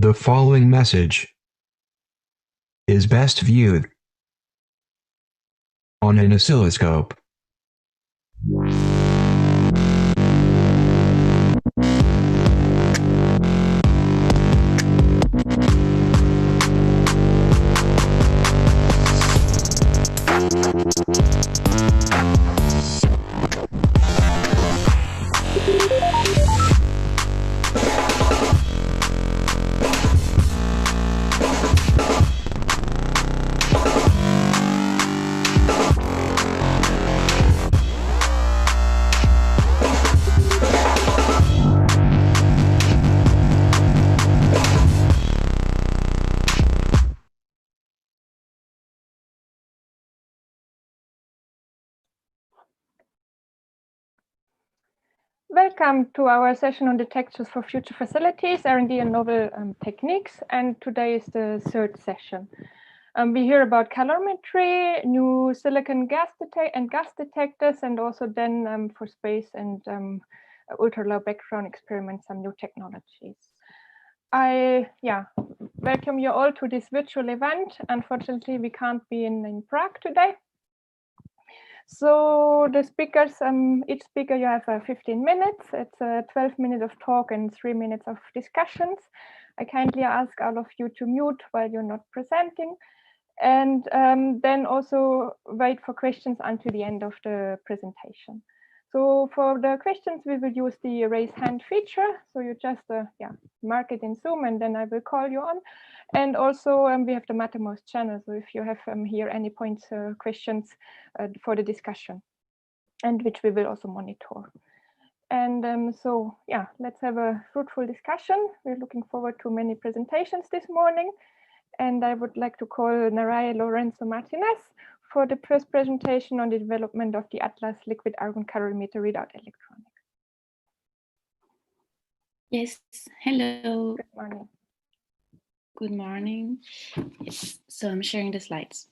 The following message is best viewed on an oscilloscope. Welcome to our session on detectors for future facilities, R&D and novel techniques. And today is the third session. We hear about calorimetry, new silicon gas detectors, and also then for space and ultra low background experiments, some new technologies. I welcome you all to this virtual event. Unfortunately, we can't be in Prague today. So the speakers, each speaker you have 15 minutes. It's 12 minutes of talk and 3 minutes of discussions. I kindly ask all of you to mute while you're not presenting, and then also wait for questions until the end of the presentation. So for the questions, we will use the raise hand feature. So you just mark it in Zoom, and then I will call you on. And also we have the Mattermost channel. So if you have here any points, questions for the discussion, and which we will also monitor. And so let's have a fruitful discussion. We're looking forward to many presentations this morning. And I would like to call Naraye Lorenzo Martinez for the first presentation on the development of the Atlas liquid argon calorimeter without electronics. Yes, hello. Good morning. Good morning. Yes, so I'm sharing the slides.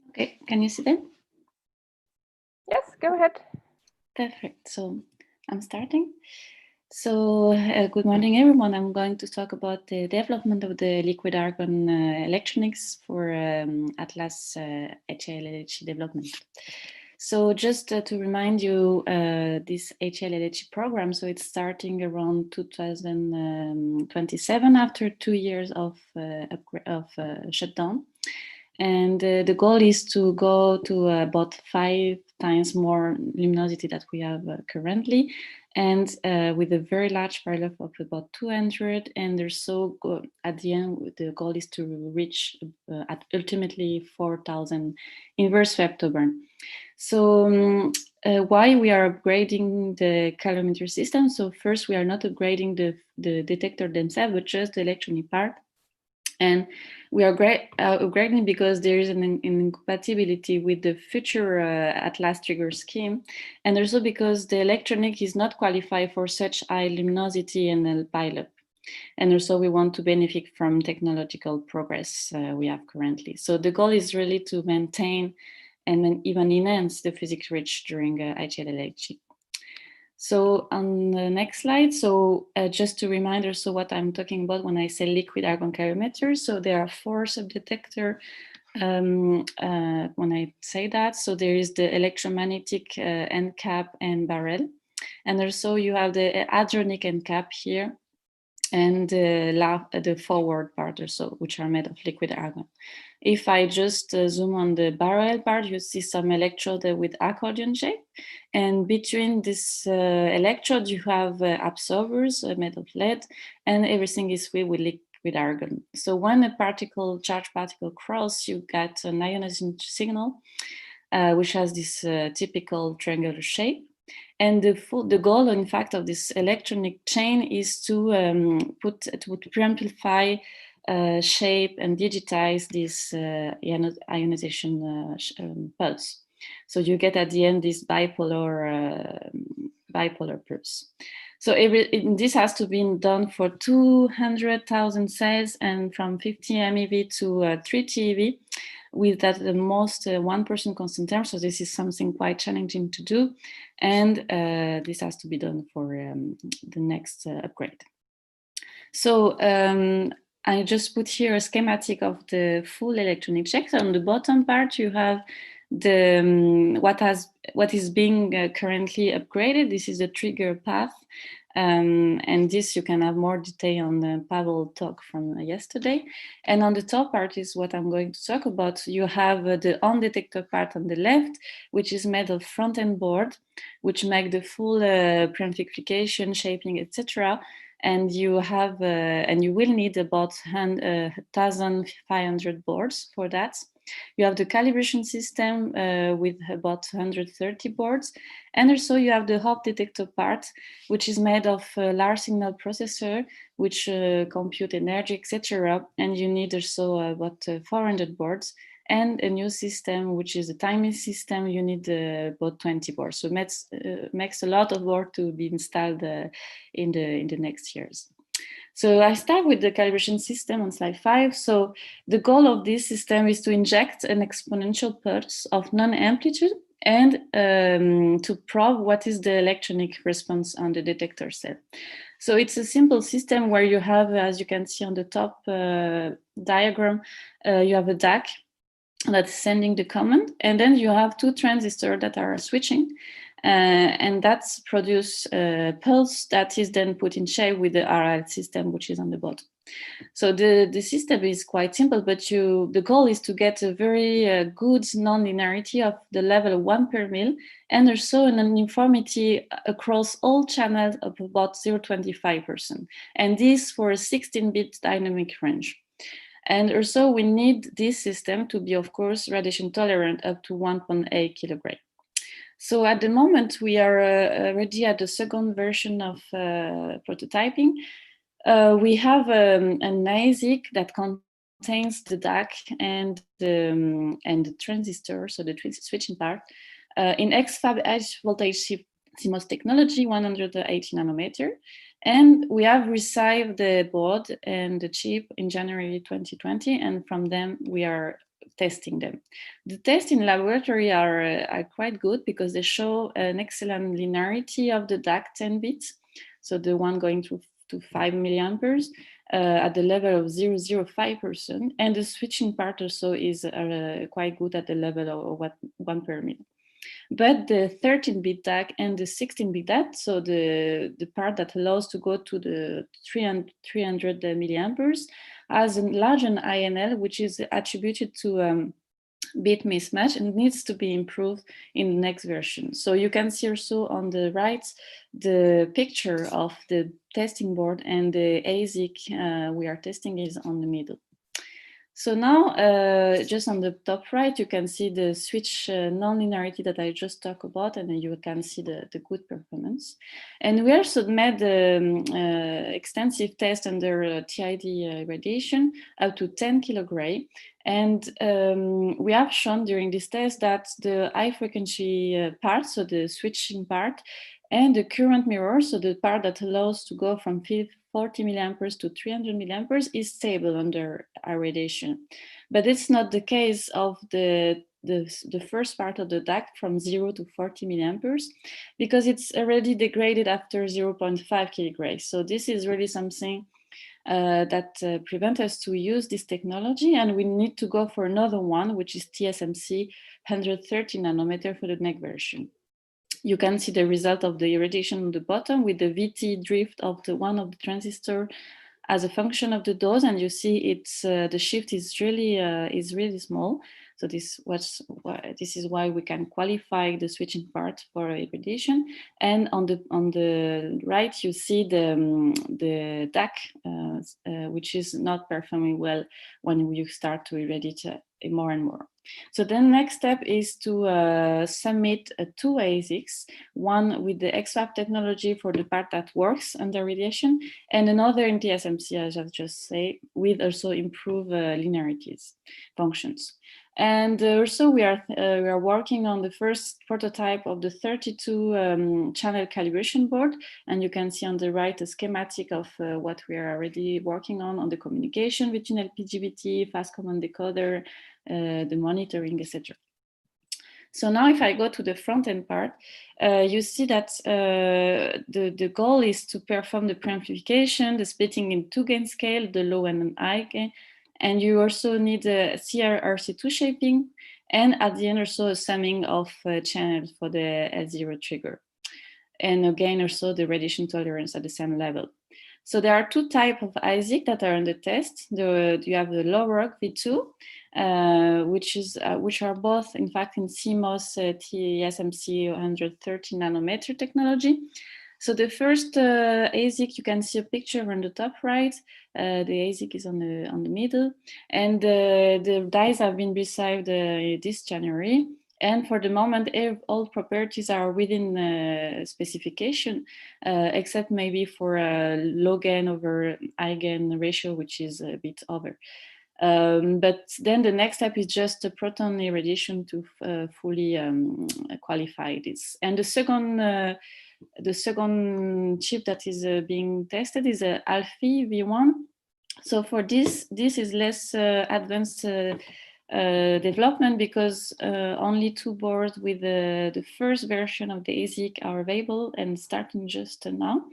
Okay, can you see them? Yes, go ahead. Perfect. So I'm starting. So good morning, everyone. I'm going to talk about the development of the liquid argon electronics for Atlas HL-LHC development. So just to remind you, this HL-LHC program, so it's starting around 2027 after 2 years of shutdown. And the goal is to go to about 5 times more luminosity that we have currently, and with a very large parallel of about 200. And there's so at the end, the goal is to reach at ultimately 4,000 inverse Vectorburn. So why we are upgrading the calorimeter system? So first, we are not upgrading the detector themselves, but just the electronic part. And we are upgrading because there is an incompatibility with the future Atlas trigger scheme, and also because the electronic is not qualified for such high luminosity and pileup. And also we want to benefit from technological progress we have currently. So the goal is really to maintain and then even enhance the physics reach during HL-LHC. So on the next slide, so just to remind also what I'm talking about when I say liquid argon calorimeters. So there are 4 subdetectors when I say that. So there is the electromagnetic end cap and barrel. And also you have the hadronic end cap here, and the forward part also, which are made of liquid argon. If I just zoom on the barrel part, you see some electrode with accordion shape. And between this electrode, you have absorbers made of lead, and everything is filled with liquid argon. So when a charged particle cross, you get an ionizing signal, which has this typical triangular shape. And the goal, in fact, of this electronic chain is to preamplify shape and digitize this ionization pulse. So you get at the end this bipolar pulse. So this has to be done for 200,000 cells and from 50 MeV to 3 TeV with at the most 1% constant term. So this is something quite challenging to do. And this has to be done for the next upgrade. So I just put here a schematic of the full electronic check. So on the bottom part, you have the what is being currently upgraded. This is the trigger path. And this you can have more detail on the Pavel talk from yesterday. And on the top part is what I'm going to talk about. You have the on detector part on the left, which is made of front-end board, which make the full preamplification, shaping, etc. And you have and you will need about 1,500 boards for that. You have the calibration system with about 130 boards. And also you have the hop detector part, which is made of a large signal processor, which compute energy, etc. And you need also about 400 boards. And a new system, which is a timing system, you need about 20 boards. So it makes a lot of work to be installed in the next years. So I start with the calibration system on slide 5. So the goal of this system is to inject an exponential pulse of non-amplitude and to probe what is the electronic response on the detector set. So it's a simple system where you have, as you can see on the top diagram, you have a DAC that's sending the command, and then you have two transistors that are switching, and that's produce a pulse that is then put in shape with the RL system, which is on the bottom. So the system is quite simple, but the goal is to get a very good non-linearity of the level of 1 per mil, and also an uniformity across all channels of about 0.25%, and this for a 16-bit dynamic range. And also we need this system to be, of course, radiation tolerant up to 1.8 kilogram. So at the moment, we are already at the second version of prototyping. We have an ASIC that contains the DAC and the transistor, so the switching part, in XFAB edge voltage CMOS technology, 180 nanometer. And we have received the board and the chip in January 2020, and from them we are testing them. The tests in laboratory are quite good because they show an excellent linearity of the DAC 10 bits, so the one going to 5 milliamperes at the level of 0.05%, and the switching part also is quite good at the level of 1 per mil. But the 13-bit DAC and the 16-bit DAC, so the part that allows to go to the 300 milliamperes, has a large INL, which is attributed to bit mismatch and needs to be improved in the next version. So you can see also on the right the picture of the testing board, and the ASIC we are testing is on the middle. So now, just on the top right, you can see the switch non-linearity that I just talked about, and then you can see the good performance. And we also made extensive tests under TID radiation up to 10 kilogray. And we have shown during this test that the high frequency part, so the switching part, and the current mirror, so the part that allows to go from 40 milliamperes to 300 milliamperes, is stable under irradiation. But it's not the case of the first part of the DAC from 0 to 40 milliamperes, because it's already degraded after 0.5 kilogray. So this is really something that prevents us to use this technology, and we need to go for another one, which is TSMC 130 nanometer for the next version. You can see the result of the irradiation on the bottom with the VT drift of one of the transistor as a function of the dose, and you see it's the shift is really small. So this is why we can qualify the switching part for irradiation. And on the right, you see the DAC, which is not performing well when you start to irradiate more and more. So the next step is to submit two ASICs, one with the XFAB technology for the part that works under radiation, and another in TSMC, as I've just said, with also improved linearities functions. And also we are working on the first prototype of the 32 channel calibration board. And you can see on the right a schematic of what we are already working on the communication between LPGBT, fast command decoder, the monitoring, etc. So now if I go to the front end part, you see that the goal is to perform the preamplification, the splitting in 2 gain scale, the low and an high gain. And you also need a CRRC2 shaping, and at the end also a summing of channels for the L0 trigger. And again, also the radiation tolerance at the same level. So there are 2 types of ICHEP that are on the test. You have the low rock V2, which are both in fact in CMOS TSMC 130 nanometer technology. So the first ASIC, you can see a picture on the top right. The ASIC is on the middle, and the dies have been received this January. And for the moment, all properties are within specification, except maybe for a low gain over high gain ratio, which is a bit over. But then the next step is just a proton irradiation to fully qualify this. And the second chip that is being tested is a Alphi V1. So for this is less advanced development, because only 2 boards with the first version of the ASIC are available and starting just now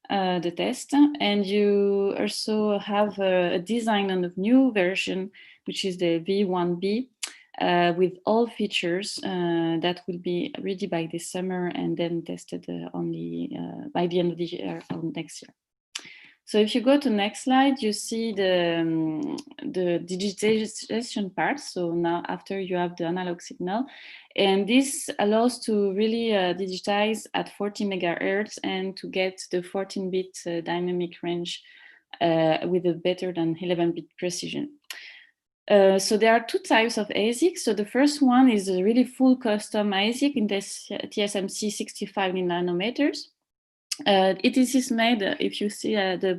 the test. And you also have a design on the new version, which is the V1B, with all features that will be ready by this summer and then tested only by the end of the year or next year. So if you go to next slide, you see the digitization part. So now after you have the analog signal, and this allows to really digitize at 40 megahertz and to get the 14-bit dynamic range with a better than 11-bit precision. So there are 2 types of ASIC. So the first one is a really full custom ASIC in this TSMC 65 nanometers. It is made, if you see the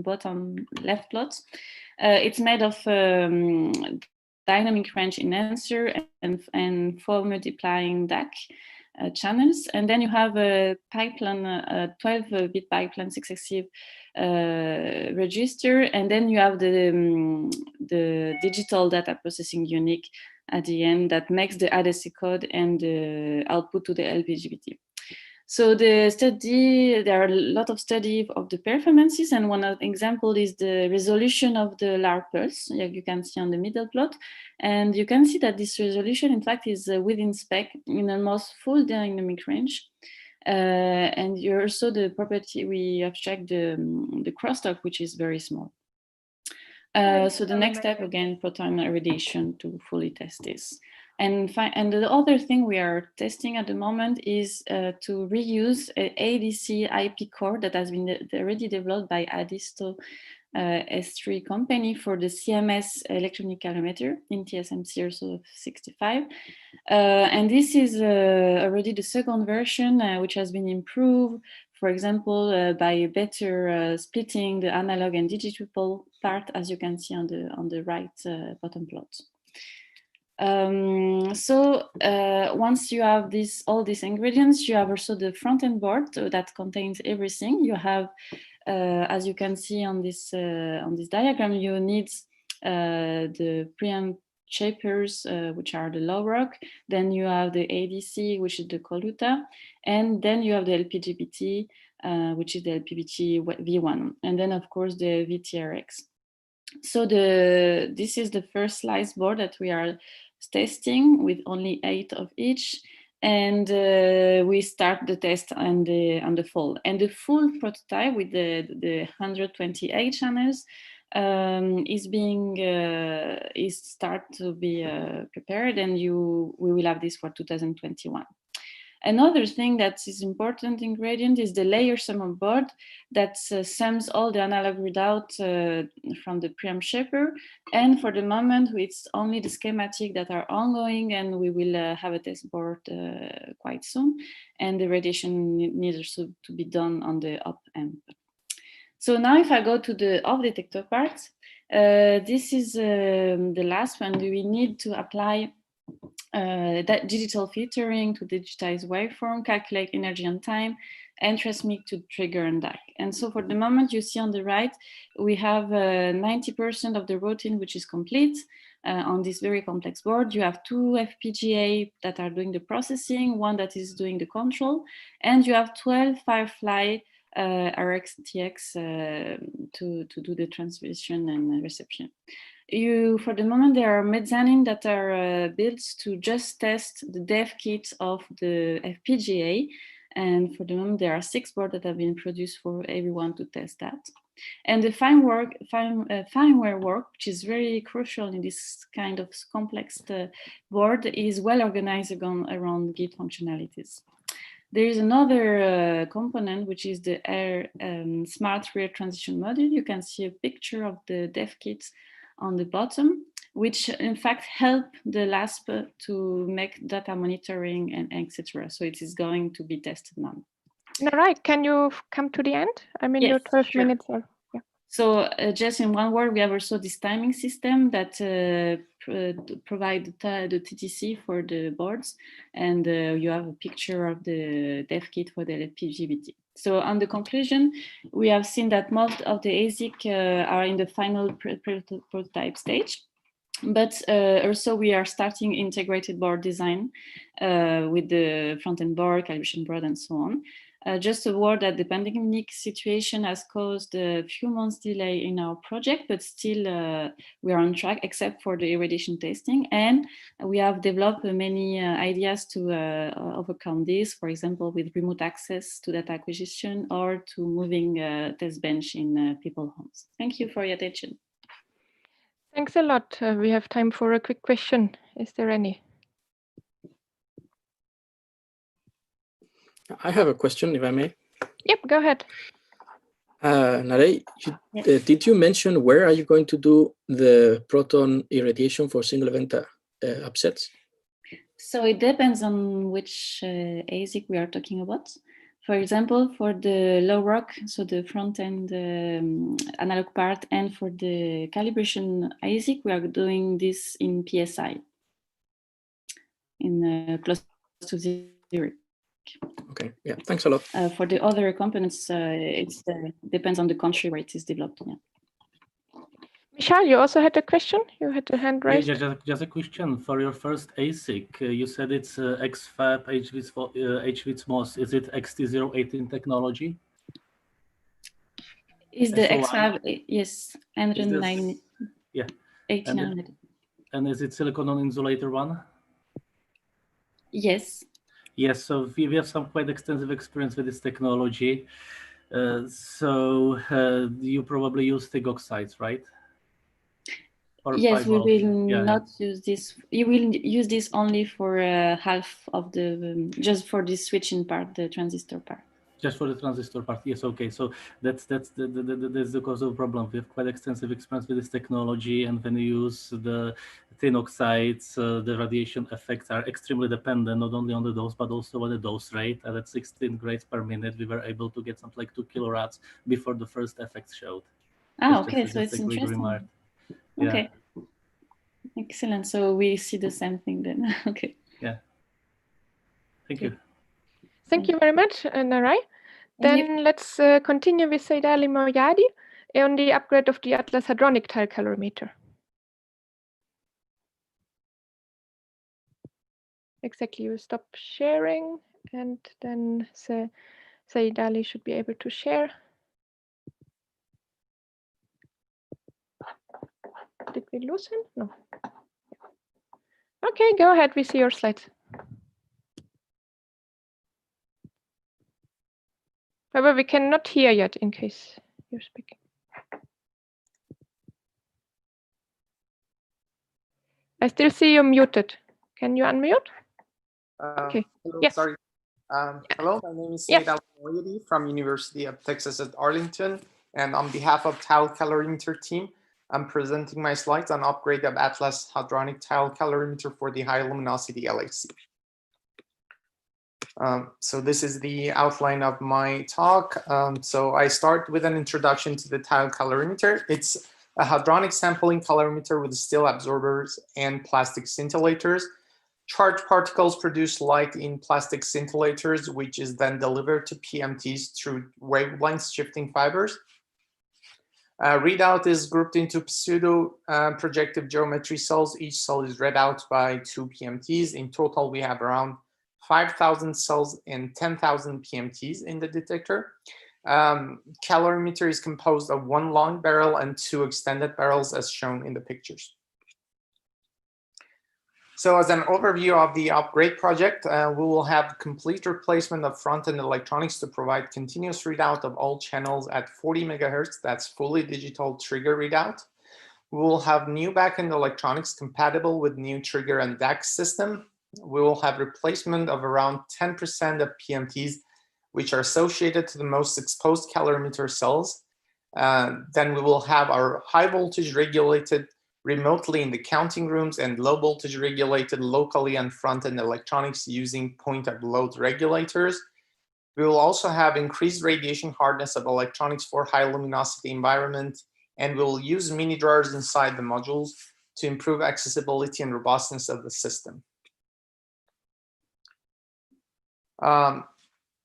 bottom left plot, it's made of dynamic range enhancer and 4 multiplying DAC channels. And then you have a pipeline, 12-bit pipeline successive register. And then you have the digital data processing unit at the end that makes the ADC code and the output to the LPGBT. So the study, there are a lot of study of the performances, and one example is the resolution of the LAR pulse, like you can see on the middle plot. And you can see that this resolution, in fact, is within spec in almost full dynamic range. And you also the property, we have checked the crosstalk, which is very small. So the next step, again, proton irradiation to fully test this. And the other thing we are testing at the moment is to reuse an ADC IP core that has been already developed by Adisto S3 company for the CMS electronic calorimeter in TSMC also 65. And this is already the second version, which has been improved, for example, by better splitting the analog and digital part, as you can see on the right bottom plot. Once you have all these ingredients, you have also the front-end board that contains everything. You have, as you can see on this diagram, you need the preamp shapers, which are the low rock. Then you have the ADC, which is the Coluta, and then you have the LPGBT, which is the LPGBT V1, and then of course the VTRX. So this is the first slice board that we are testing with only 8 of each, and we start the test on the fall. And the full prototype with the 128 channels is start to be prepared, and we will have this for 2021. Another thing that is important ingredient is the layer summer board that sums all the analog readout from the preamp shaper. And for the moment, it's only the schematic that are ongoing, and we will have a test board quite soon. And the radiation needs also to be done on the up amp. So now if I go to the off detector part, This is the last one. We need to apply that digital filtering to digitize waveform, calculate energy and time, and transmit to trigger and DAC. And so for the moment, you see on the right, we have 90% of the routine, which is complete on this very complex board. You have 2 FPGA that are doing the processing, 1 that is doing the control, and you have 12 Firefly RxTX to do the transmission and reception. For the moment, there are mezzanine that are built to just test the dev kit of the FPGA. And for the moment, there are 6 boards that have been produced for everyone to test that. And the firmware work, which is very crucial in this kind of complex board, is well organized around Git functionalities. There is another component, which is the smart rear transition module. You can see a picture of the dev kit on the bottom, which in fact help the LASP to make data monitoring and etc. So it is going to be tested now. All right, can you come to the end? I mean, yes, your 12 sure. minutes are, yeah. So just in one word, we have also this timing system that provide the TTC for the boards, and you have a picture of the dev kit for the LPGBT. So on the conclusion, we have seen that most of the ASIC are in the final prototype stage. But also we are starting integrated board design with the front-end board, calibration board, and so on. Just a word that the pandemic situation has caused a few months delay in our project, but still we are on track except for the irradiation testing. And we have developed many ideas to overcome this, for example, with remote access to data acquisition or to moving test bench in people's homes. Thank you for your attention. Thanks a lot. We have time for a quick question. Is there any? I have a question, if I may. Yep, go ahead. Narei, did you mention where are you going to do the proton irradiation for single event upsets? So it depends on which ASIC we are talking about. For example, for the low rock, so the front end analog part, and for the calibration ASIC, we are doing this in PSI, in close to 0. Okay, yeah, thanks a lot. For the other components, it depends on the country where it is developed. Yeah. Michal, you also had a question? You had a hand raised? Yeah, just a question. For your first ASIC, you said it's XFAB HVITS-MOS. Is it XT018 technology? Is the XFAB, yes, 109, yeah, 1800. And is it silicon on insulator one? Yes. Yes, so we have some quite extensive experience with this technology. So you probably use thick oxides, right? Or yes, we will not use this. You will use this only for half of the, just for the switching part, the transistor part. Just for the transistor part, yes, okay. So that's the cause of the problem. We have quite extensive experience with this technology, and when you use the thin oxides, the radiation effects are extremely dependent not only on the dose but also on the dose rate. And at 16 grays per minute, we were able to get something like 2 kilorats before the first effects showed. Ah, okay, so it's interesting. Remark. Okay, yeah. Excellent. So we see the same thing then. Okay. Yeah. Thank you. Thank you very much, Narei. Then let's continue with Saidali Moyadi on the upgrade of the Atlas Hadronic tile calorimeter. Exactly, you stop sharing, and then Saidali should be able to share. Did we lose him? No. Okay, go ahead, we see your slides. However, we cannot hear yet in case you're speaking. I still see you muted. Can you unmute? Okay. Hello, yes. Sorry. Hello, my name is Saidali Moyadi from University of Texas at Arlington. And on behalf of Tile Calorimeter team, I'm presenting my slides on upgrade of Atlas Hadronic Tile Calorimeter for the high luminosity LHC. So this is the outline of my talk. So I start with an introduction to the tile calorimeter. It's a hadronic sampling calorimeter with still absorbers and plastic scintillators. Charged particles produce light in plastic scintillators, which is then delivered to PMTs through wavelength shifting fibers. Readout is grouped into pseudo projective geometry cells. Each cell is read out by 2 PMTs. In total, we have around 5,000 cells and 10,000 PMTs in the detector. Calorimeter is composed of 1 long barrel and 2 extended barrels as shown in the pictures. So as an overview of the upgrade project, we will have complete replacement of front-end electronics to provide continuous readout of all channels at 40 megahertz. That's fully digital trigger readout. We will have new backend electronics compatible with new trigger and DAC system. We will have replacement of around 10% of PMTs, which are associated to the most exposed calorimeter cells. Then we will have our high voltage regulated remotely in the counting rooms and low voltage regulated locally on front-end electronics using point of load regulators. We will also have increased radiation hardness of electronics for high luminosity environment, and we will use mini drawers inside the modules to improve accessibility and robustness of the system.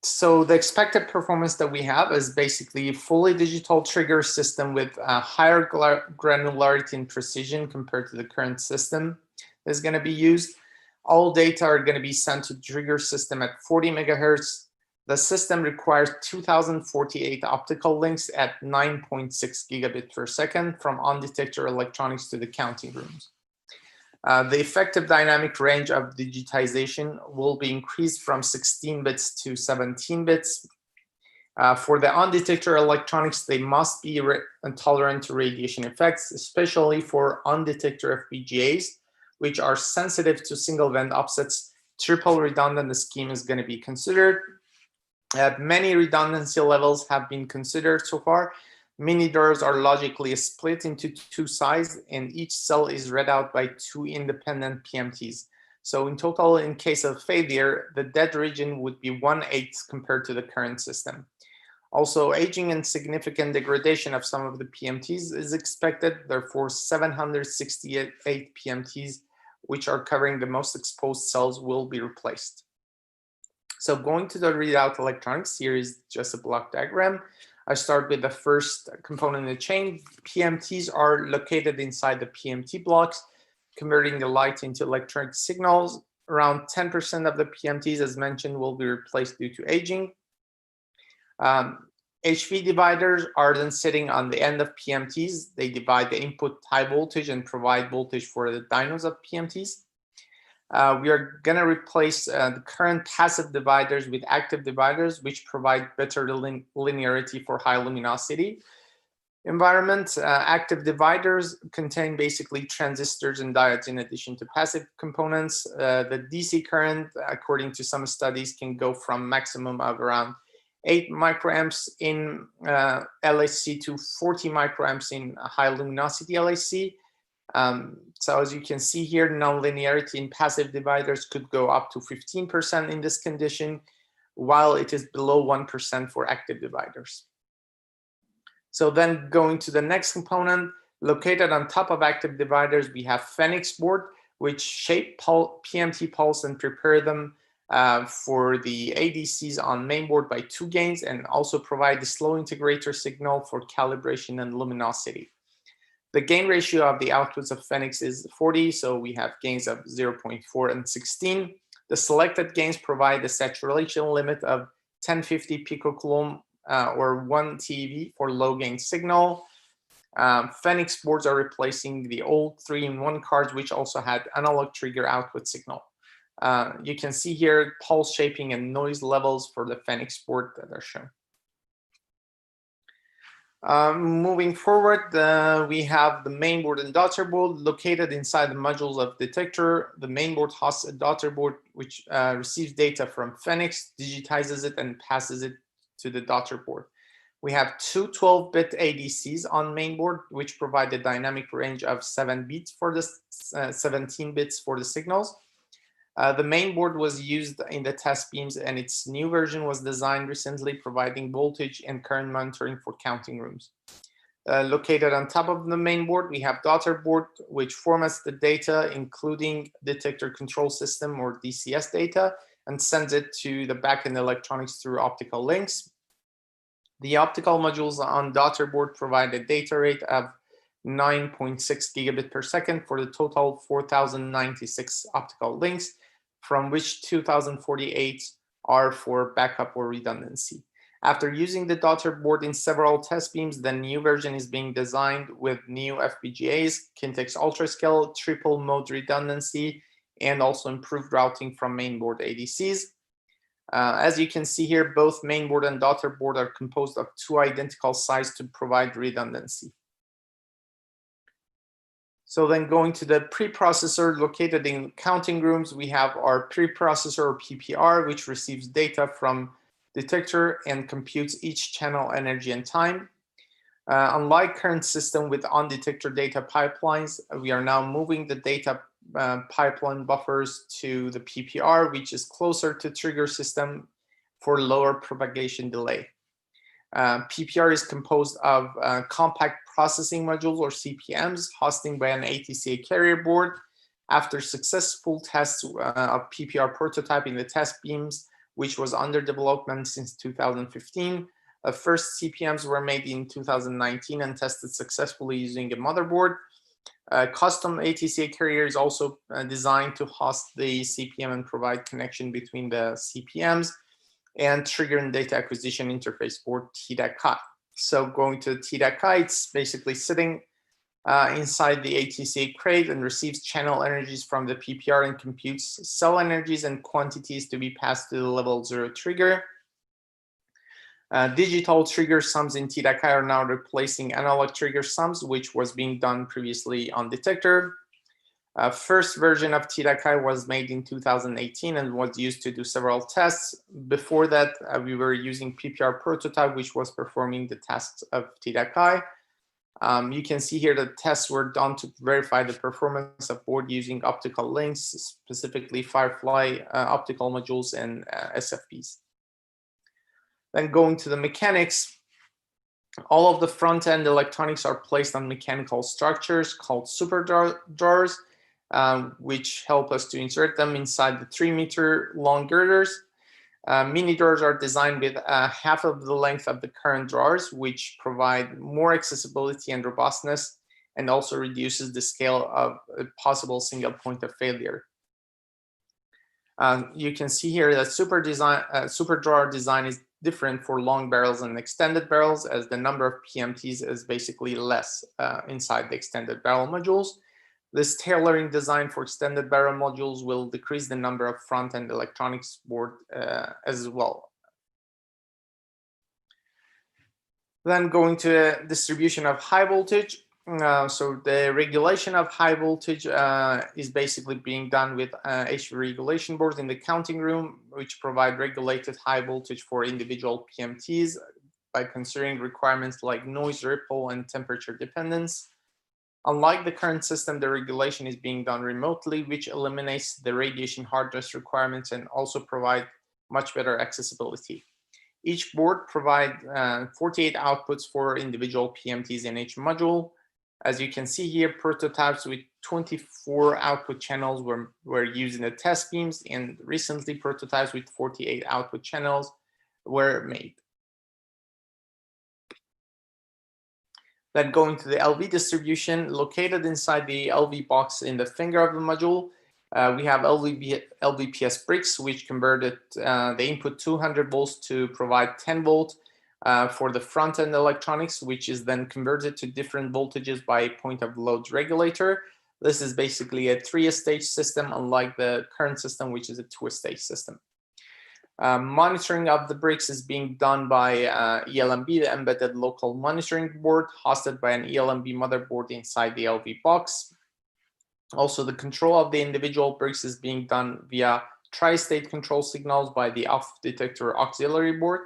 So the expected performance that we have is basically a fully digital trigger system with a higher granularity and precision compared to the current system that's going to be used. All data are going to be sent to the trigger system at 40 megahertz. The system requires 2048 optical links at 9.6 gigabit per second from on-detector electronics to the counting rooms. The effective dynamic range of digitization will be increased from 16 bits to 17 bits. For the on-detector electronics, they must be tolerant to radiation effects, especially for on-detector FPGAs, which are sensitive to single band offsets. Triple redundant scheme is going to be considered. Many redundancy levels have been considered so far. Mini doors are logically split into 2 sides, and each cell is read out by 2 independent PMTs. So in total, in case of failure, the dead region would be 1/8 compared to the current system. Also, aging and significant degradation of some of the PMTs is expected. Therefore, 768 PMTs, which are covering the most exposed cells, will be replaced. So going to the readout electronics, here is just a block diagram. I start with the first component in the chain. PMTs are located inside the PMT blocks, converting the light into electronic signals. Around 10% of the PMTs, as mentioned, will be replaced due to aging. HV dividers are then sitting on the end of PMTs. They divide the input high voltage and provide voltage for the dynos of PMTs. We are going to replace the current passive dividers with active dividers, which provide better linearity for high luminosity environment. Active dividers contain basically transistors and diodes in addition to passive components. The DC current, according to some studies, can go from maximum of around 8 microamps in LHC to 40 microamps in high luminosity LHC. So as you can see here, nonlinearity in passive dividers could go up to 15% in this condition, while it is below 1% for active dividers. So then going to the next component, located on top of active dividers, we have Phoenix board, which shape PMT pulse and prepare them for the ADCs on mainboard by 2 gains, and also provide the slow integrator signal for calibration and luminosity. The gain ratio of the outputs of Phoenix is 40, so we have gains of 0.4 and 16. The selected gains provide the saturation limit of 1050 picocoulomb or 1 TeV for low gain signal. Phoenix boards are replacing the old 3-in-1 cards, which also had analog trigger output signal. You can see here pulse shaping and noise levels for the Phoenix board that are shown. Moving forward, we have the mainboard and daughter board located inside the modules of detector. The mainboard hosts a daughter board which receives data from Phoenix, digitizes it, and passes it to the daughter board. We have 2 12-bit ADCs on mainboard, which provide a dynamic range of 7 bits for the 17 bits for the signals. The mainboard was used in the test beams, and its new version was designed recently, providing voltage and current monitoring for counting rooms. Located on top of the main board, we have daughter board, which formats the data, including detector control system or DCS data, and sends it to the backend electronics through optical links. The optical modules on daughter board provide a data rate of 9.6 gigabit per second for the total 4,096 optical links, from which 2,048 are for backup or redundancy. After using the daughter board in several test beams, the new version is being designed with new FPGAs, Kintex UltraScale, triple mode redundancy, and also improved routing from mainboard ADCs. As you can see here, both mainboard and daughter board are composed of two identical sides to provide redundancy. So then going to the preprocessor located in counting rooms, we have our preprocessor or PPR, which receives data from detector and computes each channel energy and time. Unlike current system with on-detector data pipelines, we are now moving the data pipeline buffers to the PPR, which is closer to trigger system for lower propagation delay. PPR is composed of compact processing modules or CPMs hosting by an ATCA carrier board. After successful tests of PPR prototype in the test beams, which was under development since 2015. First CPMs were made in 2019 and tested successfully using a motherboard. Custom ATCA carrier is also designed to host the CPM and provide connection between the CPMs and trigger and data acquisition interface or TDACI. So going to TDACI, it's basically sitting inside the ATCA crate and receives channel energies from the PPR and computes cell energies and quantities to be passed to the level 0 trigger. Digital trigger sums in TDACI are now replacing analog trigger sums, which was being done previously on detector. First version of TDACI was made in 2018 and was used to do several tests. Before that, we were using PPR prototype, which was performing the tasks of TDACI. You can see here that tests were done to verify the performance of board using optical links, specifically Firefly optical modules and SFPs. Then going to the mechanics, all of the front-end electronics are placed on mechanical structures called super drawers, which help us to insert them inside the 3-meter long girders. Mini drawers are designed with half of the length of the current drawers, which provide more accessibility and robustness, and also reduces the scale of a possible single point of failure. You can see here that super drawer design is different for long barrels and extended barrels, as the number of PMTs is basically less inside the extended barrel modules. This tailoring design for extended barrel modules will decrease the number of front-end electronics board as well. Then going to distribution of high voltage. So the regulation of high voltage is basically being done with HV regulation boards in the counting room, which provide regulated high voltage for individual PMTs by considering requirements like noise, ripple, and temperature dependence. Unlike the current system, the regulation is being done remotely, which eliminates the radiation hardness requirements and also provide much better accessibility. Each board provides 48 outputs for individual PMTs in each module. As you can see here, prototypes with 24 output channels were used in the test beams, and recently prototypes with 48 output channels were made. Then going to the LV distribution, located inside the LV box in the finger of the module, we have LVPS bricks, which converted the input 200 volts to provide 10 volt for the front-end electronics, which is then converted to different voltages by point of load regulator. This is basically a 3-stage system, unlike the current system, which is a 2-stage system. Monitoring of the bricks is being done by ELMB, the embedded local monitoring board, hosted by an ELMB motherboard inside the LV box. Also, the control of the individual bricks is being done via tri-state control signals by the off-detector auxiliary board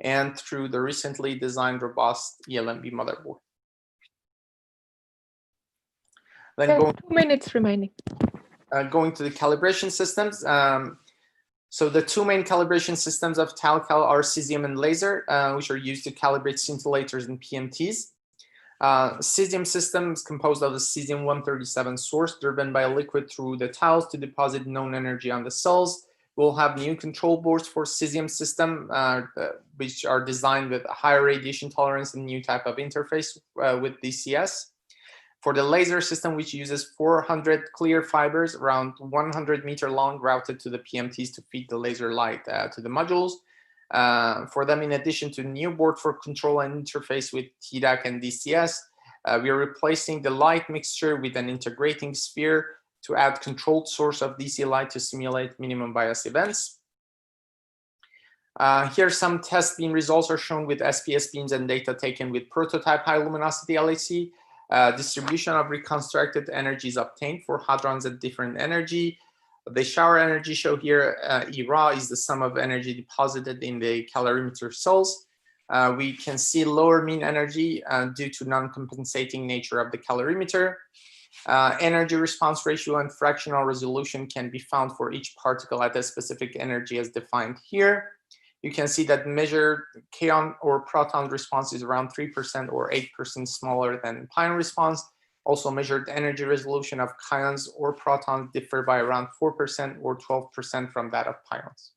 and through the recently designed robust ELMB motherboard. Then 2 minutes remaining. Going to the calibration systems. So the two main calibration systems of TALCAL are cesium and laser, which are used to calibrate scintillators and PMTs. Cesium system is composed of a cesium-137 source driven by a liquid through the tiles to deposit known energy on the cells. We'll have new control boards for cesium system, which are designed with a higher radiation tolerance and new type of interface with DCS. For the laser system, which uses 400 clear fibers around 100 meter long routed to the PMTs to feed the laser light to the modules. For them, in addition to new board for control and interface with TDAC and DCS, we are replacing the light mixture with an integrating sphere to add controlled source of DC light to simulate minimum bias events. Here some test beam results are shown with SPS beams and data taken with prototype high luminosity LHC. Distribution of reconstructed energy is obtained for hadrons at different energy. The shower energy show here, E raw, is the sum of energy deposited in the calorimeter cells. We can see lower mean energy due to non-compensating nature of the calorimeter. Energy response ratio and fractional resolution can be found for each particle at a specific energy as defined here. You can see that measured kaon or proton response is around 3% or 8% smaller than pion response. Also measured energy resolution of kaons or protons differ by around 4% or 12% from that of pions.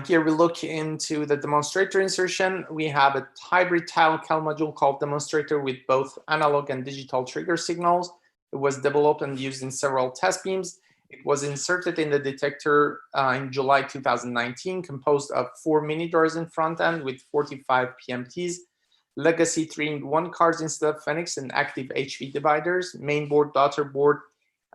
Here we look into the demonstrator insertion. We have a hybrid tile cal module called demonstrator with both analog and digital trigger signals. It was developed and used in several test beams. It was inserted in the detector in July 2019, composed of 4 mini doors in front end with 45 PMTs, legacy 3-in-1 cards instead of Phoenix, and active HV dividers, main board, daughter board,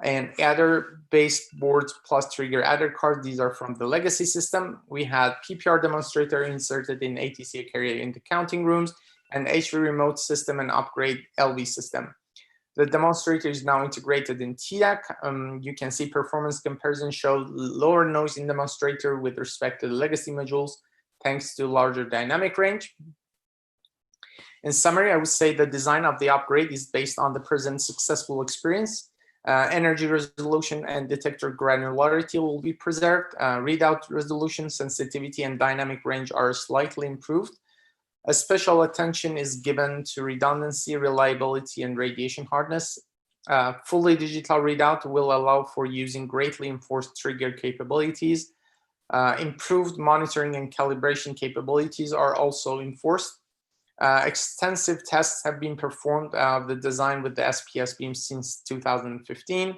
and adder based boards plus trigger adder cards. These are from the legacy system. We had PPR demonstrator inserted in ATC carrier in the counting rooms, and HV remote system and upgrade LV system. The demonstrator is now integrated in TDAC. You can see performance comparison show lower noise in demonstrator with respect to the legacy modules, thanks to larger dynamic range. In summary, I would say the design of the upgrade is based on the present successful experience. Energy resolution and detector granularity will be preserved. Readout resolution, sensitivity, and dynamic range are slightly improved. A special attention is given to redundancy, reliability, and radiation hardness. Fully digital readout will allow for using greatly enforced trigger capabilities. Improved monitoring and calibration capabilities are also enforced. Extensive tests have been performed of the design with the SPS beam since 2015.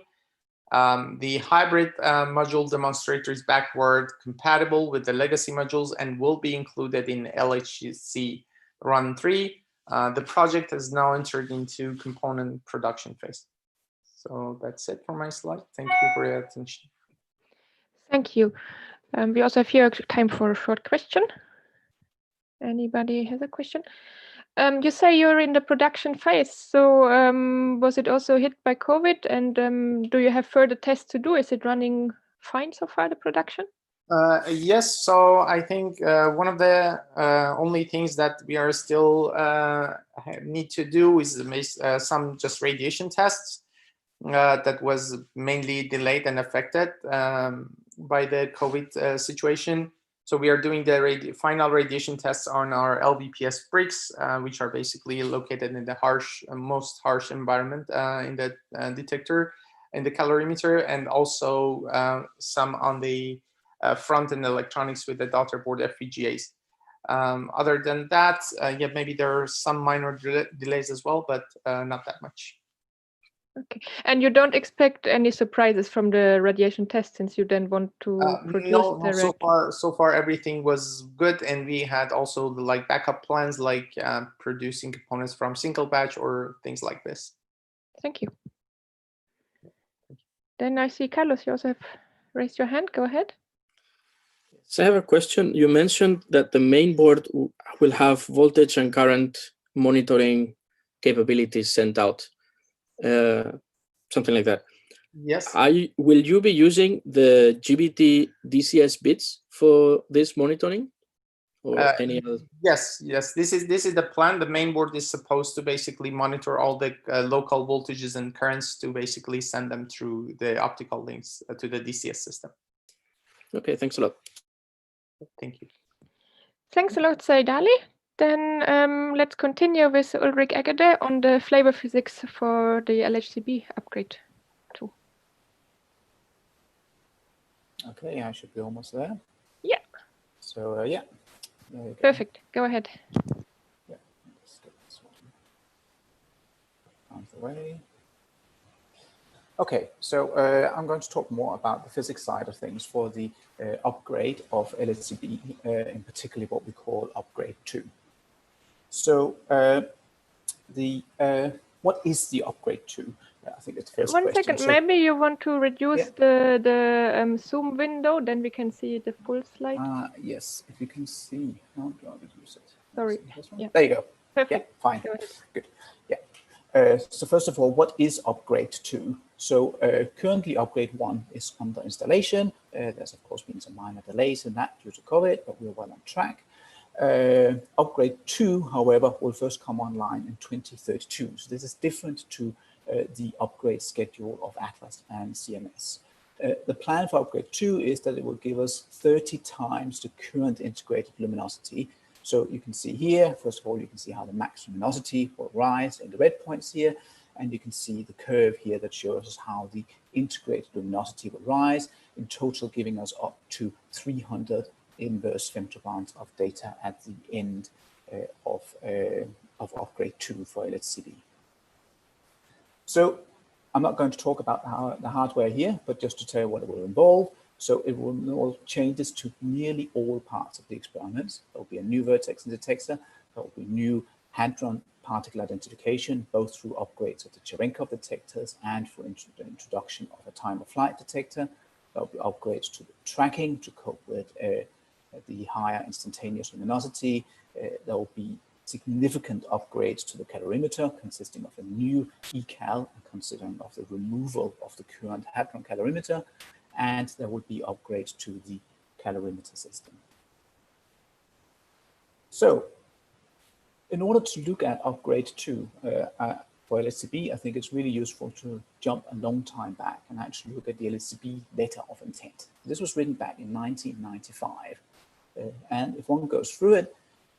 The hybrid module demonstrator is backward compatible with the legacy modules and will be included in LHC Run 3. The project has now entered into component production phase. So that's it for my slide. Thank you for your attention. Thank you. We also have here time for a short question. Anybody has a question? You say you're in the production phase, so was it also hit by COVID? And do you have further tests to do? Is it running fine so far, the production? Yes, so I think one of the only things that we are still need to do is some just radiation tests that was mainly delayed and affected by the COVID situation. So we are doing the final radiation tests on our LVPS bricks, which are basically located in the most harsh environment in the detector, in the calorimeter, and also some on the front-end electronics with the daughter board FPGAs. Other than that, yeah, maybe there are some minor delays as well, but not that much. Okay, and you don't expect any surprises from the radiation test since you then want to produce no, so far everything was good, and we had also the backup plans like producing components from single batch or things like this. Thank you. Then I see Carlos, you also have raised your hand. Go ahead. So I have a question. You mentioned that the main board will have voltage and current monitoring capabilities sent out. Something like that. Yes. Will you be using the GBT DCS bits for this monitoring, or any other? Yes. This is the plan. The main board is supposed to basically monitor all the local voltages and currents to basically send them through the optical links to the DCS system. Okay. Thanks a lot. Thank you. Thanks a lot, Said Ali. Then let's continue with Ulrich Eggede on the flavor physics for the LHCb upgrade too. Okay, I should be almost there. Yeah. So yeah. Perfect. Go ahead. Yeah. Let's get this one out of the way. Okay, so I'm going to talk more about the physics side of things for the upgrade of LHCb, in particular what we call upgrade 2. So what is the upgrade 2? I think it's the first question. 1 second, so, maybe you want to reduce the zoom window, then we can see the full slide. Yes, if you can see, how do I reduce it? Sorry. Yeah. There you go. Perfect. Yeah, fine. Go ahead. Good. Yeah. So first of all, what is upgrade 2? So currently upgrade 1 is under installation. There's of course been some minor delays in that due to COVID, but we're well on track. Upgrade 2, however, will first come online in 2032. So this is different to the upgrade schedule of Atlas and CMS. The plan for upgrade 2 is that it will give us 30 times the current integrated luminosity. So you can see here, first of all, you can see how the max luminosity will rise in the red points here, and you can see the curve here that shows us how the integrated luminosity will rise, in total giving us up to 300 inverse femtograms of data at the end of upgrade 2 for LHCb. So I'm not going to talk about the hardware here, but just to tell you what it will involve. So it will involve changes to nearly all parts of the experiments. There will be a new vertex detector. There will be new hadron particle identification, both through upgrades of the Cherenkov detectors and for the introduction of a time-of-flight detector. There will be upgrades to the tracking to cope with the higher instantaneous luminosity. There will be significant upgrades to the calorimeter, consisting of a new ecal and considering of the removal of the current hadron calorimeter, and there will be upgrades to the calorimeter system. So, in order to look at upgrade 2 for LHCb, I think it's really useful to jump a long time back and actually look at the LHCb letter of intent. This was written back in 1995. And if one goes through it,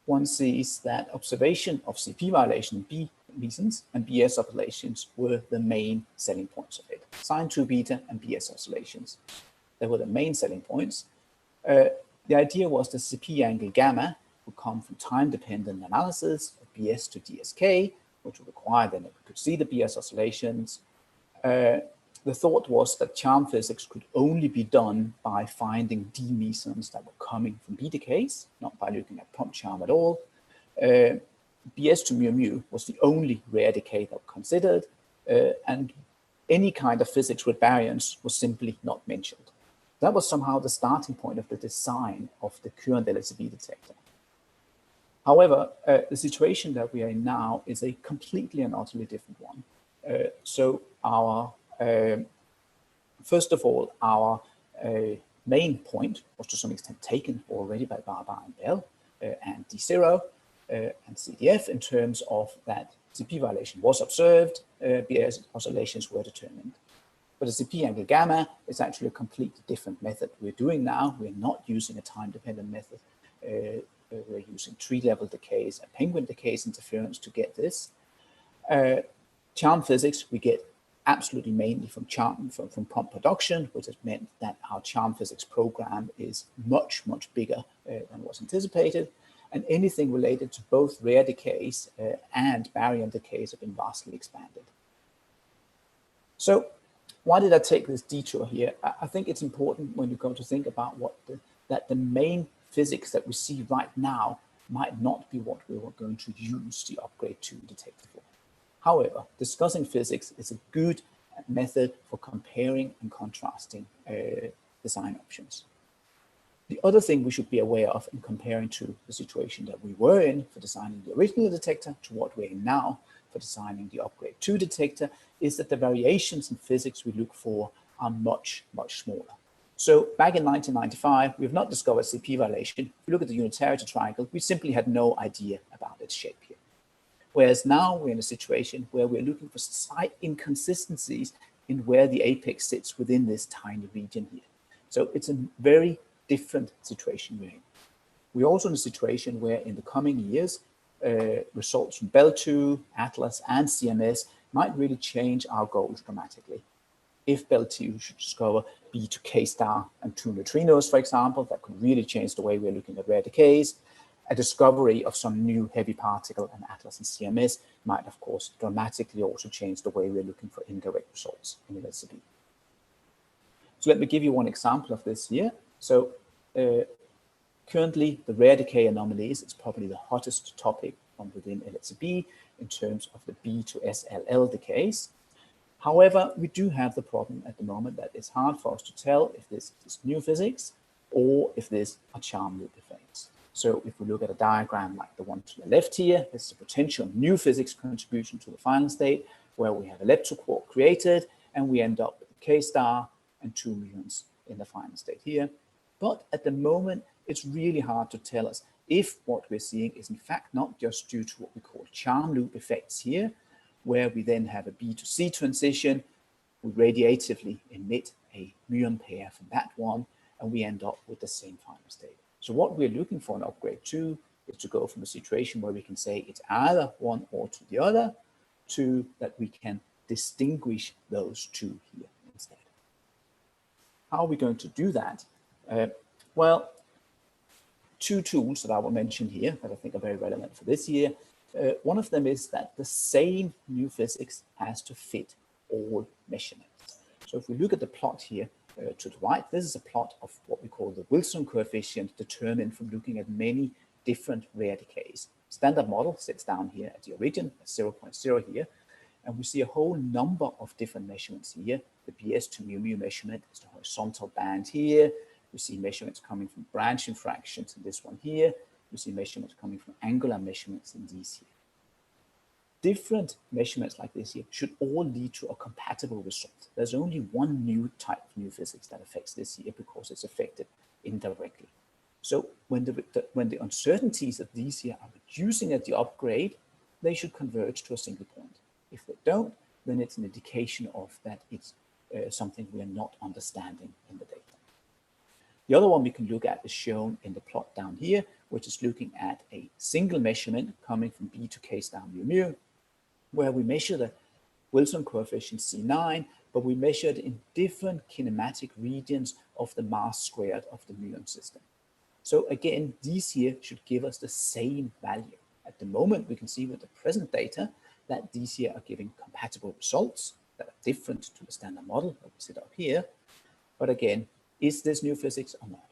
one sees that observation of CP violation B mesons and BS oscillations were the main selling points of it. Sin 2 beta and BS oscillations. They were the main selling points. The idea was the CP angle gamma would come from time-dependent analysis of BS to DSK, which would require then that we could see the BS oscillations. The thought was that charm physics could only be done by finding D mesons that were coming from B decays, not by looking at prompt charm at all. BS to mu mu was the only rare decay that was considered, and any kind of physics with variance was simply not mentioned. That was somehow the starting point of the design of the current LHCb detector. However, the situation that we are in now is a completely and utterly different one. So our first of all, our main point was to some extent taken already by Barber and Bell and D0 and CDF in terms of that CP violation was observed, BS oscillations were determined. But the CP angle gamma is actually a completely different method we're doing now. We're not using a time-dependent method. We're using tree-level decays and penguin decays interference to get this. Charm physics, we get absolutely mainly from prompt production, which has meant that our charm physics program is much, much bigger than was anticipated. And anything related to both rare decays and baryon decays have been vastly expanded. So why did I take this detour here? I think it's important when you come to think about that the main physics that we see right now might not be what we were going to use the upgrade 2 detector for. However, discussing physics is a good method for comparing and contrasting design options. The other thing we should be aware of in comparing to the situation that we were in for designing the original detector to what we're in now for designing the upgrade 2 detector is that the variations in physics we look for are much, much smaller. So back in 1995, we have not discovered CP violation. If you look at the unitarity triangle, we simply had no idea about its shape here. Whereas now we're in a situation where we're looking for slight inconsistencies in where the apex sits within this tiny region here. So it's a very different situation we're in. We're also in a situation where in the coming years, results from BEL2, ATLAS, and CMS might really change our goals dramatically. If BEL2 should discover B to K star and 2 neutrinos, for example, that could really change the way we're looking at rare decays. A discovery of some new heavy particle in ATLAS and CMS might, of course, dramatically also change the way we're looking for indirect results in LHCb. So let me give you one example of this here. So currently, the rare decay anomalies is probably the hottest topic from within LHCb in terms of the B to SLL decays. However, we do have the problem at the moment that it's hard for us to tell if this is new physics or if this are charm loop effects. So if we look at a diagram like the one to the left here, this is a potential new physics contribution to the final state where we have a leptoquark created and we end up with a K star and 2 muons in the final state here. But at the moment, it's really hard to tell us if what we're seeing is in fact not just due to what we call charm loop effects here, where we then have a B to C transition, we radiatively emit a muon pair from that one, and we end up with the same final state. So what we're looking for in upgrade 2 is to go from a situation where we can say it's either one or to the other, to that we can distinguish those two here instead. How are we going to do that? Well, 2 tools that I will mention here that I think are very relevant for this year. One of them is that the same new physics has to fit all measurements. So if we look at the plot here to the right, this is a plot of what we call the Wilson coefficient determined from looking at many different rare decays. Standard model sits down here at the origin at 0.0 here, and we see a whole number of different measurements here. The BS to mu measurement is the horizontal band here. We see measurements coming from branch infractions in this one here. We see measurements coming from angular measurements in these here. Different measurements like this here should all lead to a compatible result. There's only one new type of new physics that affects this here because it's affected indirectly. So when the uncertainties of these here are reducing at the upgrade, they should converge to a single point. If they don't, then it's an indication of that it's something we are not understanding in the data. The other one we can look at is shown in the plot down here, which is looking at a single measurement coming from B to K star mu mu, where we measure the Wilson coefficient C9, but we measure it in different kinematic regions of the mass squared of the muon system. So again, these here should give us the same value. At the moment, we can see with the present data that these here are giving compatible results that are different to the standard model that we set up here. But again, is this new physics or not?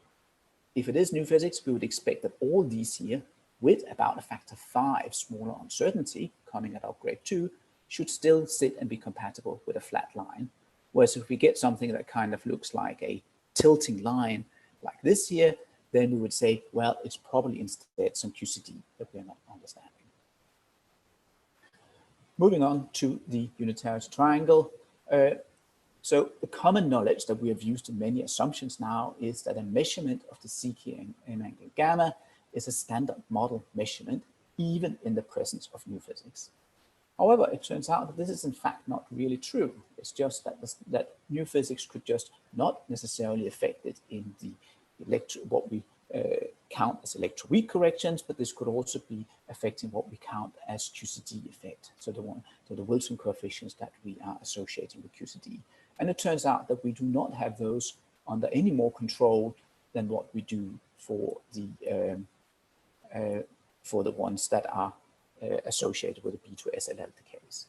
If it is new physics, we would expect that all these here, with about a factor 5 smaller uncertainty coming at upgrade 2, should still sit and be compatible with a flat line. Whereas if we get something that kind of looks like a tilting line like this here, then we would say, well, it's probably instead some QCD that we're not understanding. Moving on to the unitarity triangle. So the common knowledge that we have used in many assumptions now is that a measurement of the CKM angle gamma is a standard model measurement, even in the presence of new physics. However, it turns out that this is in fact not really true. It's just that, that new physics could just not necessarily affect it in the what we count as electroweak corrections, but this could also be affecting what we count as QCD effect. So the Wilson coefficients that we are associating with QCD. And it turns out that we do not have those under any more control than what we do for the ones that are associated with the B to SLL decays.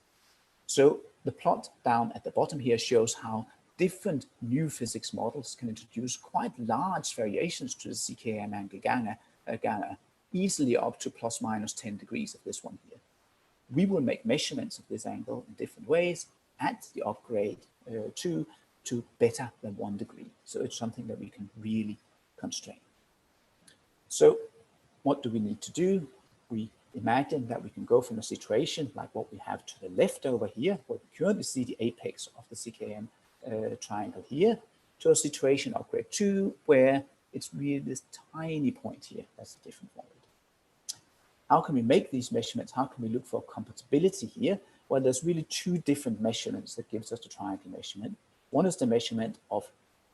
So the plot down at the bottom here shows how different new physics models can introduce quite large variations to the CKM angle gamma, easily up to plus minus 10 degrees of this one here. We will make measurements of this angle in different ways at the upgrade 2 to better than 1 degree. So it's something that we can really constrain. So what do we need to do? We imagine that we can go from a situation like what we have to the left over here, where we currently see the apex of the CKM triangle here, to a situation upgrade 2 where it's really this tiny point here. That's a different one. How can we make these measurements? How can we look for compatibility here? Well, there's really 2 different measurements that gives us the triangle measurement. One is the measurement of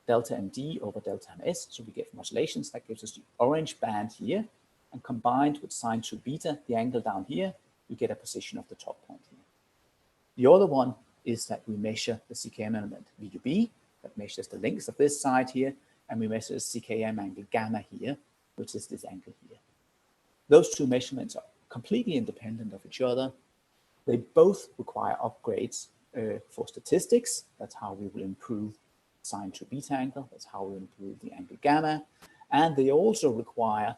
delta MD over delta MS, so we get modulations. That gives us the orange band here, and combined with sine 2 beta, the angle down here, we get a position of the top point here. The other one is that we measure the CKM element VUB, that measures the length of this side here, and we measure the CKM angle gamma here, which is this angle here. Those two measurements are completely independent of each other. They both require upgrades for statistics. That's how we will improve sine 2 beta angle. That's how we improve the angle gamma. And they also require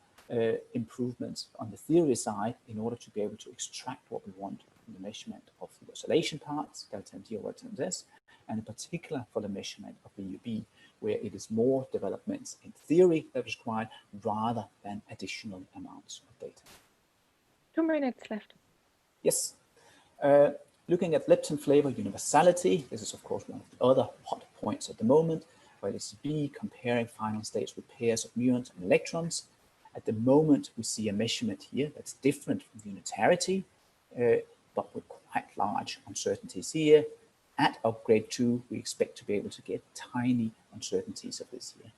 improvements on the theory side in order to be able to extract what we want from the measurement of the oscillation parts, delta MD over delta MS, and in particular for the measurement of VUB, where it is more developments in theory that is required rather than additional amounts of data. 2 minutes left. Yes. Looking at lepton flavor universality, this is of course one of the other hot points at the moment, for LHC comparing final states with pairs of muons and electrons. At the moment, we see a measurement here that's different from unitarity, but with quite large uncertainties here. At upgrade 2, we expect to be able to get tiny uncertainties of this here.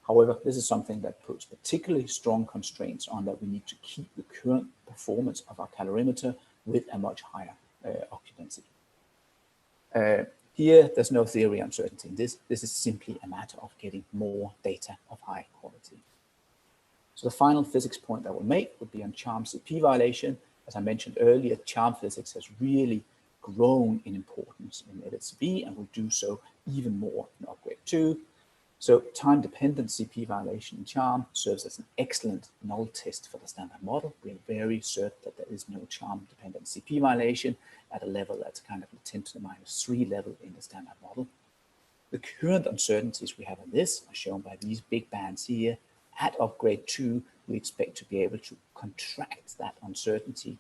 However, this is something that puts particularly strong constraints on that we need to keep the current performance of our calorimeter with a much higher occupancy. Here, there's no theory uncertainty in this. This is simply a matter of getting more data of high quality. So the final physics point that we'll make would be on charm CP violation. As I mentioned earlier, charm physics has really grown in importance in LHCb and will do so even more in upgrade 2. So time-dependent CP violation in charm serves as an excellent null test for the standard model. We are very certain that there is no charm-dependent CP violation at a level that's kind of a 10 to the minus 3 level in the standard model. The current uncertainties we have in this are shown by these big bands here. At upgrade 2, we expect to be able to contract that uncertainty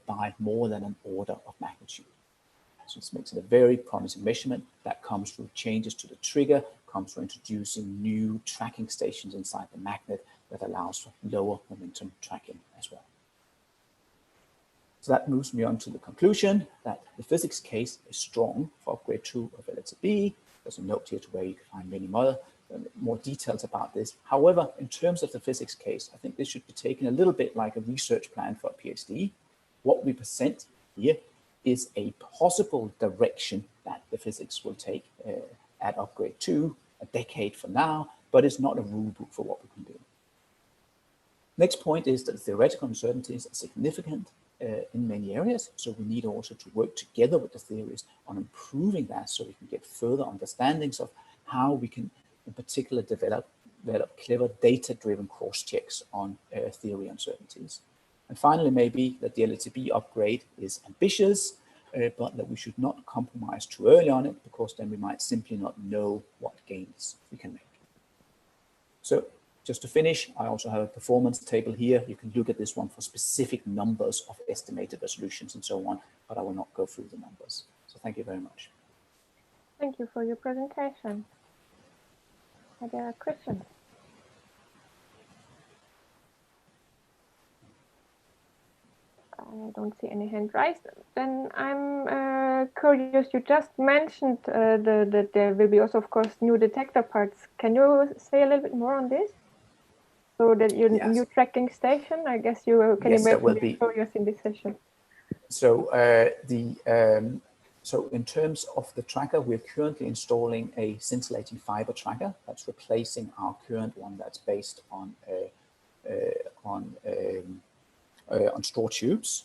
by more than an order of magnitude. So this makes it a very promising measurement that comes through changes to the trigger, comes through introducing new tracking stations inside the magnet that allows for lower momentum tracking as well. So that moves me on to the conclusion that the physics case is strong for upgrade 2 of LHCb. There's a note here to where you can find many more details about this. However, in terms of the physics case, I think this should be taken a little bit like a research plan for a PhD. What we present here is a possible direction that the physics will take at upgrade 2, a decade from now, but it's not a rule book for what we can do. Next point is that the theoretical uncertainties are significant in many areas, so we need also to work together with the theories on improving that so we can get further understandings of how we can in particular develop clever data-driven cross-checks on theory uncertainties. And finally, maybe that the LHCb upgrade is ambitious, but that we should not compromise too early on it, because then we might simply not know what gains we can make. So just to finish, I also have a performance table here. You can look at this one for specific numbers of estimated resolutions and so on, but I will not go through the numbers. So thank you very much. Thank you for your presentation. Are there questions? I don't see any hand raised. Then I'm curious, you just mentioned that there will be also, of course, new detector parts. Can you say a little bit more on this? So that your new tracking station, I guess you can imagine show us in this session. So so in terms of the tracker, we're currently installing a scintillating fiber tracker that's replacing our current one that's based on straw tubes.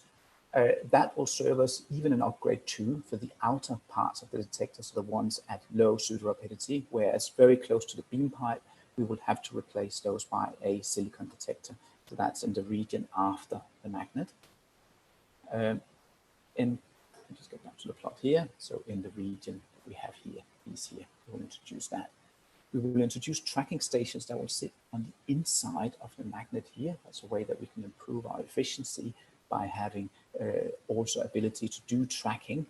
That will serve us even in upgrade 2 for the outer parts of the detector, so the ones at low pseudo-rapidity, whereas very close to the beam pipe, we will have to replace those by a silicon detector. So that's in the region after the magnet. I'll just get back to the plot here. So in the region we have here, these here, we'll introduce that. We will introduce tracking stations that will sit on the inside of the magnet here. That's a way that we can improve our efficiency by having also ability to do tracking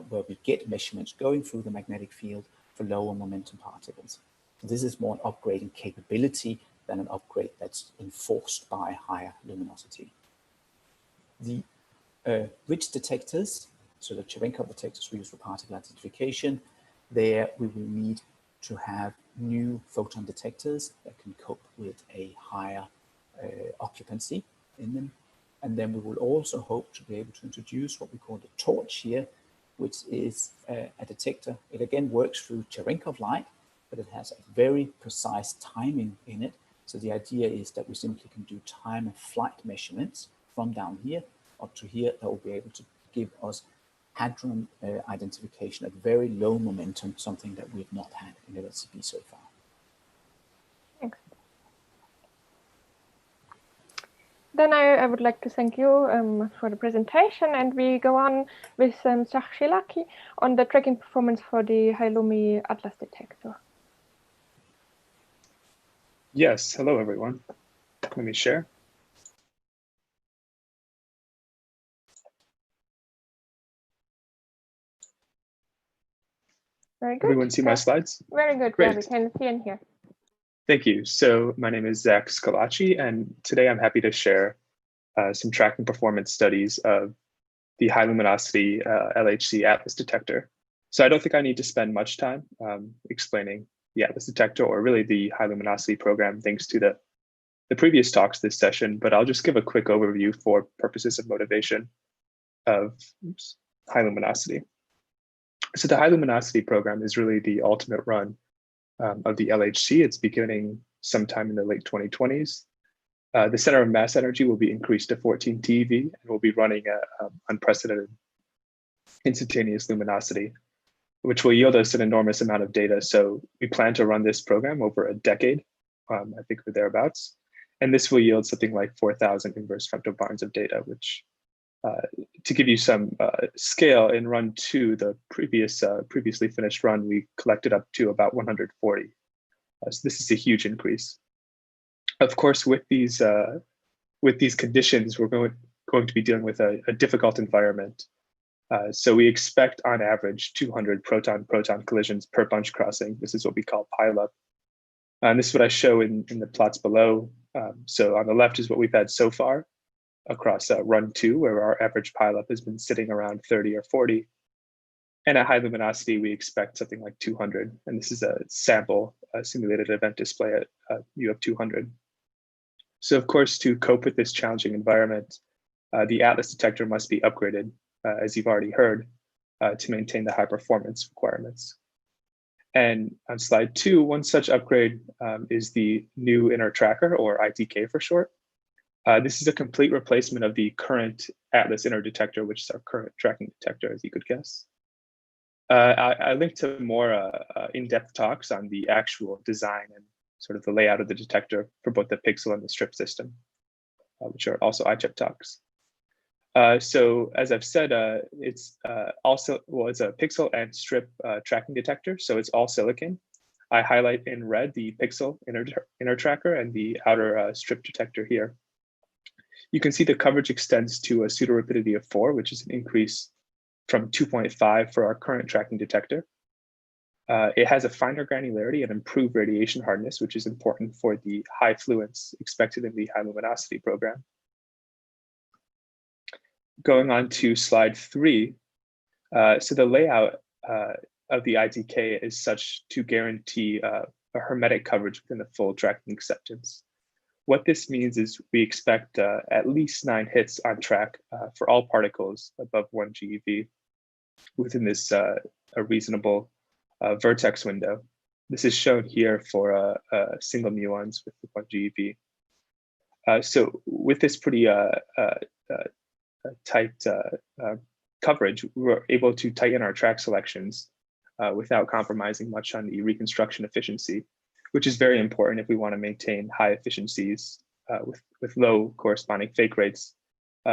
where we get measurements going through the magnetic field for lower momentum particles. So this is more an upgrading capability than an upgrade that's enforced by higher luminosity. The rich detectors, so the Cherenkov detectors we use for particle identification, there we will need to have new photon detectors that can cope with a higher occupancy in them. And then we will also hope to be able to introduce what we call the torch here, which is a detector. It again works through Cherenkov light, but it has a very precise timing in it. So the idea is that we simply can do time of flight measurements from down here up to here that will be able to give us hadron identification at very low momentum, something that we've not had in LHCb so far. Thanks. Then I would like to thank you for the presentation, and we go on with Zach Shilaki on the tracking performance for the High-Lumi Atlas detector. Yes, hello everyone. Let me share. Very good. Everyone see my slides? Very good. Great. Yeah, we can see and hear. Thank you. So my name is Zach Scalacci, and today I'm happy to share some tracking performance studies of the high luminosity LHC Atlas detector. So I don't think I need to spend much time explaining the Atlas detector or really the high luminosity program thanks to the previous talks this session, but I'll just give a quick overview for purposes of motivation of high luminosity. So the high luminosity program is really the ultimate run of the LHC. It's beginning sometime in the late 2020s. The center of mass energy will be increased to 14 TeV and will be running at unprecedented instantaneous luminosity, which will yield us an enormous amount of data. So we plan to run this program over a decade, I think we're thereabouts. And this will yield something like 4,000 inverse femtobarns of data, which to give you some scale, in run 2, the previously finished run, we collected up to about 140. So this is a huge increase. Of course, with these conditions, we're going to be dealing with a difficult environment. So we expect on average 200 proton-proton collisions per bunch crossing. This is what we call pileup. And this is what I show in the plots below. So on the left is what we've had so far across run 2, where our average pileup has been sitting around 30 or 40. And at high luminosity, we expect something like 200. And this is a sample simulated event display at U of 200. So of course, to cope with this challenging environment, the Atlas detector must be upgraded, as you've already heard, to maintain the high performance requirements. And on slide 2, one such upgrade is the new inner tracker, or ITK for short. This is a complete replacement of the current Atlas inner detector, which is our current tracking detector, as you could guess. I linked to more in-depth talks on the actual design and sort of the layout of the detector for both the pixel and the strip system, which are also ICHEP talks. So as I've said, it's also, well, it's a pixel and strip tracking detector, so it's all silicon. I highlight in red the pixel inner tracker and the outer strip detector here. You can see the coverage extends to a pseudo-rapidity of 4, which is an increase from 2.5 for our current tracking detector. It has a finer granularity and improved radiation hardness, which is important for the high fluence expected in the high luminosity program. Going on to slide 3, so the layout of the ITK is such to guarantee a hermetic coverage within the full tracking acceptance. What this means is we expect at least 9 hits on track for all particles above 1 GeV within this a reasonable vertex window. This is shown here for single muons with 1 GeV. So with this pretty tight coverage, we were able to tighten our track selections without compromising much on the reconstruction efficiency, which is very important if we want to maintain high efficiencies with low corresponding fake rates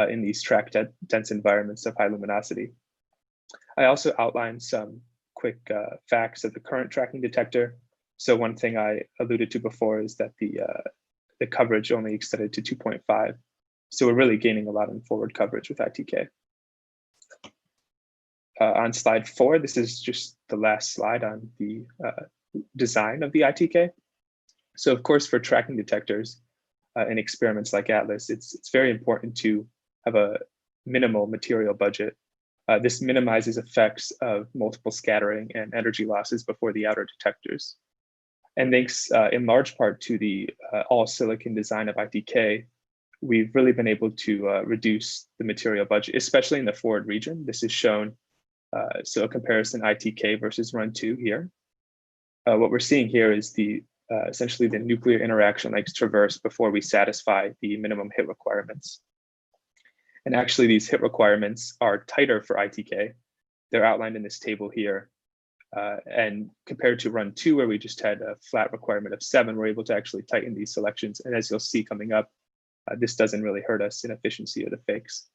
in these track dense environments of high luminosity. I also outlined some quick facts of the current tracking detector. So one thing I alluded to before is that the coverage only extended to 2.5. So we're really gaining a lot in forward coverage with ITK. On slide 4, this is just the last slide on the design of the ITK. So of course, for tracking detectors in experiments like Atlas, it's very important to have a minimal material budget. This minimizes effects of multiple scattering and energy losses before the outer detectors. And thanks in large part to the all silicon design of ITK, we've really been able to reduce the material budget, especially in the forward region. This is shown, so a comparison ITK versus run 2 here. What we're seeing here is the essentially the nuclear interaction lengths traversed before we satisfy the minimum hit requirements. And actually these hit requirements are tighter for ITK. They're outlined in this table here. And compared to run 2, where we just had a flat requirement of 7, we're able to actually tighten these selections. And as you'll see coming up, this doesn't really hurt us in efficiency of the fakes.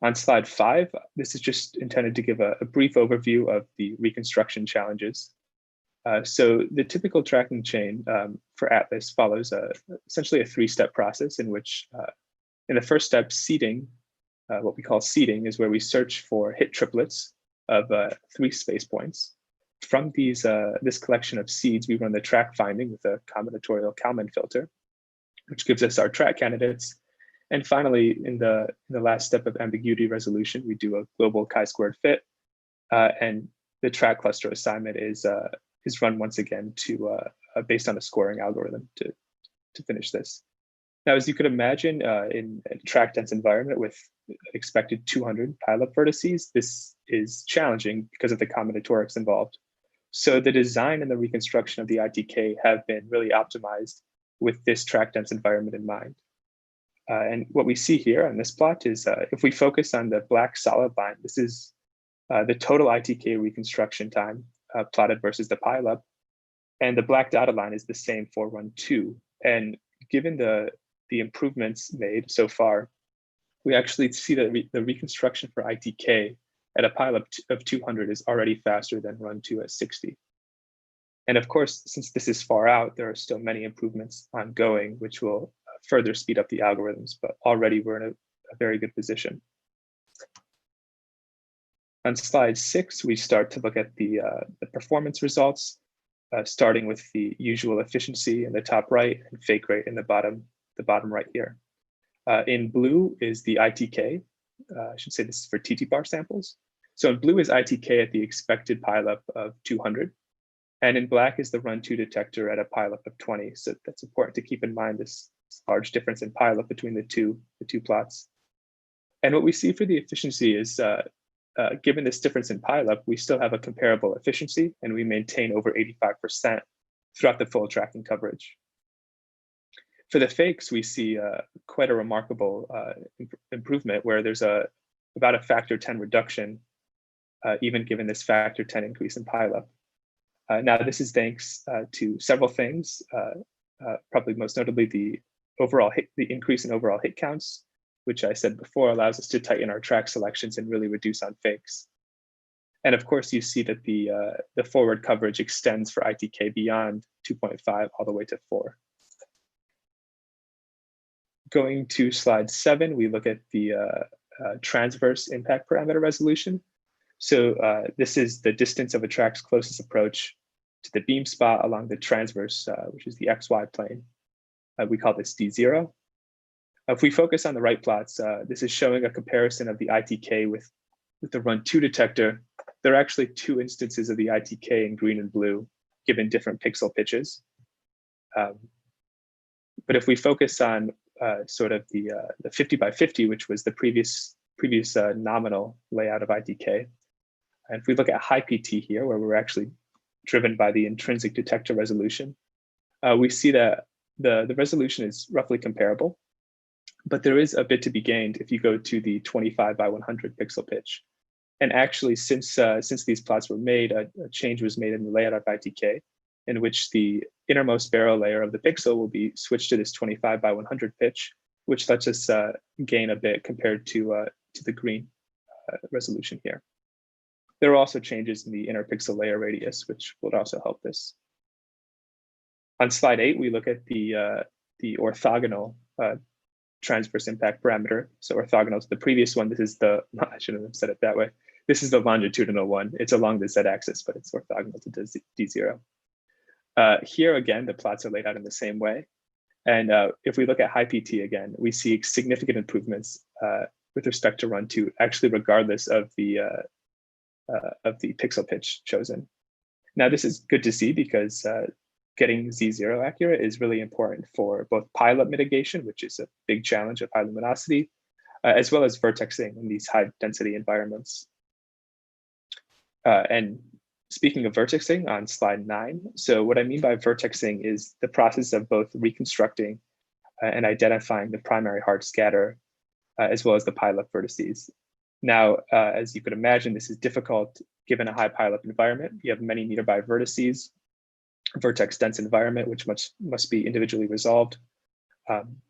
On slide 5, this is just intended to give a brief overview of the reconstruction challenges. So the typical tracking chain for Atlas follows essentially a 3-step process in which in the first step, seeding, what we call seeding, is where we search for hit triplets of 3 space points. From these, this collection of seeds, we run the track finding with a combinatorial Kalman filter, which gives us our track candidates. And finally, in the last step of ambiguity resolution, we do a global chi-squared fit, and the track cluster assignment is run once again to based on a scoring algorithm to finish this. Now, as you could imagine, in a track dense environment with expected 200 pileup vertices, this is challenging because of the combinatorics involved. So the design and the reconstruction of the ITK have been really optimized with this track dense environment in mind. And what we see here on this plot is if we focus on the black solid line, this is the total ITK reconstruction time plotted versus the pileup. And the black dotted line is the same for run 2. And given the improvements made so far, we actually see that the reconstruction for ITK at a pileup of 200 is already faster than run 2 at 60. And of course, since this is far out, there are still many improvements ongoing, which will further speed up the algorithms, but already we're in a very good position. On slide 6, we start to look at the performance results, starting with the usual efficiency in the top right and fake rate in the bottom right here. In blue is the ITK. I should say this is for TT-bar samples. So in blue is ITK at the expected pileup of 200. And in black is the run 2 detector at a pileup of 20. So that's important to keep in mind, this large difference in pileup between the two plots. And what we see for the efficiency is, given this difference in pileup, we still have a comparable efficiency, and we maintain over 85% throughout the full tracking coverage. For the fakes, we see quite a remarkable improvement, where there's about a factor 10 reduction, even given this factor 10 increase in pileup. Now, this is thanks to several things, probably most notably the increase in overall hit counts, which I said before allows us to tighten our track selections and really reduce on fakes. And of course, you see that the forward coverage extends for ITK beyond 2.5 all the way to 4. Going to slide 7, we look at the transverse impact parameter resolution. So this is the distance of a track's closest approach to the beam spot along the transverse, which is the XY plane. We call this D0. If we focus on the right plots, this is showing a comparison of the ITK with the run 2 detector. There are actually 2 instances of the ITK in green and blue, given different pixel pitches. But if we focus on sort of the 50 by 50, which was the previous nominal layout of ITK, and if we look at high PT here, where we're actually driven by the intrinsic detector resolution, we see that the resolution is roughly comparable, but there is a bit to be gained if you go to the 25 by 100 pixel pitch. And actually, since these plots were made, a change was made in the layout of ITK, in which the innermost barrel layer of the pixel will be switched to this 25 by 100 pitch, which lets us gain a bit compared to the green resolution here. There are also changes in the inner pixel layer radius, which would also help this. On slide 8, we look at the orthogonal transverse impact parameter. So orthogonal to the previous one. This is I shouldn't have said it that way. This is the longitudinal one. It's along the z-axis, but it's orthogonal to D0. Here again, the plots are laid out in the same way. And if we look at high PT again, we see significant improvements with respect to run 2, actually regardless of the pixel pitch chosen. Now, this is good to see because getting Z0 accurate is really important for both pileup mitigation, which is a big challenge of high luminosity, as well as vertexing in these high density environments. And speaking of vertexing, on slide 9, so what I mean by vertexing is the process of both reconstructing and identifying the primary hard scatter, as well as the pileup vertices. Now, as you could imagine, this is difficult given a high pileup environment. You have many nearby vertices, vertex dense environment, which must be individually resolved.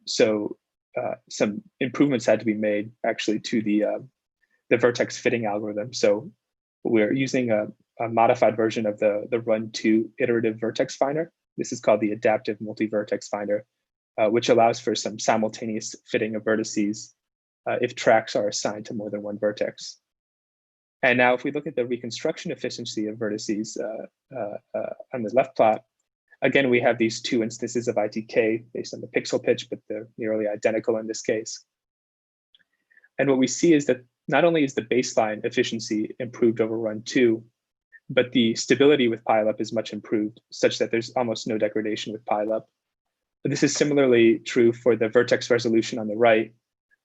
So some improvements had to be made actually to the vertex fitting algorithm. So we're using a modified version of the Run2 iterative vertex finder. This is called the adaptive multi-vertex finder, which allows for some simultaneous fitting of vertices if tracks are assigned to more than one vertex. And now if we look at the reconstruction efficiency of vertices on the left plot, again, we have these two instances of ITK based on the pixel pitch, but they're nearly identical in this case. And what we see is that not only is the baseline efficiency improved over Run 2, but the stability with pileup is much improved, such that there's almost no degradation with pileup. But this is similarly true for the vertex resolution on the right,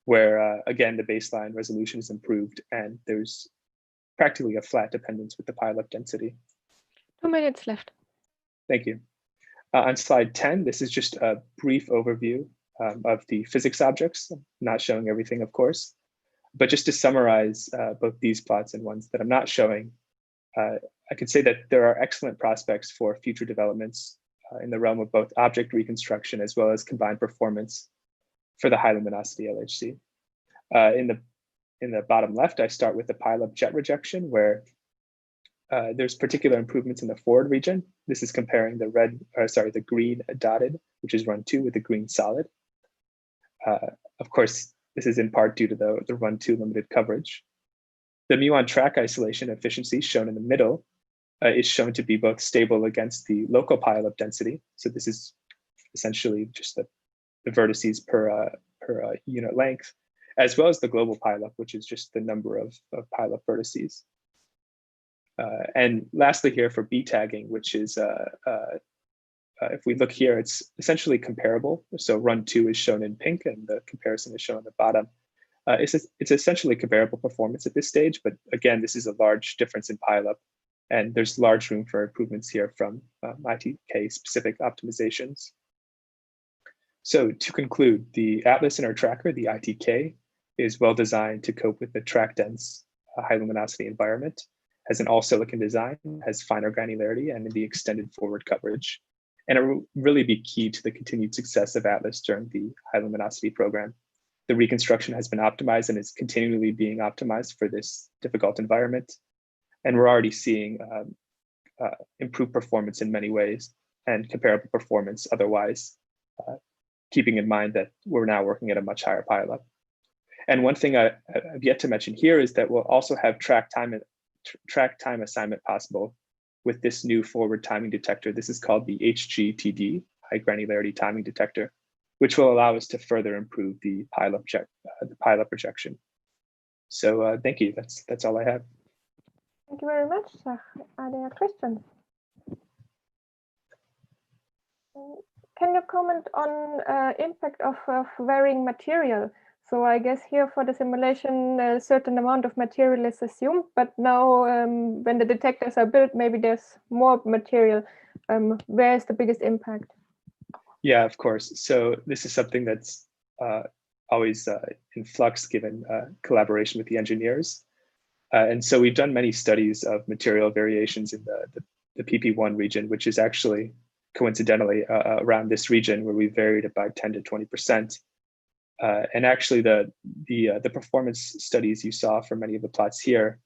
where again, the baseline resolution is improved and there's practically a flat dependence with the pileup density. 2 minutes left. Thank you. On slide 10, this is just a brief overview of the physics objects, not showing everything, of course, but just to summarize both these plots and ones that I'm not showing, I could say that there are excellent prospects for future developments in the realm of both object reconstruction as well as combined performance for the high luminosity LHC. In the bottom left, I start with the pileup jet rejection, where there's particular improvements in the forward region. This is comparing the green dotted, which is Run 2, with the green solid. Of course, this is in part due to the Run 2 limited coverage. The muon track isolation efficiency shown in the middle is shown to be both stable against the local pileup density. So this is essentially just the vertices per unit length, as well as the global pileup, which is just the number of pileup vertices. And lastly here for B tagging, which is, if we look here, it's essentially comparable. So Run 2 is shown in pink and the comparison is shown on the bottom. It's essentially comparable performance at this stage, but again, this is a large difference in pileup, and there's large room for improvements here from ITK specific optimizations. So to conclude, the Atlas in our tracker, the ITK, is well designed to cope with the track dense high luminosity environment, has an all silicon design, has finer granularity and the extended forward coverage. And it will really be key to the continued success of Atlas during the high luminosity program. The reconstruction has been optimized and is continually being optimized for this difficult environment. And we're already seeing improved performance in many ways and comparable performance otherwise, keeping in mind that we're now working at a much higher pileup. And one thing I've yet to mention here is that we'll also have track time assignment possible with this new forward timing detector. This is called the HGTD, high granularity timing detector, which will allow us to further improve the pileup projection. So thank you. That's all I have. Thank you very much. Are there questions? Can you comment on impact of varying material? So I guess here for the simulation, a certain amount of material is assumed, but now when the detectors are built, maybe there's more material. Where is the biggest impact? Yeah, of course. So this is something that's always in flux given collaboration with the engineers. And so we've done many studies of material variations in the PP1 region, which is actually coincidentally around this region where we varied it by 10 to 20%. And actually the performance studies you saw for many of the plots here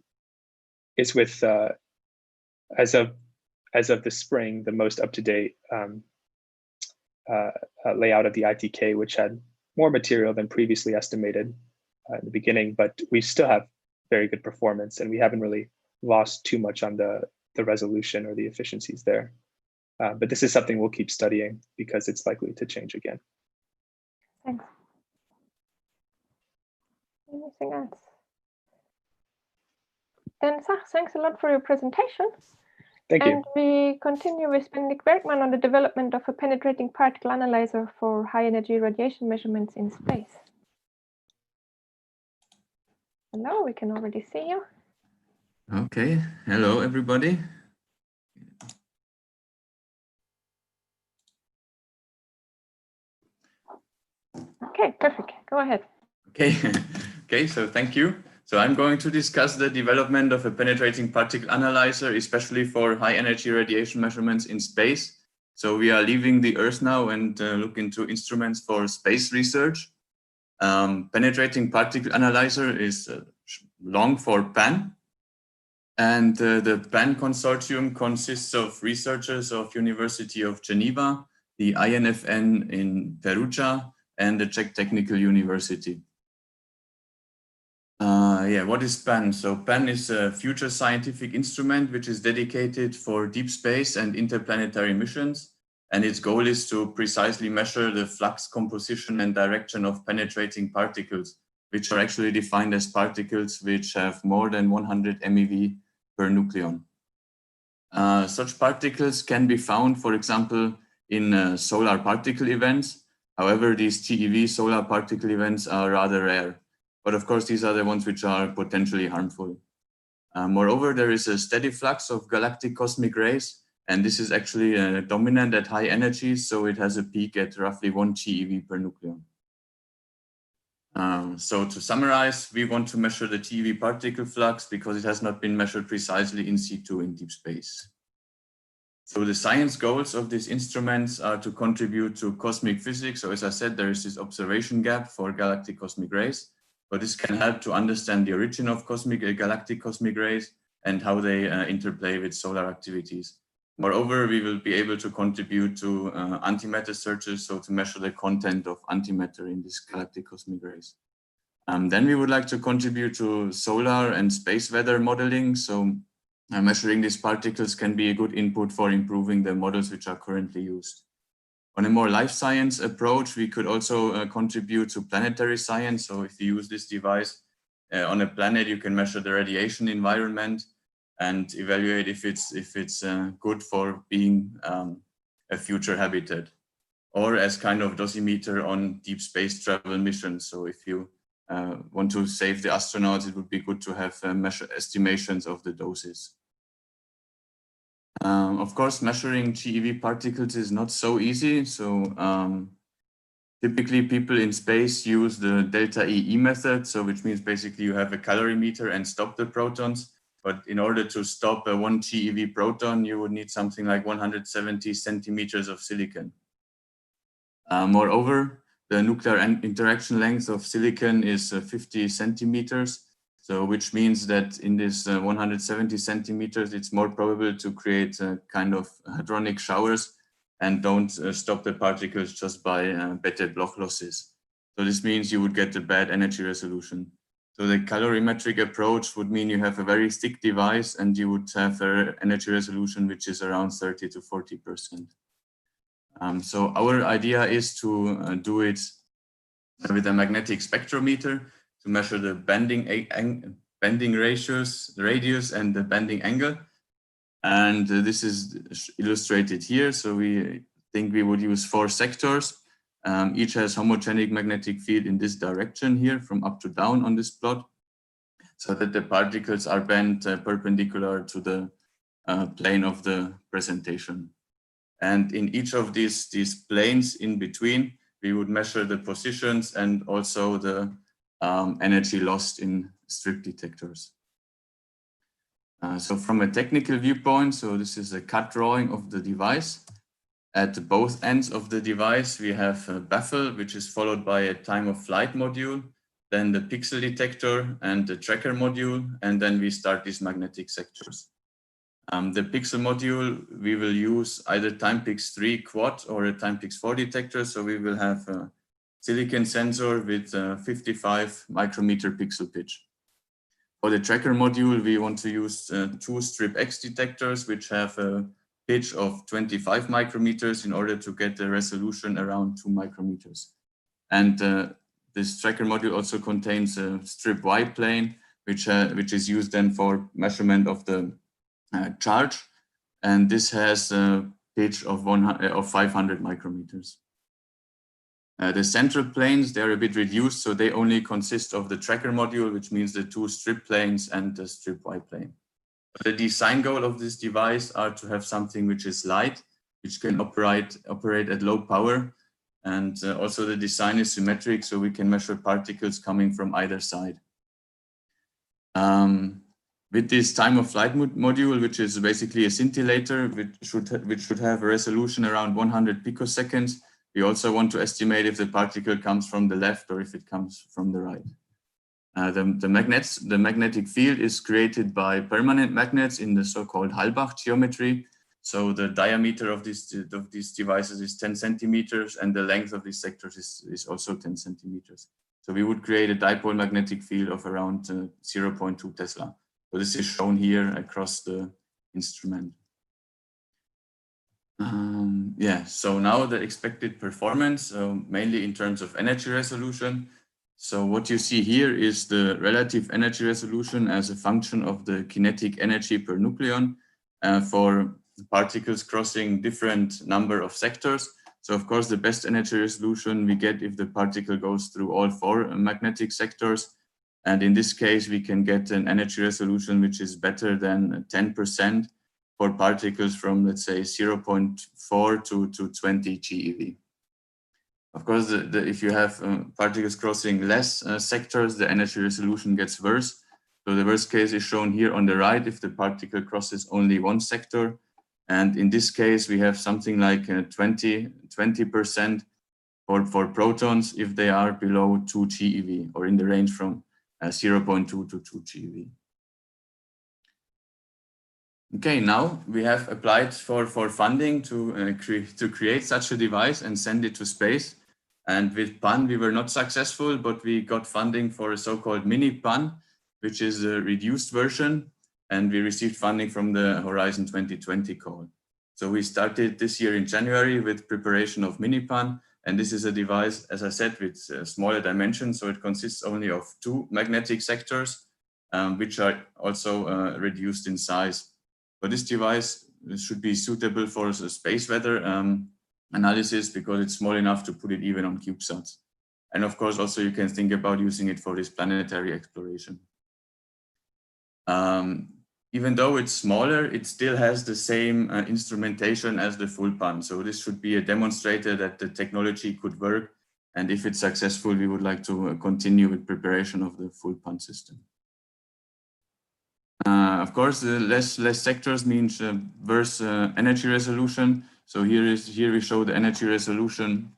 is with, as of the spring, the most up-to-date layout of the ITK, which had more material than previously estimated in the beginning, but we still have very good performance and we haven't really lost too much on the resolution or the efficiencies there. But this is something we'll keep studying because it's likely to change again. Thanks. Anything else? Then Zach, thanks a lot for your presentation. Thank you. And we continue with Benedikt Bergmann on the development of a penetrating particle analyzer for high energy radiation measurements in space. Hello, we can already see you. Okay, hello everybody. Okay, perfect. Go ahead. Okay, okay, so thank you. So I'm going to discuss the development of a penetrating particle analyzer, especially for high energy radiation measurements in space. So we are leaving the Earth now and look into instruments for space research. Penetrating particle analyzer is long for PAN. And the PAN consortium consists of researchers of University of Geneva, the INFN in Perugia, and the Czech Technical University. What is PAN? So PAN is a future scientific instrument which is dedicated for deep space and interplanetary missions. And its goal is to precisely measure the flux composition and direction of penetrating particles, which are actually defined as particles which have more than 100 MeV per nucleon. Such particles can be found, for example, in solar particle events. However, these TeV solar particle events are rather rare. But of course, these are the ones which are potentially harmful. Moreover, there is a steady flux of galactic cosmic rays, and this is actually dominant at high energies, so it has a peak at roughly 1 TeV per nucleon. So to summarize, we want to measure the TeV particle flux because it has not been measured precisely in situ in deep space. So the science goals of these instruments are to contribute to cosmic physics. So as I said, there is this observation gap for galactic cosmic rays, but this can help to understand the origin of galactic cosmic rays and how they interplay with solar activities. Moreover, we will be able to contribute to antimatter searches, so to measure the content of antimatter in these galactic cosmic rays. Then we would like to contribute to solar and space weather modeling. So measuring these particles can be a good input for improving the models which are currently used. On a more life science approach, we could also contribute to planetary science. So if you use this device on a planet, you can measure the radiation environment and evaluate if it's good for being a future habitat, or as kind of dosimeter on deep space travel missions. So if you want to save the astronauts, it would be good to have measure estimations of the doses. Of course, measuring GeV particles is not so easy. So typically people in space use the delta EE method. So which means basically you have a calorimeter and stop the protons. But in order to stop a 1 GeV proton, you would need something like 170 centimeters of silicon. Moreover, the nuclear interaction length of silicon is 50 centimeters. So which means that in this 170 centimeters, it's more probable to create a kind of hadronic showers and don't stop the particles just by Bethe Bloch losses. So this means you would get a bad energy resolution. So the calorimetric approach would mean you have a very thick device and you would have an energy resolution which is around 30 to 40%. So our idea is to do it with a magnetic spectrometer to measure the bending radius and the bending angle. And this is illustrated here. So we think we would use 4 sectors. Each has homogenic magnetic field in this direction here from up to down on this plot, so that the particles are bent perpendicular to the plane of the presentation. And in each of these planes in between, we would measure the positions and also the energy lost in strip detectors. So from a technical viewpoint, so this is a cut drawing of the device. At both ends of the device, we have a baffle, which is followed by a time of flight module, then the pixel detector and the tracker module, and then we start these magnetic sectors. The pixel module, we will use either Timepix 3 quad or a Timepix 4 detector. So we will have a silicon sensor with 55 micrometer pixel pitch. For the tracker module, we want to use 2 strip X detectors, which have a pitch of 25 micrometers in order to get the resolution around 2 micrometers. And this tracker module also contains a strip Y plane, which is used then for measurement of the charge. and this has a pitch of 500 micrometers. The central planes, they're a bit reduced, so they only consist of the tracker module, which means the 2 strip planes and the strip Y plane. The design goal of this device are to have something which is light, which can operate at low power, and also the design is symmetric, so we can measure particles coming from either side. With this time of flight module, which is basically a scintillator, which should have a resolution around 100 picoseconds, we also want to estimate if the particle comes from the left or if it comes from the right. The magnetic field is created by permanent magnets in the so-called Halbach geometry. So the diameter of these devices is 10 centimeters, and the length of these sectors is also 10 centimeters. So we would create a dipole magnetic field of around 0.2 Tesla. So this is shown here across the instrument. Yeah, so now the expected performance, mainly in terms of energy resolution. So what you see here is the relative energy resolution as a function of the kinetic energy per nucleon for particles crossing different number of sectors. So of course, the best energy resolution we get if the particle goes through all 4 magnetic sectors. And in this case, we can get an energy resolution which is better than 10% for particles from, let's say, 0.4 to 20 GeV. Of course, if you have particles crossing less sectors, the energy resolution gets worse. So the worst case is shown here on the right if the particle crosses only 1 sector. And in this case, we have something like 20% for protons if they are below 2 GeV or in the range from 0.2 to 2 GeV. Okay, now we have applied for funding to create such a device and send it to space. And with PAN, we were not successful, but we got funding for a so-called mini PAN, which is a reduced version. And we received funding from the Horizon 2020 call. So we started this year in January with preparation of mini PAN. And this is a device, as I said, with smaller dimensions. So it consists only of 2 magnetic sectors, which are also reduced in size. But this device should be suitable for space weather analysis because it's small enough to put it even on CubeSats. And of course, also you can think about using it for this planetary exploration. Even though it's smaller, it still has the same instrumentation as the full PAN. So this should be a demonstrator that the technology could work. And if it's successful, we would like to continue with preparation of the full PAN system. Of course, less sectors means worse energy resolution. So here we show the energy resolution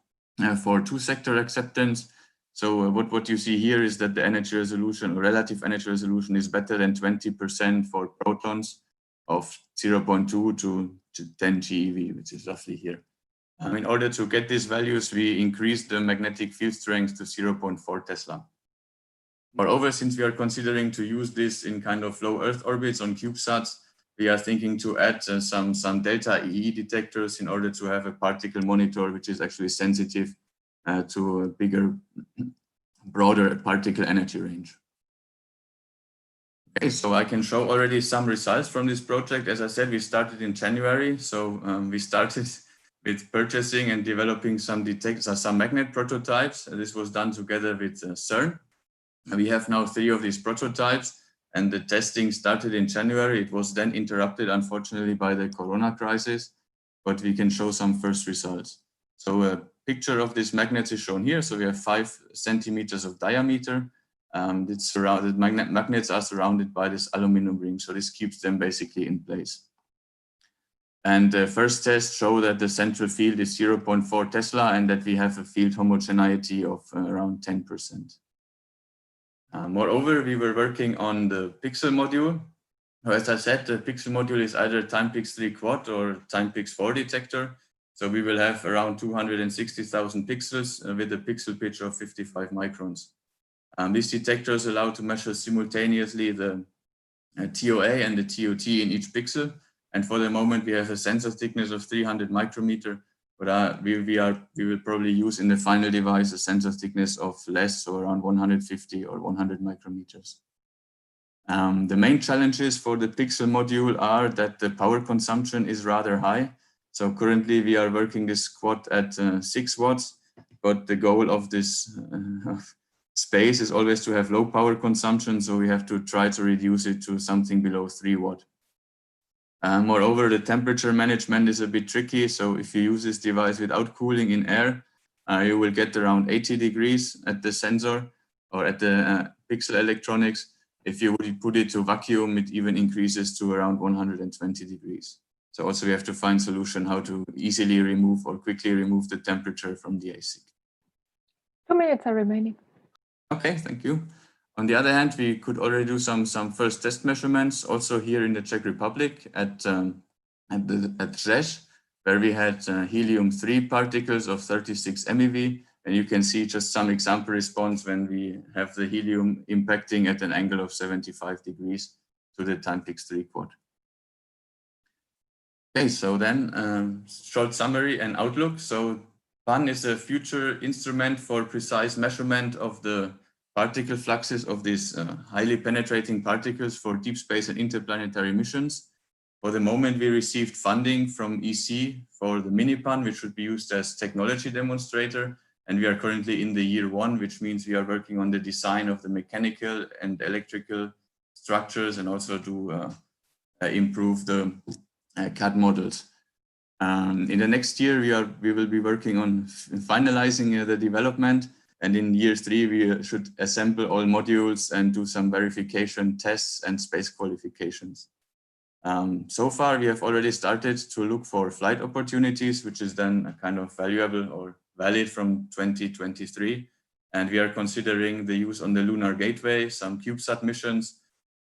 for 2-sector acceptance. So what you see here is that the energy resolution, relative energy resolution, is better than 20% for protons of 0.2 to 10 GeV, which is roughly here. In order to get these values, we increased the magnetic field strength to 0.4 Tesla. Moreover, since we are considering to use this in kind of low Earth orbits on CubeSats, we are thinking to add some delta EE detectors in order to have a particle monitor, which is actually sensitive to a bigger, broader particle energy range. Okay, so I can show already some results from this project. As I said, we started in January. So we started with purchasing and developing some magnet prototypes. This was done together with CERN. We have now 3 of these prototypes, and the testing started in January. It was then interrupted, unfortunately, by the Corona crisis, but we can show some first results. So a picture of these magnets is shown here. So we have 5 centimeters of diameter. Magnets are surrounded by this aluminum ring, so this keeps them basically in place. And the first test show that the central field is 0.4 Tesla and that we have a field homogeneity of around 10%. Moreover, we were working on the pixel module. As I said, the pixel module is either Timepix 3-quad or Timepix 4 detector. So we will have around 260,000 pixels with a pixel pitch of 55 microns. These detectors allow to measure simultaneously the TOA and the TOT in each pixel. And for the moment, we have a sensor thickness of 300 micrometer, but we will probably use in the final device a sensor thickness of less, so around 150 or 100 micrometers. The main challenges for the pixel module are that the power consumption is rather high. So currently we are working this quad at 6 watts, but the goal of this space is always to have low power consumption. So we have to try to reduce it to something below 3 watt. Moreover, the temperature management is a bit tricky. So if you use this device without cooling in air, you will get around 80 degrees at the sensor or at the pixel electronics. If you would put it to vacuum, it even increases to around 120 degrees. So also we have to find a solution how to easily remove or quickly remove the temperature from the ASIC. 2 minutes are remaining. Okay, thank you. On the other hand, we could already do some first test measurements also here in the Czech Republic at HL-LHC, where we had helium-3 particles of 36 MeV. And you can see just some example response when we have the helium impacting at an angle of 75 degrees to the Timepics3 quad. Okay, so then short summary and outlook. So PAN is a future instrument for precise measurement of the particle fluxes of these highly penetrating particles for deep space and interplanetary missions. For the moment, we received funding from EC for the mini-PAN, which would be used as technology demonstrator. And we are currently in the year 1, which means we are working on the design of the mechanical and electrical structures and also to improve the CAD models. In the next year, we will be working on finalizing the development. And in year 3, we should assemble all modules and do some verification tests and space qualifications. So far, we have already started to look for flight opportunities, which is then a kind of valuable or valid from 2023. And we are considering the use on the Lunar Gateway, some CubeSat missions,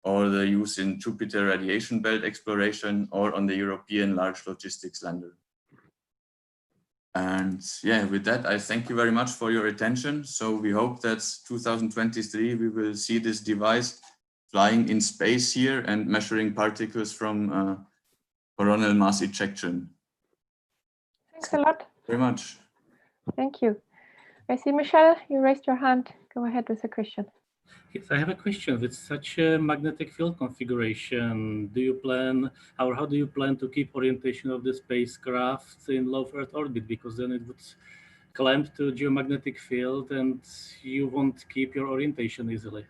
or the use in Jupiter radiation belt exploration, or on the European Large Logistics Lander. And yeah, with that, I thank you very much for your attention. So we hope that 2023, we will see this device flying in space here and measuring particles from coronal mass ejection. Thanks a lot. Very much. Thank you. I see Michelle, you raised your hand. Go ahead with the question. Yes, I have a question. With such a magnetic field configuration, do you plan, or how do you plan to keep orientation of the spacecraft in low Earth orbit? Because then it would clamp to geomagnetic field and you won't keep your orientation easily.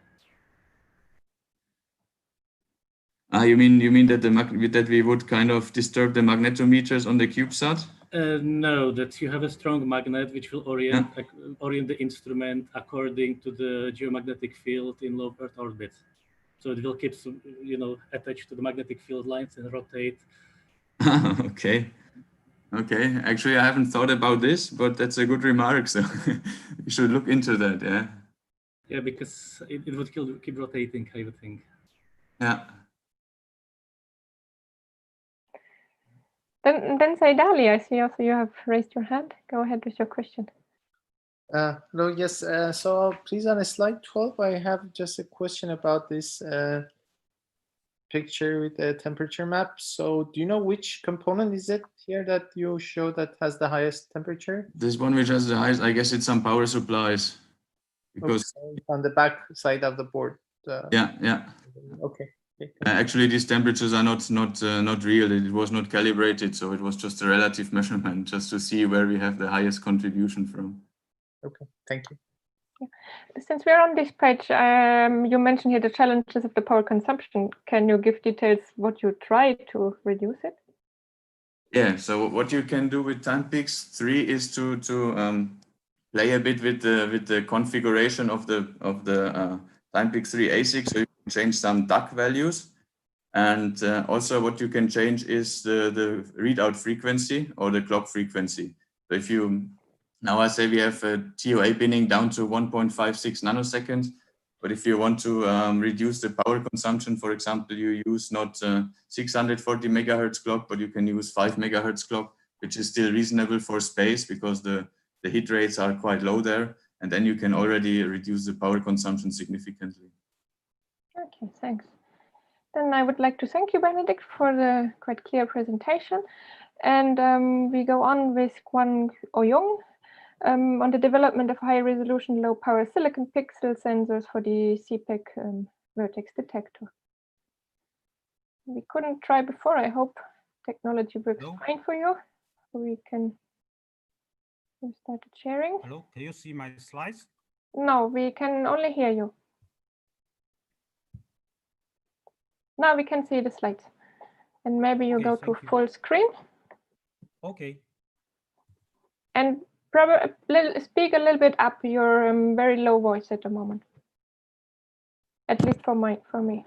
You mean that that we would kind of disturb the magnetometers on the CubeSat? No, that you have a strong magnet which will orient the instrument according to the geomagnetic field in low Earth orbit. So it will keep, attached to the magnetic field lines and rotate. Okay. Okay. Actually, I haven't thought about this, but that's a good remark. So you should look into that. Yeah. Yeah, because it would keep rotating, I would think. Yeah. Then Saidali, I see also you have raised your hand. Go ahead with your question. Hello, yes. So please, on slide 12, I have just a question about this picture with the temperature map. So do you know which component is it here that you show that has the highest temperature? This one which has the highest, I guess it's some power supplies. Because okay, on the back side of the board. Yeah. Okay. Actually, these temperatures are not real. It was not calibrated, so it was just a relative measurement, just to see where we have the highest contribution from. Okay, thank you. Yeah. Since we're on this page, you mentioned here the challenges of the power consumption. Can you give details what you try to reduce it? Yeah. So what you can do with Timepics3 is to play a bit with the configuration of the Timepics3 ASIC. So you can change some DUC values. And also what you can change is the readout frequency or the clock frequency. So if you, now I say we have a TOA binning down to 1.56 nanoseconds, but if you want to reduce the power consumption, for example, you use not 640 megahertz clock, but you can use 5 megahertz clock, which is still reasonable for space because the hit rates are quite low there. And then you can already reduce the power consumption significantly. Okay, thanks. Then I would like to thank you, Benedict, for the quite clear presentation. And we go on with Kwon Oyong on the development of high-resolution, low-power silicon pixel sensors for the CPEC vertex detector. We couldn't try before. I hope technology works fine for you. We can start sharing. Hello, can you see my slides? No, we can only hear you. Now we can see the slides. And maybe you go to full screen. Okay. And probably speak a little bit up. You're very low voice at the moment. At least for me.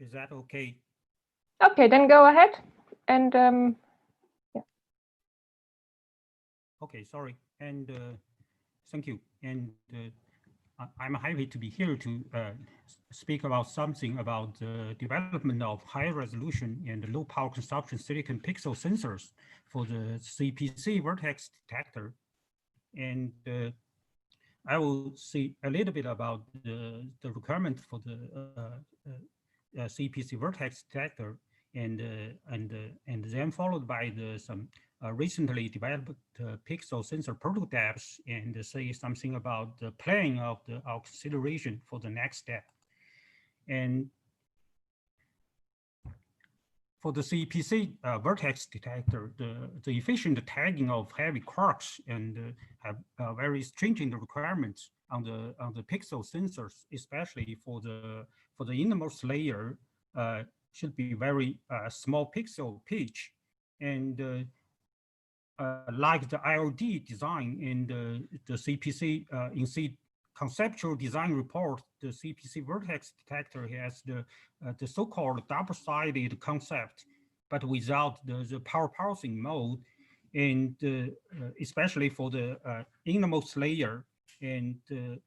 Is that okay? Okay, then go ahead. And yeah. Okay, sorry. And thank you. And I'm happy to be here to speak about something about the development of high resolution and low power consumption silicon pixel sensors for the CPC vertex detector. And I will see a little bit about the requirement for the CPC vertex detector, and then followed by some recently developed pixel sensor prototypes, and say something about the planning of our consideration for the next step. And for the CPC vertex detector, the efficient tagging of heavy quarks and have very stringent requirements on the pixel sensors, especially for the innermost layer, should be very small pixel pitch, and like the ILD design in the CPC in C conceptual design report, the CPC vertex detector has the so-called double-sided concept, but without the power parsing mode, and especially for the innermost layer, and the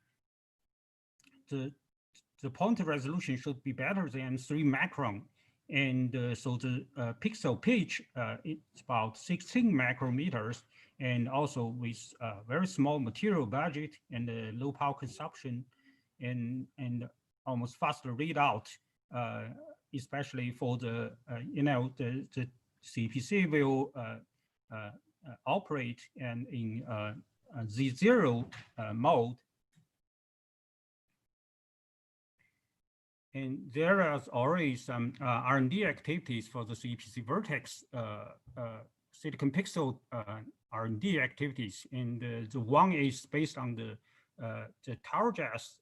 point resolution should be better than 3 micron. And so the pixel pitch it's about 16 micrometers, and also with very small material budget and low power consumption, and almost faster readout, especially for the the CPC will operate and in Z0 mode. And there is already some R&D activities for the CPC vertex silicon pixel R&D activities. And the one is based on the TowerJazz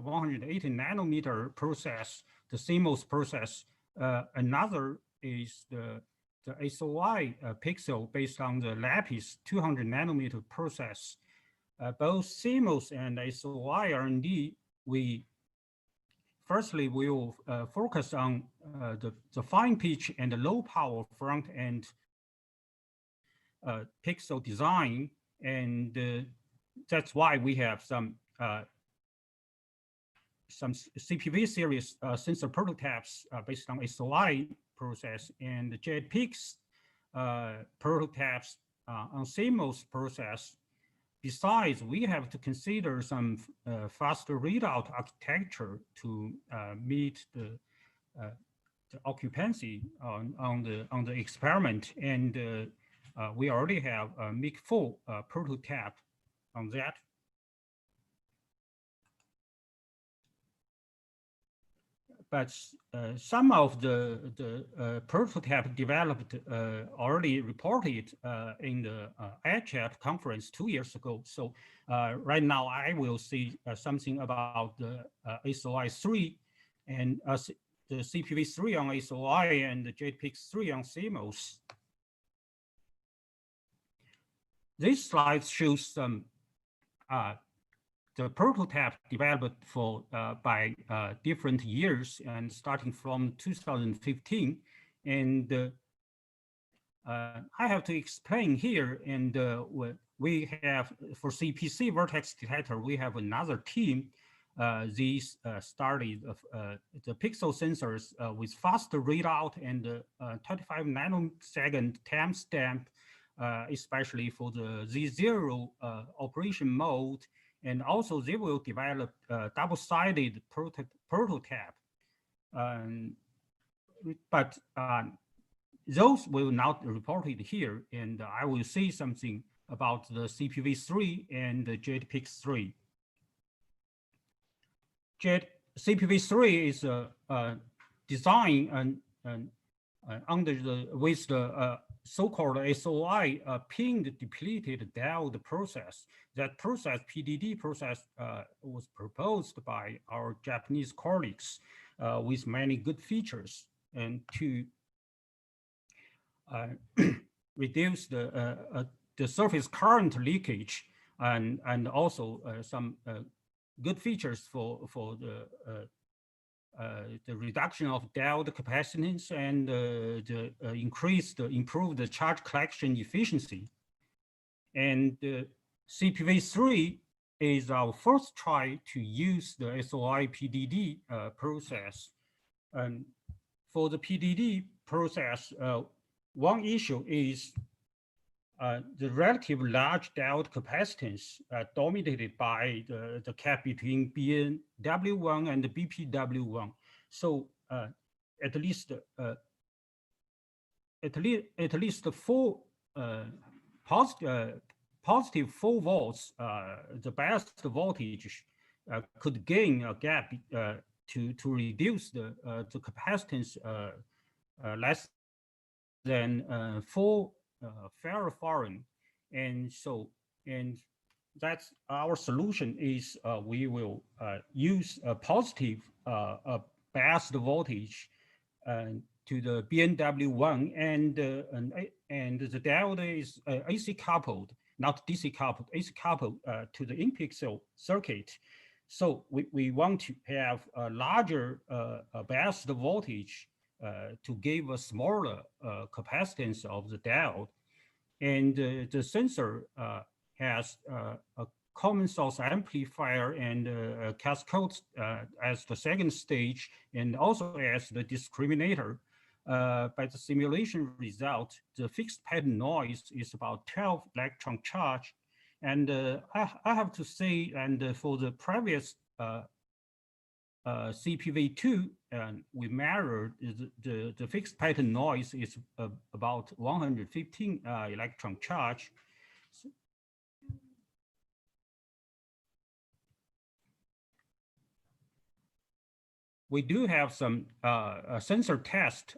180 nanometer process, the CMOS process. Another is the SOI pixel based on the Lattice 200 nanometer process. Both CMOS and SOI R&D, firstly, we will focus on the fine pitch and the low power front end pixel design, and that's why we have some CPV series sensor prototypes based on SOI process, and the JetPix prototypes on CMOS process. Besides, we have to consider some faster readout architecture to meet the occupancy on the experiment, and we already have a MIC4 prototype on that. But some of the prototype developed already reported in the ICHEP conference 2 years ago. So right now I will see something about the SOI 3 and the CPV 3 on SOI and the JPix 3 on CMOS. This slide shows some the prototype developed for by different years, and starting from 2015, and I have to explain here. And we have for CPC vertex detector, we have another team. These started the pixel sensors with faster readout and 25 nanosecond timestamp, especially for the Z0 operation mode. And also they will develop double-sided prototype. But those will not reported here, and I will say something about the CPV3 and the JET-PIC3. CPV3 is designed with the so-called SOI pinged depleted diode process. That process, PDD process, was proposed by our Japanese colleagues with many good features, and to reduce the surface current leakage, and also some good features for the reduction of diode capacitance and improve the charge collection efficiency. And CPV3 is our first try to use the SOI PDD process. And for the PDD process, one issue is the relatively large diode capacitance dominated by the gap between BNW1 and the BPW1. So at least 4 positive 4 volts, the biased voltage could gain a gap to reduce the capacitance less than 4 femtofarad, and that's our solution is we will use a positive biased voltage to the BNW1, and the diode is AC coupled, not DC coupled, AC coupled to the in-pixel circuit. So we want to have a larger biased voltage to give a smaller capacitance of the diode. And the sensor has a common source amplifier and cascode as the second stage, and also as the discriminator. By the simulation result, the fixed pattern noise is about 12 electron charge. And I have to say, and for the previous CPV2, we measured the fixed pattern noise is about 115 electron charge. We do have some sensor test.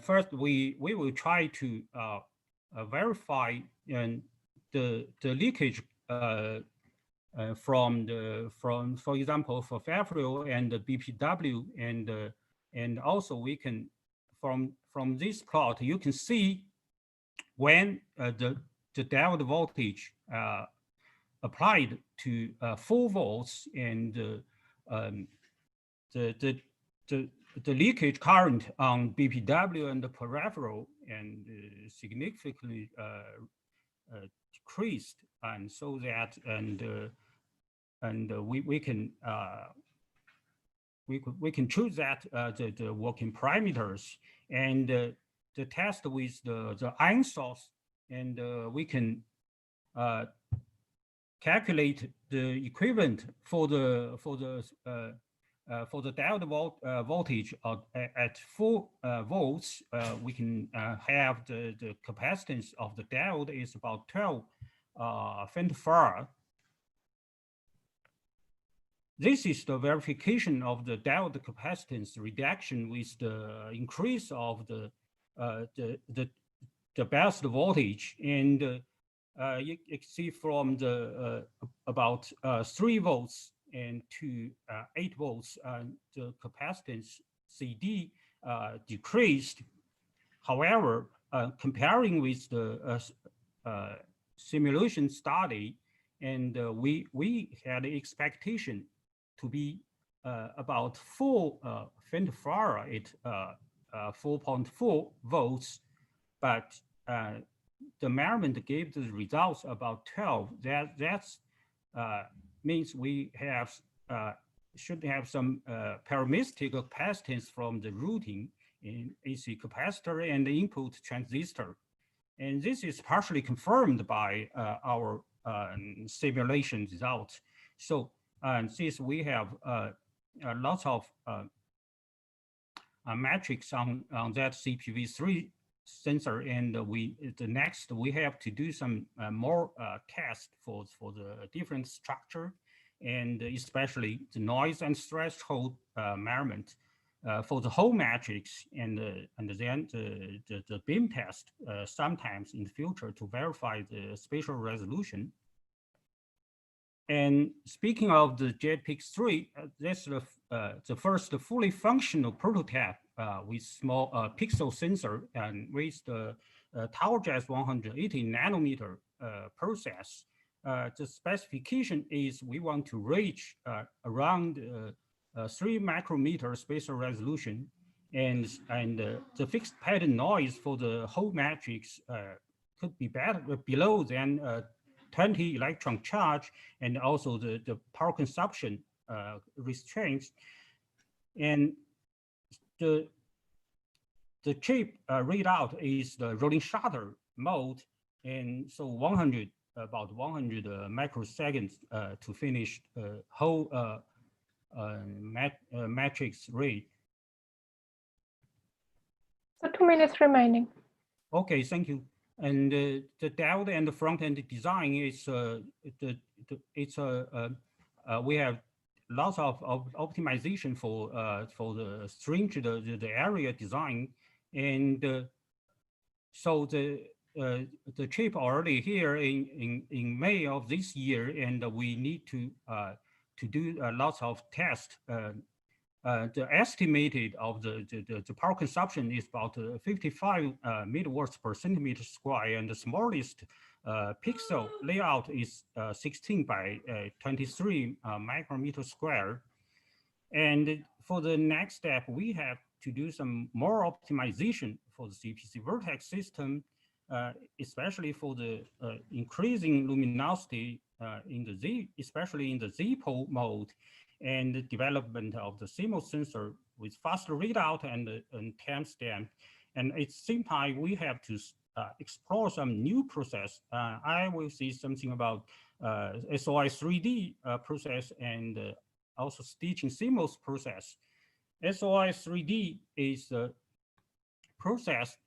First, we will try to verify the leakage from for example, for FEFRIL and the BPW, and also we can from this plot you can see when the diode voltage applied to 4 volts, and the leakage current on BPW and the peripheral and significantly decreased, and so that we can choose that the working parameters, and the test with the ion source, and we can calculate the equivalent for the diode voltage at 4 volts. We can have the capacitance of the diode is about 12 femtofarad. This is the verification of the diode capacitance reduction with the increase of the biased voltage, and you can see from the about 3 volts and to 8 volts, the capacitance CD decreased. However, comparing with the simulation study, and we had an expectation to be about 4 femtofarad at 4.4 volts, but the measurement gave the results about 12. That's means we have should have some parametric capacitance from the routing in AC capacitor and the input transistor, and this is partially confirmed by our simulation results. So since we have lots of metrics on that CPV3 sensor, and the next we have to do some more tests for the different structure, and especially the noise and threshold measurement for the whole matrix, and then the beam test sometimes in the future to verify the spatial resolution. And speaking of the JPIX3, that's the first fully functional prototype with small pixel sensor and with the TowerJazz 180 nanometer process. The specification is we want to reach around 3 micrometer spatial resolution, and the fixed pattern noise for the whole matrix could be below than 20 electron charge, and also the power consumption restraints. And the chip readout is the rolling shutter mode, and so about 100 microseconds to finish whole matrix read. So 2 minutes remaining. Okay, thank you. And the diode and the front-end design is we have lots of optimization for the string, the area design, and so the chip already here in May of this year, and we need to do lots of tests. The estimated of the power consumption is about 55 milliwatts per centimeter square, and the smallest pixel layout is 16 by 23 micrometer square. And for the next step, we have to do some more optimization for the CPC vertex system, especially for the increasing luminosity in the Z, especially in the Z-pole mode, and the development of the CMOS sensor with faster readout and timestamp. And at the same time, we have to explore some new process. I will see something about SOI 3D process, and also stitching CMOS process. SOI 3D is processed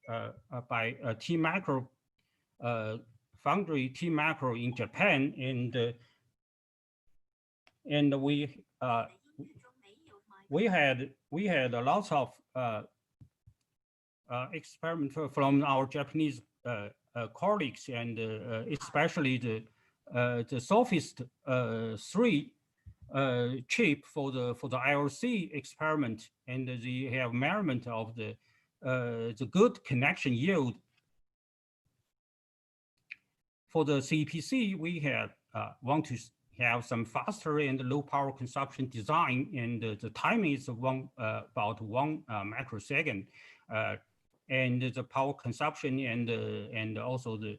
by T Macro foundry, T Macro in Japan, and we had a lot of experiments from our Japanese colleagues, and especially the Sophist 3 chip for the IRC experiment, and they have measurement of the good connection yield. For the CPC, we have want to have some faster and low power consumption design, and the timing is about 1 microsecond, and the power consumption and also the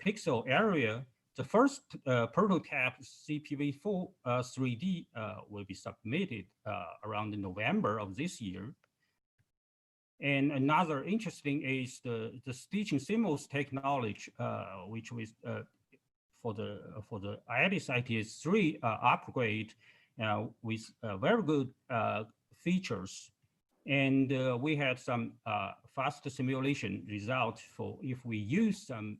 pixel area. The first prototype CPV4 3D will be submitted around November of this year. And another interesting is the stitching CMOS technology, which was for the IRIS ITS3 upgrade with very good features. And we had some fast simulation results for if we use some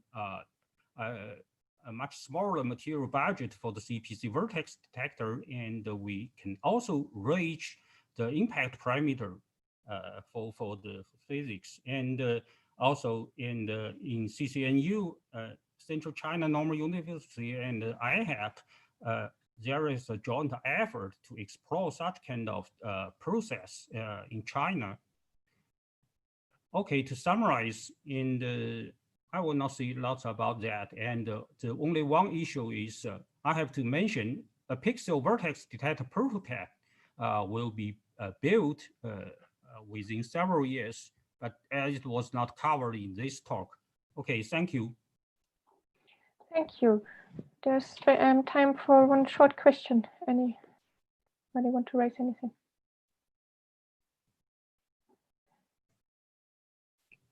a much smaller material budget for the CPC vertex detector, and we can also reach the impact parameter for the physics. And also in CCNU, Central China Normal University, and ICHEP, there is a joint effort to explore such kind of process in China. Okay, to summarize, I will not say lots about that. And the only one issue is I have to mention a pixel vertex detector prototype will be built within several years, but as it was not covered in this talk. Okay, thank you. Thank you. There's time for one short question. Anybody want to raise anything?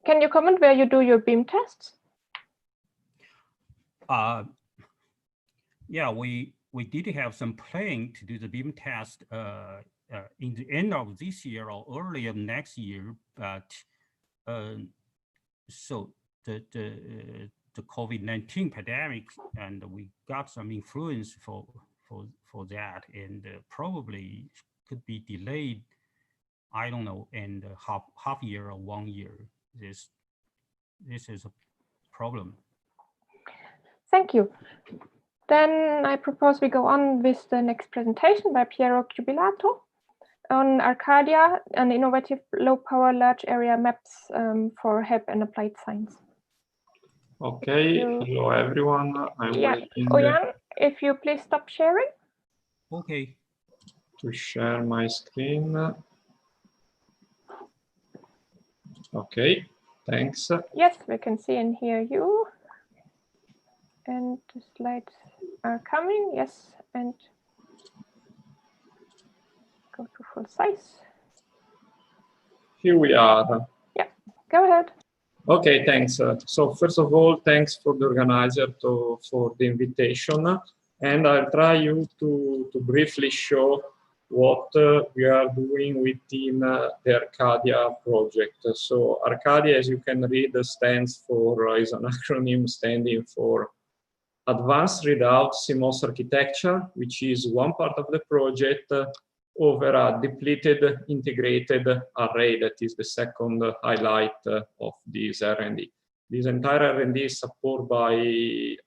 Can you comment where you do your beam tests? Yeah, we did have some plan to do the beam test in the end of this year or early of next year, but so the COVID-19 pandemic, and we got some influence for that, and probably could be delayed, I don't know, in half year or 1 year. This is a problem. Thank you. Then I propose we go on with the next presentation by Piero Cubilato on Arcadia, an innovative low-power large area maps for HEP and applied science. Okay, hello everyone. I'm waiting. Oyan, if you please stop sharing. Okay. To share my screen. Okay, thanks. Yes, we can see and hear you. And the slides are coming, yes, and go to full size. Here we are. Yeah, go ahead. Okay, thanks. So first of all, thanks for the organizer for the invitation. And I'll try you to briefly show what we are doing within the Arcadia project. So Arcadia, as you can read, stands for, is an acronym standing for Advanced Readout CMOS Architecture, which is one part of the project over a depleted integrated array. That is the second highlight of this R&D. This entire R&D is supported by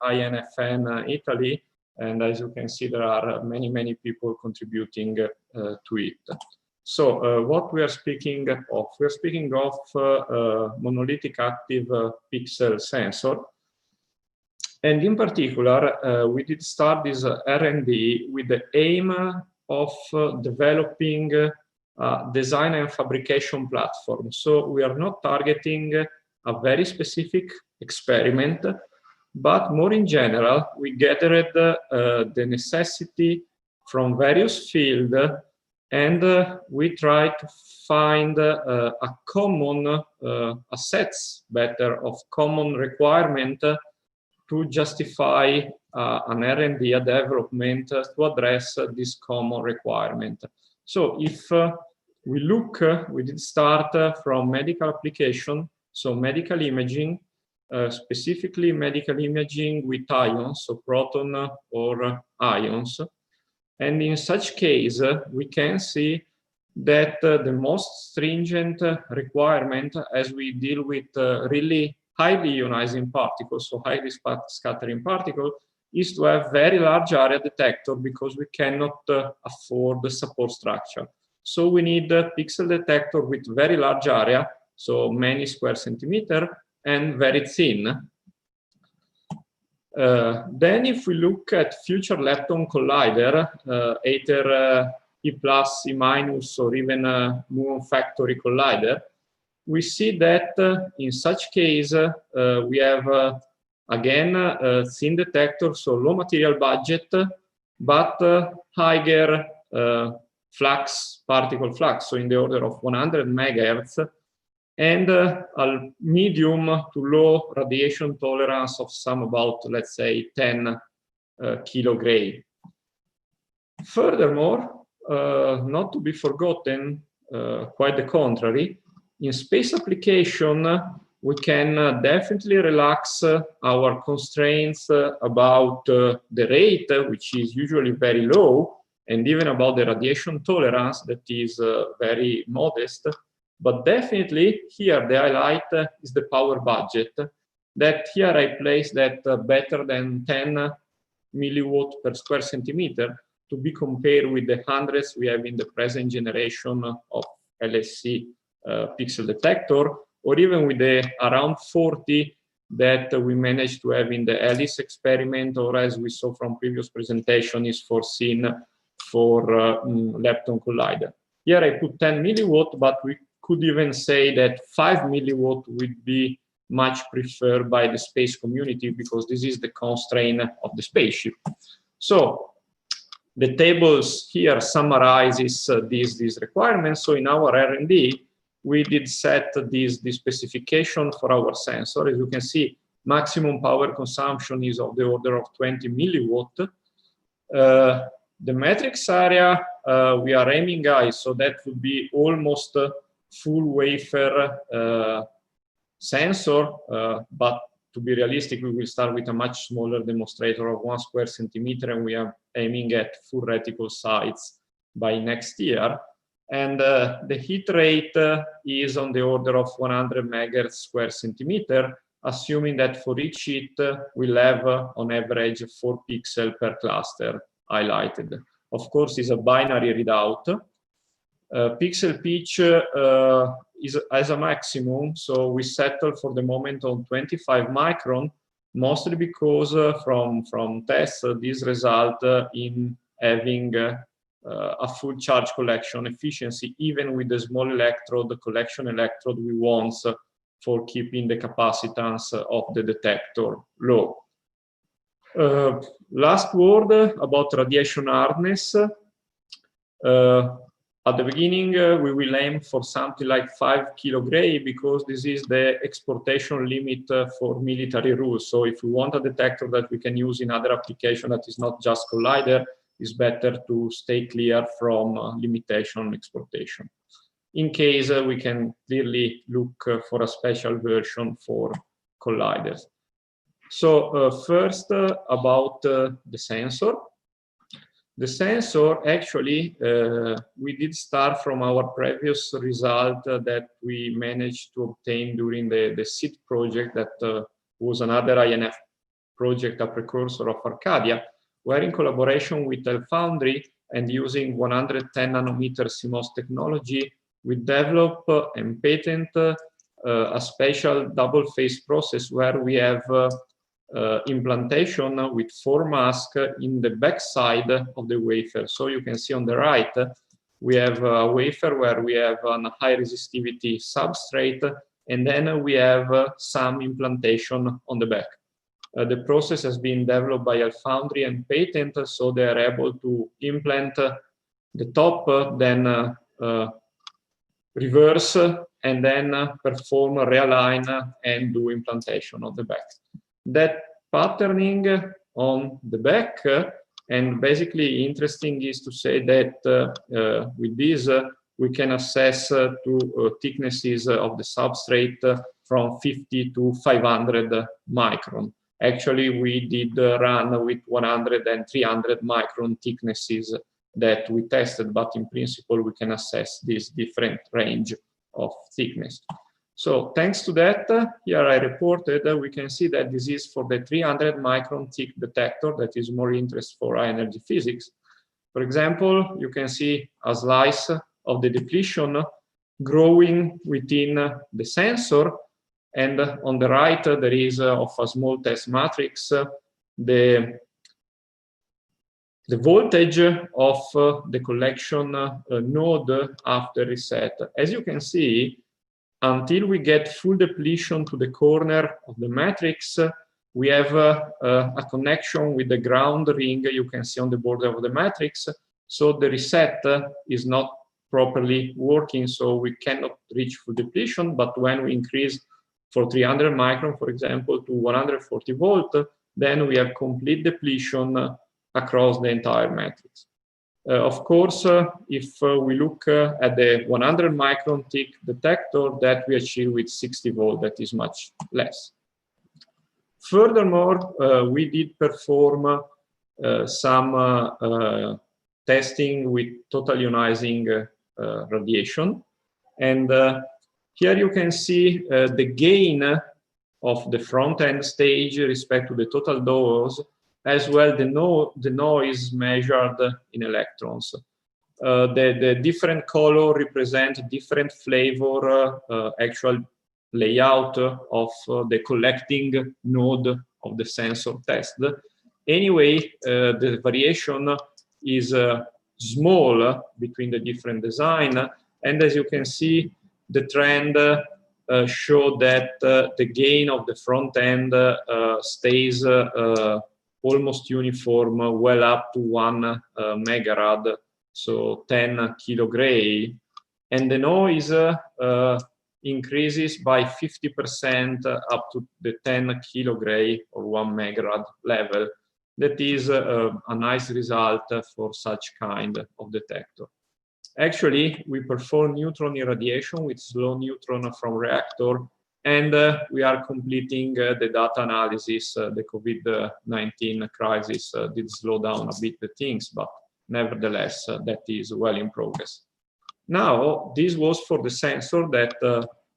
INFN Italy, and as you can see, there are many people contributing to it. So what we are speaking of? We are speaking of monolithic active pixel sensor. And in particular, we did start this R&D with the aim of developing a design and fabrication platform. So we are not targeting a very specific experiment, but more in general, we gathered the necessity from various fields, and we try to find a common, sets better of common requirement to justify an R&D development to address this common requirement. So if we look, we did start from medical application, so medical imaging, specifically medical imaging with ions, so proton or ions. And in such case, we can see that the most stringent requirement as we deal with really highly ionizing particles, so highly scattering particles, is to have very large area detector because we cannot afford the support structure. So we need a pixel detector with very large area, so many square centimeter, and very thin. Then if we look at future lepton collider, either E+, E-, or even muon factory collider, we see that in such case, we have, again, thin detector, so low material budget, but higher flux, particle flux, so in the order of 100 megahertz, and a medium to low radiation tolerance of some about, let's say, 10 kilogray. Furthermore, not to be forgotten, quite the contrary, in space application, we can definitely relax our constraints about the rate, which is usually very low, and even about the radiation tolerance that is very modest. But definitely here the highlight is the power budget, that here I place that better than 10 milliwatt per square centimeter to be compared with the hundreds we have in the present generation of LHC pixel detector, or even with the around 40 that we managed to have in the Alice experiment, or as we saw from previous presentation is foreseen for lepton collider. Here I put 10 milliwatt, but we could even say that 5 milliwatt would be much preferred by the space community because this is the constraint of the spaceship. So the tables here summarizes these requirements. So in our R&D, we did set this specification for our sensor. As you can see, maximum power consumption is of the order of 20 milliwatt. The matrix area, we are aiming high, so that would be almost full wafer sensor, but to be realistic, we will start with a much smaller demonstrator of 1 square centimeter, and we are aiming at full reticle sites by next year. And the heat rate is on the order of 100 megahertz square centimeter, assuming that for each sheet we'll have on average 4 pixels per cluster highlighted. Of course, it's a binary readout. Pixel pitch is as a maximum, so we settle for the moment on 25 micron, mostly because from tests this result in having a full charge collection efficiency, even with the small electrode, the collection electrode we want for keeping the capacitance of the detector low. Last word about radiation hardness. At the beginning, we will aim for something like 5 kg because this is the exportation limit for military rules. So if we want a detector that we can use in other applications that is not just collider, it's better to stay clear from limitation on exportation. In case we can clearly look for a special version for colliders. So first about the sensor. The sensor, actually, we did start from our previous result that we managed to obtain during the SIT project that was another INF project, a precursor of Arcadia, where in collaboration with HL-Foundry and using 110 nanometer CMOS technology, we developed and patent a special double phase process where we have implantation with 4 masks in the back side of the wafer. So you can see on the right, we have a wafer where we have a high resistivity substrate, and then we have some implantation on the back. The process has been developed by HL-Foundry and patent, so they are able to implant the top, then reverse, and then perform realign and do implantation on the back. That patterning on the back, and basically interesting is to say that with this we can assess to thicknesses of the substrate from 50 to 500 micron. Actually, we did run with 100 and 300 micron thicknesses that we tested, but in principle we can assess this different range of thickness. So thanks to that, here I reported we can see that this is for the 300 micron thick detector that is more interest for high energy physics. For example, you can see a slice of the depletion growing within the sensor, and on the right there is of a small test matrix the voltage of the collection node after reset. As you can see, until we get full depletion to the corner of the matrix, we have a connection with the ground ring you can see on the border of the matrix. So the reset is not properly working, so we cannot reach full depletion. But when we increase for 300 micron, for example, to 140 volt, then we have complete depletion across the entire matrix. Of course, if we look at the 100 micron thick detector, that we achieve with 60 volt, that is much less. Furthermore, we did perform some testing with total ionizing radiation. And here you can see the gain of the front-end stage respect to the total dose, as well the noise measured in electrons. The different color represent different flavor, actual layout of the collecting node of the sensor test. Anyway, the variation is small between the different design, and as you can see, the trend show that the gain of the front end stays almost uniform, well up to 1 megarad, so 10 kilogray, and the noise increases by 50% up to the 10 kilogray or 1 megarad level. That is a nice result for such kind of detector. Actually, we perform neutron irradiation with slow neutron from reactor, And we are completing the data analysis. The COVID-19 crisis did slow down a bit the things, but nevertheless, that is well in progress. Now, this was for the sensor that,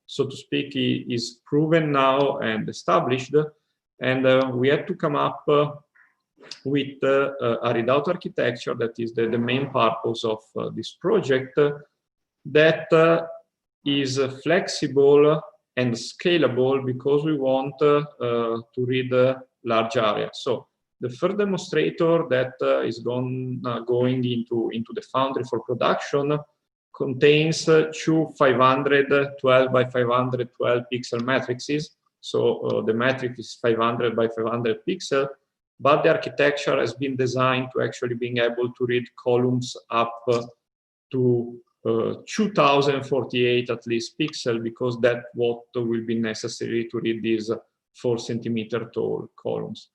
so to speak, is proven now and established. And we had to come up with a readout architecture that is the main purpose of this project, that is flexible and scalable because we want to read large areas. So the first demonstrator that is going into the foundry for production contains two 512 by 512 pixel matrices. So the matrix is 500 by 500 pixel, but the architecture has been designed to actually being able to read columns up to 2048 at least pixel, because that's what will be necessary to read these 4 centimeter tall columns.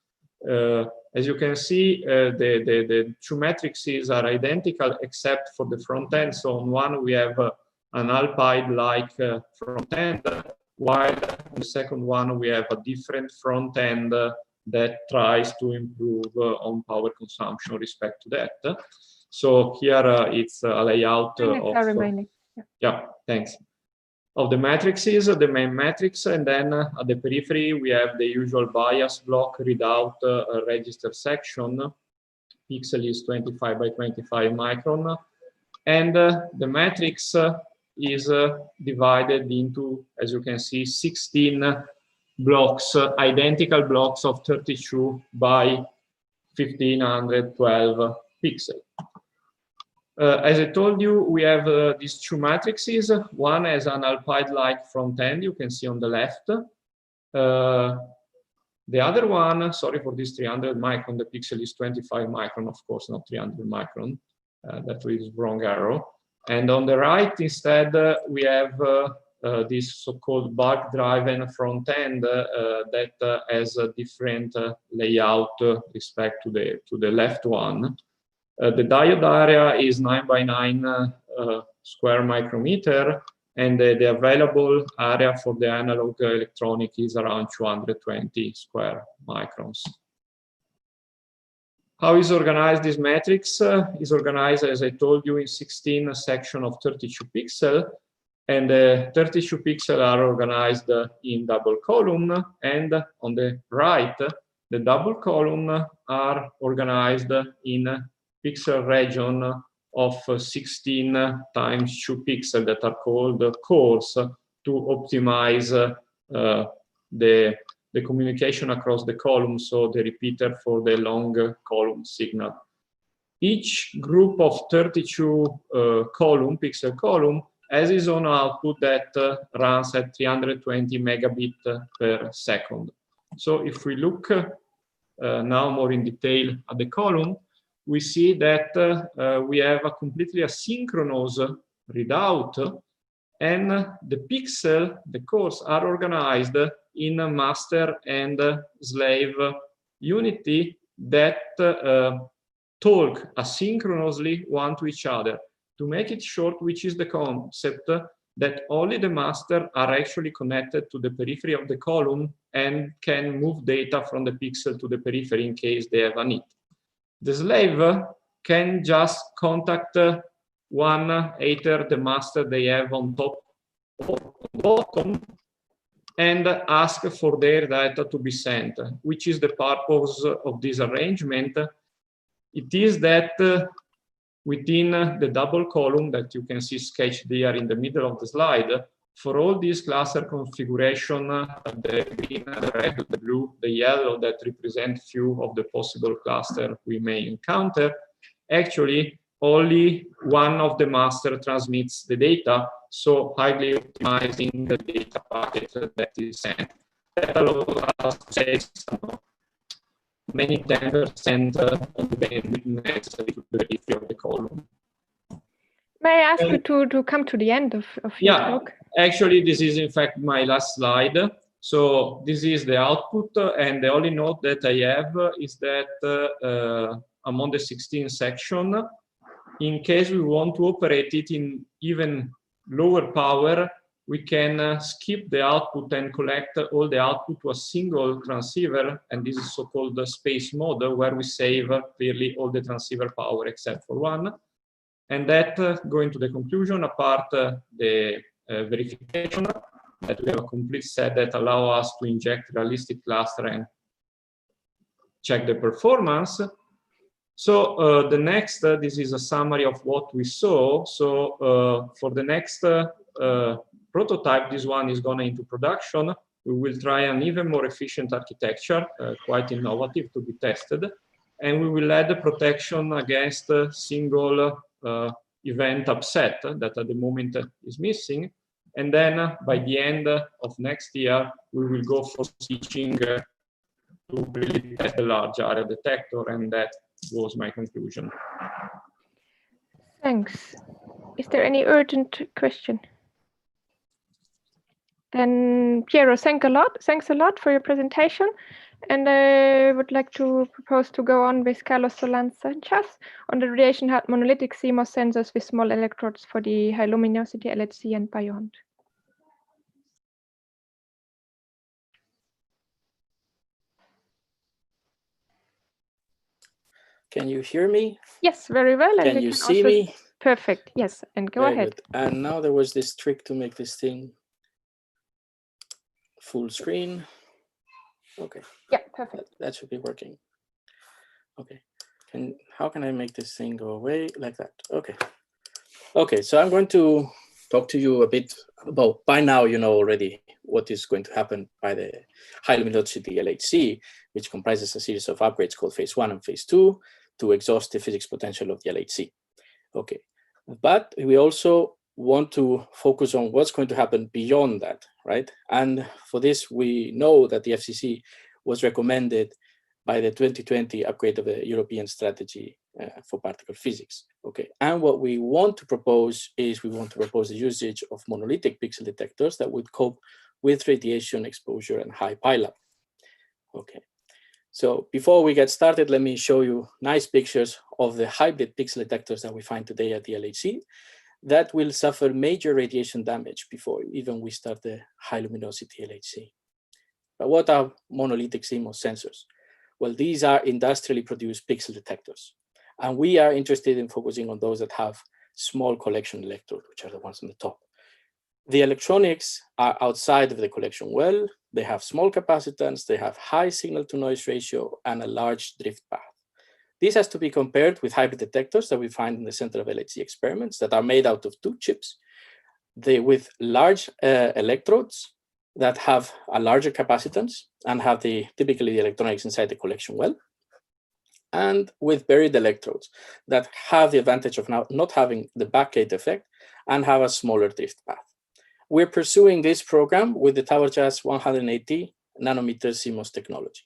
As you can see, the two matrices are identical except for the front end. So on one we have an Alpide-like front end, while on the second one we have a different front end that tries to improve on power consumption with respect to that. So here it's a layout of the matrices, the main matrix, and then at the periphery we have the usual bias block readout register section. Pixel is 25 by 25 micron, and the matrix is divided into, as you can see, 16 blocks, identical blocks of 32 by 1512 pixels. As I told you, we have these two matrices. One has an Alpide-like front end, you can see on the left. The other one, sorry for this 300 micron, the pixel is 25 micron, of course, not 300 micron. That is wrong arrow. And on the right, instead, we have this so-called bulk-driven front end that has a different layout respect to the left one. The diode area is 9 by 9 square micrometer, and the available area for the analog electronic is around 220 square microns. How is organized this matrix? Is organized, as I told you, in 16 sections of 32 pixels, and the 32 pixels are organized in double column, and on the right, the double column are organized in pixel region of 16 times 2 pixels that are called cores to optimize the communication across the column, so the repeater for the long column signal. Each group of 32 pixel column has its own output that runs at 320 megabit per second. So if we look now more in detail at the column, we see that we have a completely asynchronous readout, and the pixel, the cores, are organized in a master and slave unity that talk asynchronously one to each other. To make it short, which is the concept that only the master are actually connected to the periphery of the column and can move data from the pixel to the periphery in case they have a need. The slave can just contact either the master they have on top or bottom and ask for their data to be sent. Which is the purpose of this arrangement? It is that within the double column that you can see sketched here in the middle of the slide, for all these cluster configuration, the green, the red, the blue, the yellow that represent few of the possible cluster we may encounter, actually only one of the master transmits the data, so highly optimizing the data packet that is sent. That allows us to save many 10% of the bandwidth necessary to the periphery of the column. May I ask you to come to the end of your talk? Actually, this is in fact my last slide. So this is the output, and the only note that I have is that among the 16 section, in case we want to operate it in even lower power, we can skip the output and collect all the output to a single transceiver, and this is so-called the space mode, where we save clearly all the transceiver power except for one. And that, going to the conclusion, apart the verification, that we have a complete set that allow us to inject realistic cluster and check the performance. So the next, this is a summary of what we saw. So for the next prototype, this one is going into production. We will try an even more efficient architecture, quite innovative to be tested. And we will add the protection against single event upset that at the moment is missing. And then by the end of next year, we will go for switching to really test the large area detector, and that was my conclusion. Thanks. Is there any urgent question? Then Piero, thanks a lot for your presentation. And I would like to propose to go on with Carlos Solanz-Sanchez on the radiation-hard monolithic CMOS sensors with small electrodes for the high luminosity LHC and beyond. Can you hear me? Yes, very well. Can you see me? Perfect. Yes, and go Very ahead. Good. And now there was this trick to make this thing full screen. Okay. Yeah, perfect. That should be working. Okay. How can I make this thing go away like that? Okay. Okay, so I'm going to talk to you a bit about, by now you know already what is going to happen by the high luminosity LHC, which comprises a series of upgrades called phase 1 and phase 2 to exhaust the physics potential of the LHC. Okay, but we also want to focus on what's going to happen beyond that, right? And for this, we know that the FCC was recommended by the 2020 upgrade of the European strategy for particle physics. Okay, and what we want to propose is the usage of monolithic pixel detectors that would cope with radiation exposure and high pileup. Okay, so before we get started, let me show you nice pictures of the hybrid pixel detectors that we find today at the LHC that will suffer major radiation damage before even we start the high luminosity LHC. But what are monolithic CMOS sensors? Well, these are industrially produced pixel detectors. And we are interested in focusing on those that have small collection electrodes, which are the ones on the top. The electronics are outside of the collection well. They have small capacitance, they have high signal to noise ratio, and a large drift path. This has to be compared with hybrid detectors that we find in the center of LHC experiments that are made out of 2 chips. With large electrodes that have a larger capacitance and have typically the electronics inside the collection well, and with buried electrodes that have the advantage of now not having the backgate effect and have a smaller drift path. We're pursuing this program with the TowerJazz 180 nanometer CMOS technology.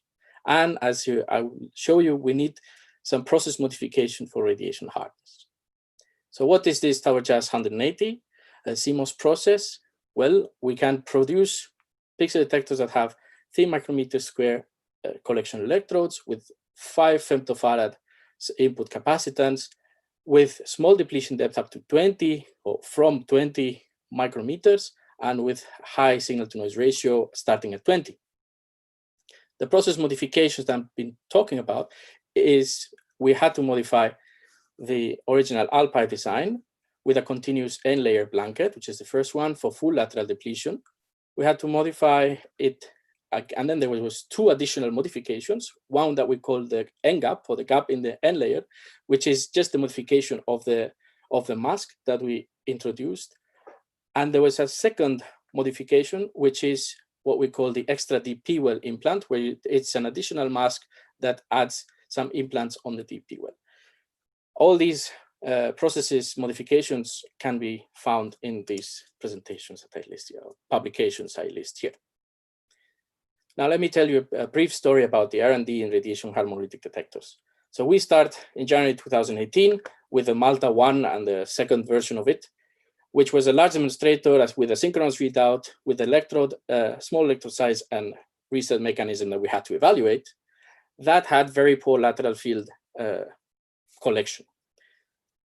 And as I will show you, we need some process modification for radiation hardness. So what is this TowerJazz 180 CMOS process? Well, we can produce pixel detectors that have 3 micrometer square collection electrodes with 5 femtofarad input capacitance, with small depletion depth up to 20 or from 20 micrometers, and with high signal to noise ratio starting at 20. The process modifications that I've been talking about is we had to modify the original Alpine design with a continuous N-layer blanket, which is the first one for full lateral depletion. We had to modify it, and then there was 2 additional modifications. One that we call the N-gap, or the gap in the N-layer, which is just the modification of the mask that we introduced. And there was a second modification, which is what we call the extra deep P-well implant, where it's an additional mask that adds some implants on the deep P-well. All these processes modifications can be found in these presentations that I list here, publications I list here. Now let me tell you a brief story about the R&D in radiation hard monolithic detectors. So we start in January 2018 with the Malta 1 and the second version of it, which was a large demonstrator with a synchronous readout with electrode, small electrode size and reset mechanism that we had to evaluate. That had very poor lateral field collection.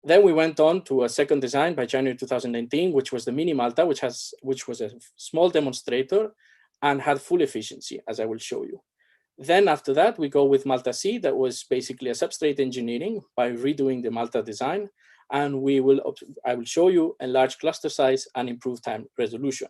Then we went on to a second design by January 2019, which was the Mini Malta, which was a small demonstrator and had full efficiency, as I will show you. Then after that, we go with Malta C, that was basically a substrate engineering by redoing the Malta design. And I will show you enlarged cluster size and improved time resolution.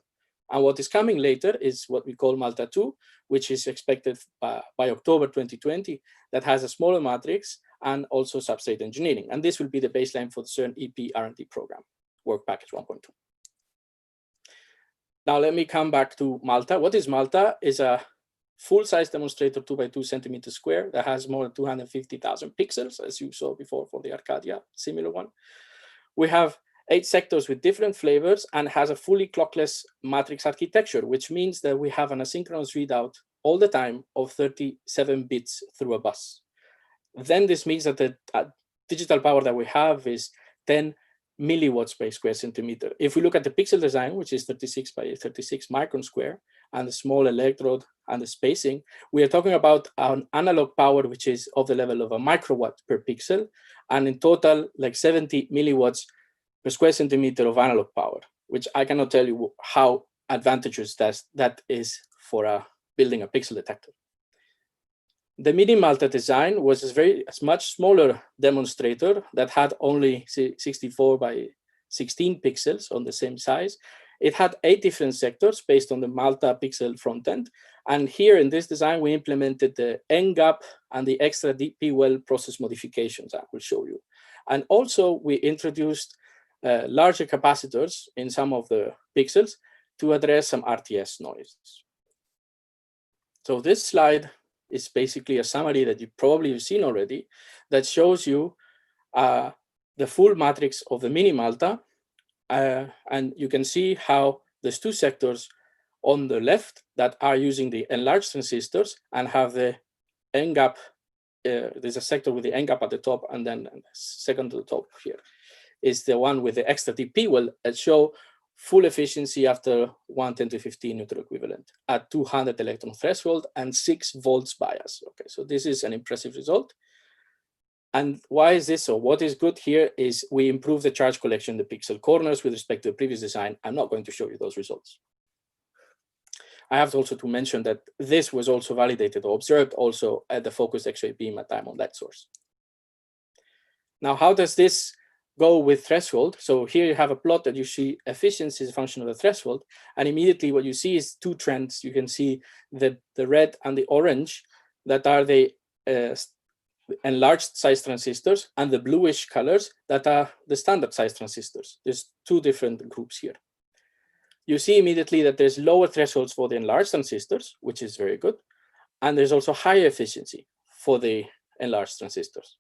And what is coming later is what we call Malta 2, which is expected by October 2020, that has a smaller matrix and also substrate engineering. And this will be the baseline for the CERN EP R&D program, work package 1.2. Now let me come back to Malta. What is Malta? Is a full-size demonstrator 2 by 2 centimeters square that has more than 250,000 pixels, as you saw before for the Arcadia, similar one. We have 8 sectors with different flavors and has a fully clockless matrix architecture, which means that we have an asynchronous readout all the time of 37 bits through a bus. Then this means that the digital power that we have is 10 milliwatts per square centimeter. If we look at the pixel design, which is 36 by 36 micron square, and the small electrode and the spacing, we are talking about an analog power which is of the level of a microwatt per pixel, and in total like 70 milliwatts per square centimeter of analog power, which I cannot tell you how advantageous that is for building a pixel detector. The Mini Malta design was a much smaller demonstrator that had only 64 by 16 pixels on the same size. It had 8 different sectors based on the Malta pixel front end. And here in this design, we implemented the N-gap and the extra DP well process modifications I will show you. And also we introduced larger capacitors in some of the pixels to address some RTS noise. So this slide is basically a summary that you probably have seen already that shows you the full matrix of the Mini Malta. And you can see how there's 2 sectors on the left that are using the enlarged transistors and have the N-gap. There's a sector with the N-gap at the top, and then the second to the top here is the one with the extra DP well that show full efficiency after 110^15 neutral equivalent at 200 electron threshold and 6 volts bias. Okay, so this is an impressive result. And why is this so? What is good here is we improve the charge collection in the pixel corners with respect to the previous design. I'm not going to show you those results. I have also to mention that this was also validated or observed also at the focused X-ray beam at time on light source. Now, how does this go with threshold? So here you have a plot that you see efficiency is a function of the threshold. And immediately what you see is 2 trends. You can see the red and the orange that are the enlarged size transistors, and the bluish colors that are the standard size transistors. There's 2 different groups here. You see immediately that there's lower thresholds for the enlarged transistors, which is very good. And there's also higher efficiency for the enlarged transistors.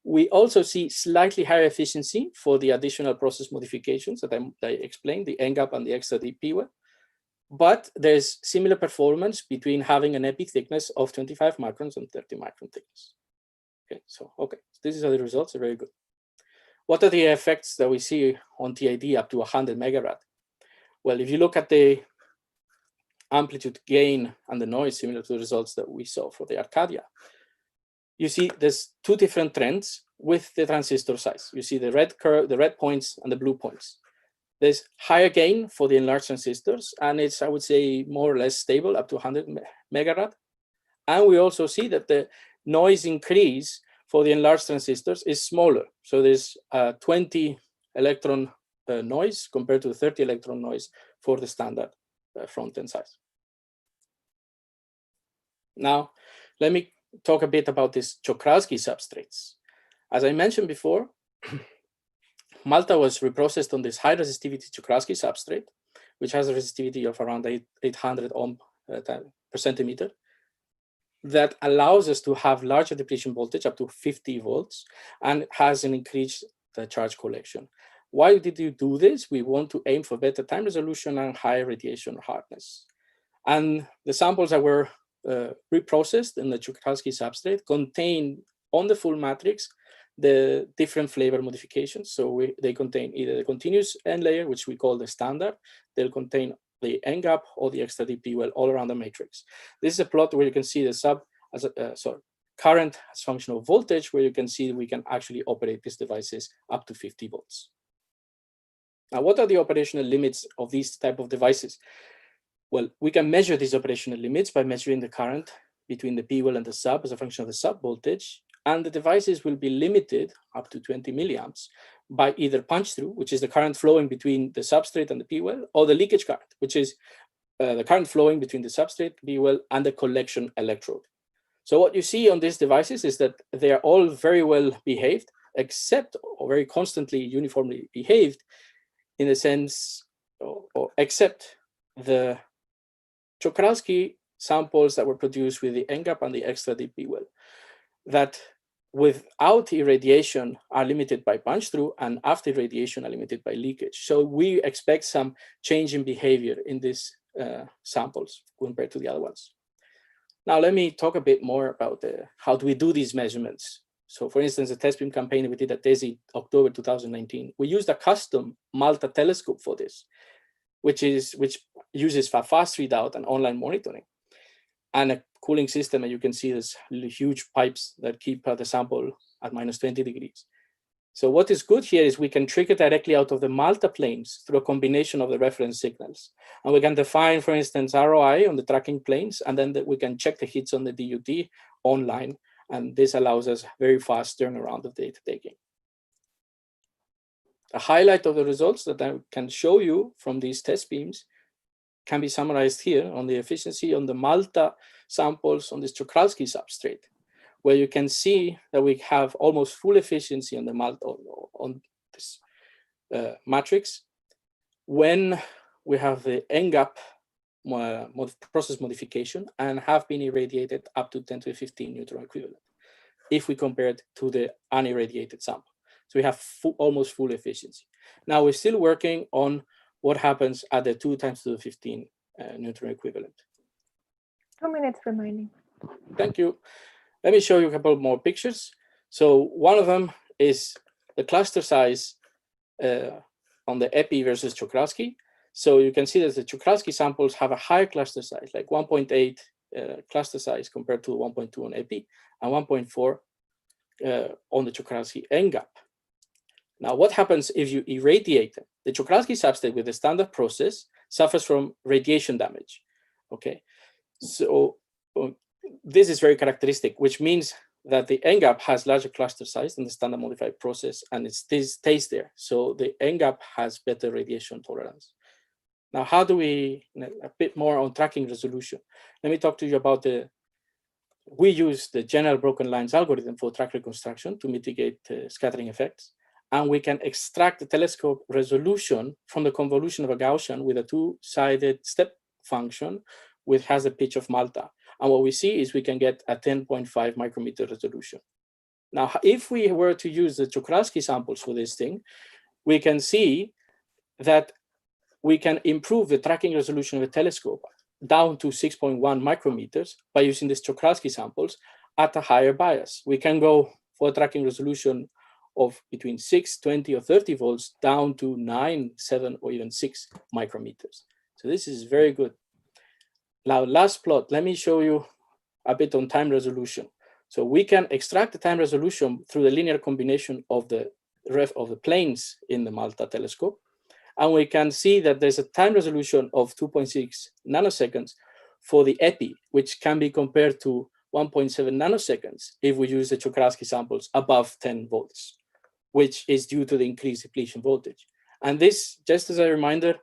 We also see slightly higher efficiency for the additional process modifications that I explained, the N-gap and the extra DP well. But there's similar performance between having an epi thickness of 25 microns and 30 micron thickness. Okay, these are the results, they're very good. What are the effects that we see on TID up to 100 megarad? Well, if you look at the amplitude gain and the noise, similar to the results that we saw for the Arcadia, you see there's 2 different trends with the transistor size. You see the red curve, the red points and the blue points. There's higher gain for the enlarged transistors, and it's, I would say, more or less stable up to 100 megarad. And we also see that the noise increase for the enlarged transistors is smaller. So there's 20 electron noise compared to 30 electron noise for the standard front-end size. Now, let me talk a bit about these Czochralski substrates. As I mentioned before, Malta was reprocessed on this high resistivity Czochralski substrate, which has a resistivity of around 800 ohm per centimeter. That allows us to have larger depletion voltage up to 50 volts and has an increased charge collection. Why did you do this? We want to aim for better time resolution and higher radiation hardness. And the samples that were reprocessed in the Czochralski substrate contain on the full matrix the different flavor modifications. So they contain either the continuous N layer, which we call the standard. They'll contain the N-gap or the extra DP well all around the matrix. This is a plot where you can see the current as function of voltage, where you can see we can actually operate these devices up to 50 volts. Now, what are the operational limits of these type of devices? Well, we can measure these operational limits by measuring the current between the P well and the sub as a function of the sub voltage, and the devices will be limited up to 20 milliamps by either punch through, which is the current flowing between the substrate and the P well, or the leakage current, which is the current flowing between the substrate, P well, and the collection electrode. So what you see on these devices is that they are all very well behaved, except, or very constantly uniformly behaved, in the sense, or except the Czochralski samples that were produced with the NGAP and the extra deep P well, that without irradiation are limited by punch through, and after irradiation are limited by leakage. So we expect some change in behavior in these samples compared to the other ones. Now let me talk a bit more about how do we do these measurements. So for instance, the test beam campaign we did at DESI October 2019, we used a custom Malta telescope for this, which uses a fast readout and online monitoring, and a cooling system. And you can see there's huge pipes that keep the sample at -20 degrees. So what is good here is we can trigger directly out of the Malta planes through a combination of the reference signals. And we can define, for instance, ROI on the tracking planes, and then we can check the hits on the DUT online. And this allows us very fast turnaround of data taking. A highlight of the results that I can show you from these test beams can be summarized here on the efficiency on the Malta samples on this Czochralski substrate, where you can see that we have almost full efficiency on the Malta on this matrix when we have the NGAP process modification and have been irradiated up to 10 to the 15 neutron equivalent, if we compare it to the unirradiated sample. So we have almost full efficiency. Now we're still working on what happens at the 2 times to the 15 neutron equivalent. 2 minutes remaining. Thank you. Let me show you a couple more pictures. So one of them is the cluster size on the EPI versus Czochralski. So you can see that the Czochralski samples have a higher cluster size, like 1.8 cluster size compared to 1.2 on EPI, and 1.4 on the Czochralski NGAP. Now, what happens if you irradiate them? The Czochralski substrate with the standard process suffers from radiation damage. Okay, so this is very characteristic, which means that the NGAP has larger cluster size than the standard modified process, and it stays there. So the NGAP has better radiation tolerance. Now, how do we, a bit more on tracking resolution. Let me talk to you about we use the general broken lines algorithm for track reconstruction to mitigate scattering effects. And we can extract the telescope resolution from the convolution of a Gaussian with a two-sided step function, which has a pitch of Malta. And what we see is we can get a 10.5 micrometer resolution. Now, if we were to use the Czochralski samples for this thing, we can see that we can improve the tracking resolution of the telescope down to 6.1 micrometers by using the Czochralski samples at a higher bias. We can go for a tracking resolution of between 6, 20, or 30 volts down to 9, 7, or even 6 micrometers. So this is very good. Now, last plot, let me show you a bit on time resolution. So we can extract the time resolution through the linear combination of the planes in the Malta telescope. And we can see that there's a time resolution of 2.6 nanoseconds for the EPI, which can be compared to 1.7 nanoseconds if we use the Czochralski samples above 10 volts, which is due to the increased depletion voltage. And this, just as a reminder,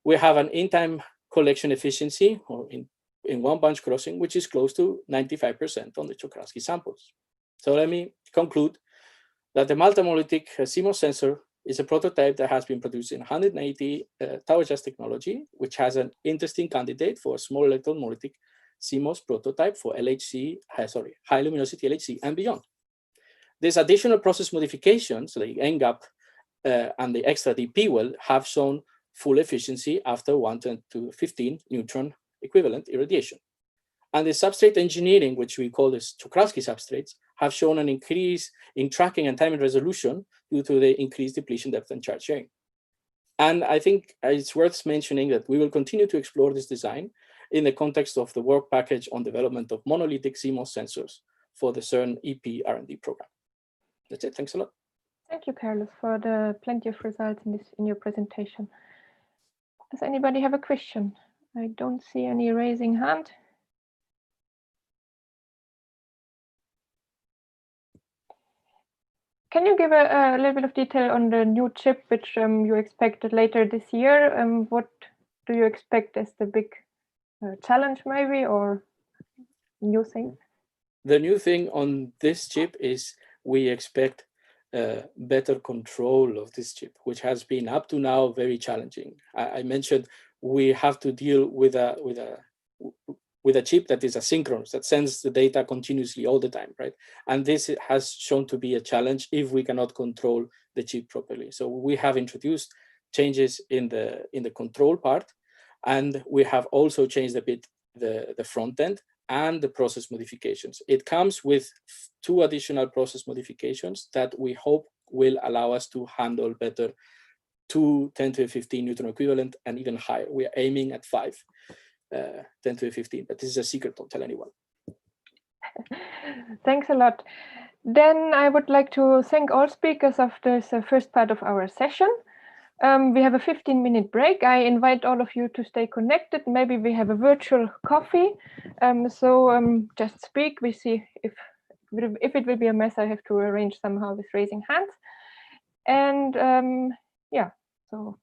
we have an in-time collection efficiency, or in one bunch crossing, which is close to 95% on the Czochralski samples. So let me conclude that the Malta monolithic CMOS sensor is a prototype that has been produced in 180 tau adjust technology, which has an interesting candidate for a small electron monolithic CMOS prototype for high luminosity LHC and beyond. These additional process modifications, like NGAP and the extra DP well, have shown full efficiency after 1 to 15 neutron equivalent irradiation. And the substrate engineering, which we call this Czochralski substrates, have shown an increase in tracking and timing resolution due to the increased depletion depth and charge sharing. And I think it's worth mentioning that we will continue to explore this design in the context of the work package on development of monolithic CMOS sensors for the CERN EP R&D program. That's it. Thanks a lot. Thank you, Carlos, for the plenty of results in your presentation. Does anybody have a question? I don't see any raising hand. Can you give a little bit of detail on the new chip which you expected later this year? What do you expect as the big challenge maybe, or new thing? The new thing on this chip is we expect better control of this chip, which has been up to now very challenging. I mentioned we have to deal with a chip that is asynchronous, that sends the data continuously all the time, right? And this has shown to be a challenge if we cannot control the chip properly. So we have introduced changes in the control part, and we have also changed a bit the front end and the process modifications. It comes with 2 additional process modifications that we hope will allow us to handle better 2 10 to the 15 neutron equivalent and even higher. We are aiming at 5 10 to the 15, but this is a secret, don't tell anyone. Thanks a lot. Then I would like to thank all speakers of this first part of our session. We have a 15-minute break. I invite all of you to stay connected. Maybe we have a virtual coffee. Just speak. We see if it will be a mess. I have to arrange somehow with raising hands. And yeah, so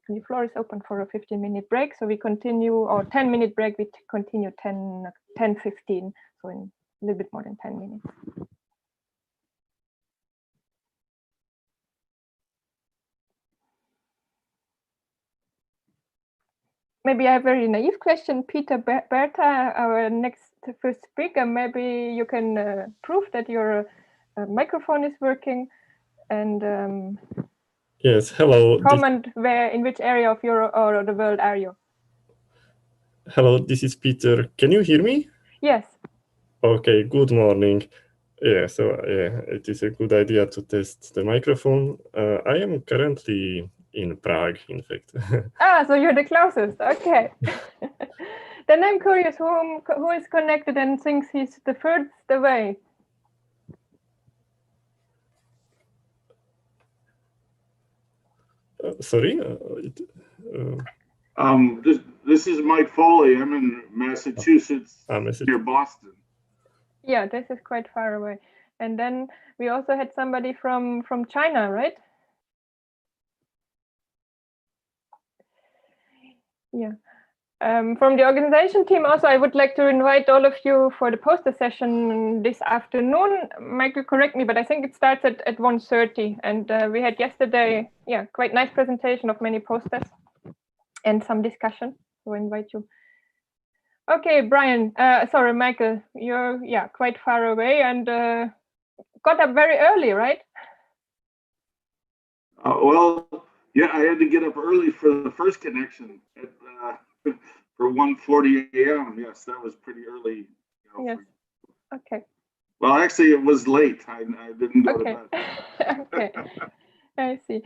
the floor is open for a 15-minute break. So we continue, or 10-minute break. We continue 10:15. So in a little bit more than 10 minutes. Maybe a very naive question, Peter Berta, our first speaker. Maybe you can prove that your microphone is working, and yes, hello. Comment in which area of Europe or the world are you? Hello, this is Peter. Can you hear me? Yes. Okay, good morning. Yeah, so it is a good idea to test the microphone. I am currently in Prague, in fact. So you're the closest. Okay. Then I'm curious who is connected and thinks he's the furthest away. Sorry. This is Mike Foley. I'm in Massachusetts, near Boston. Yeah, this is quite far away. And then we also had somebody from China, right? Yeah. From the organization team also, I would like to invite all of you for the poster session this afternoon. Michael, correct me, but I think it starts at 1:30. And we had yesterday, quite nice presentation of many posters and some discussion. So I invite you. Okay, Brian, sorry, Michael, you're quite far away and got up very early, right? Well, yeah, I had to get up early for the first connection at, for 1:40 a.m. Yes, that was pretty early. Yes. Okay. Well, actually, it was late. I didn't go to bed. Okay. I see.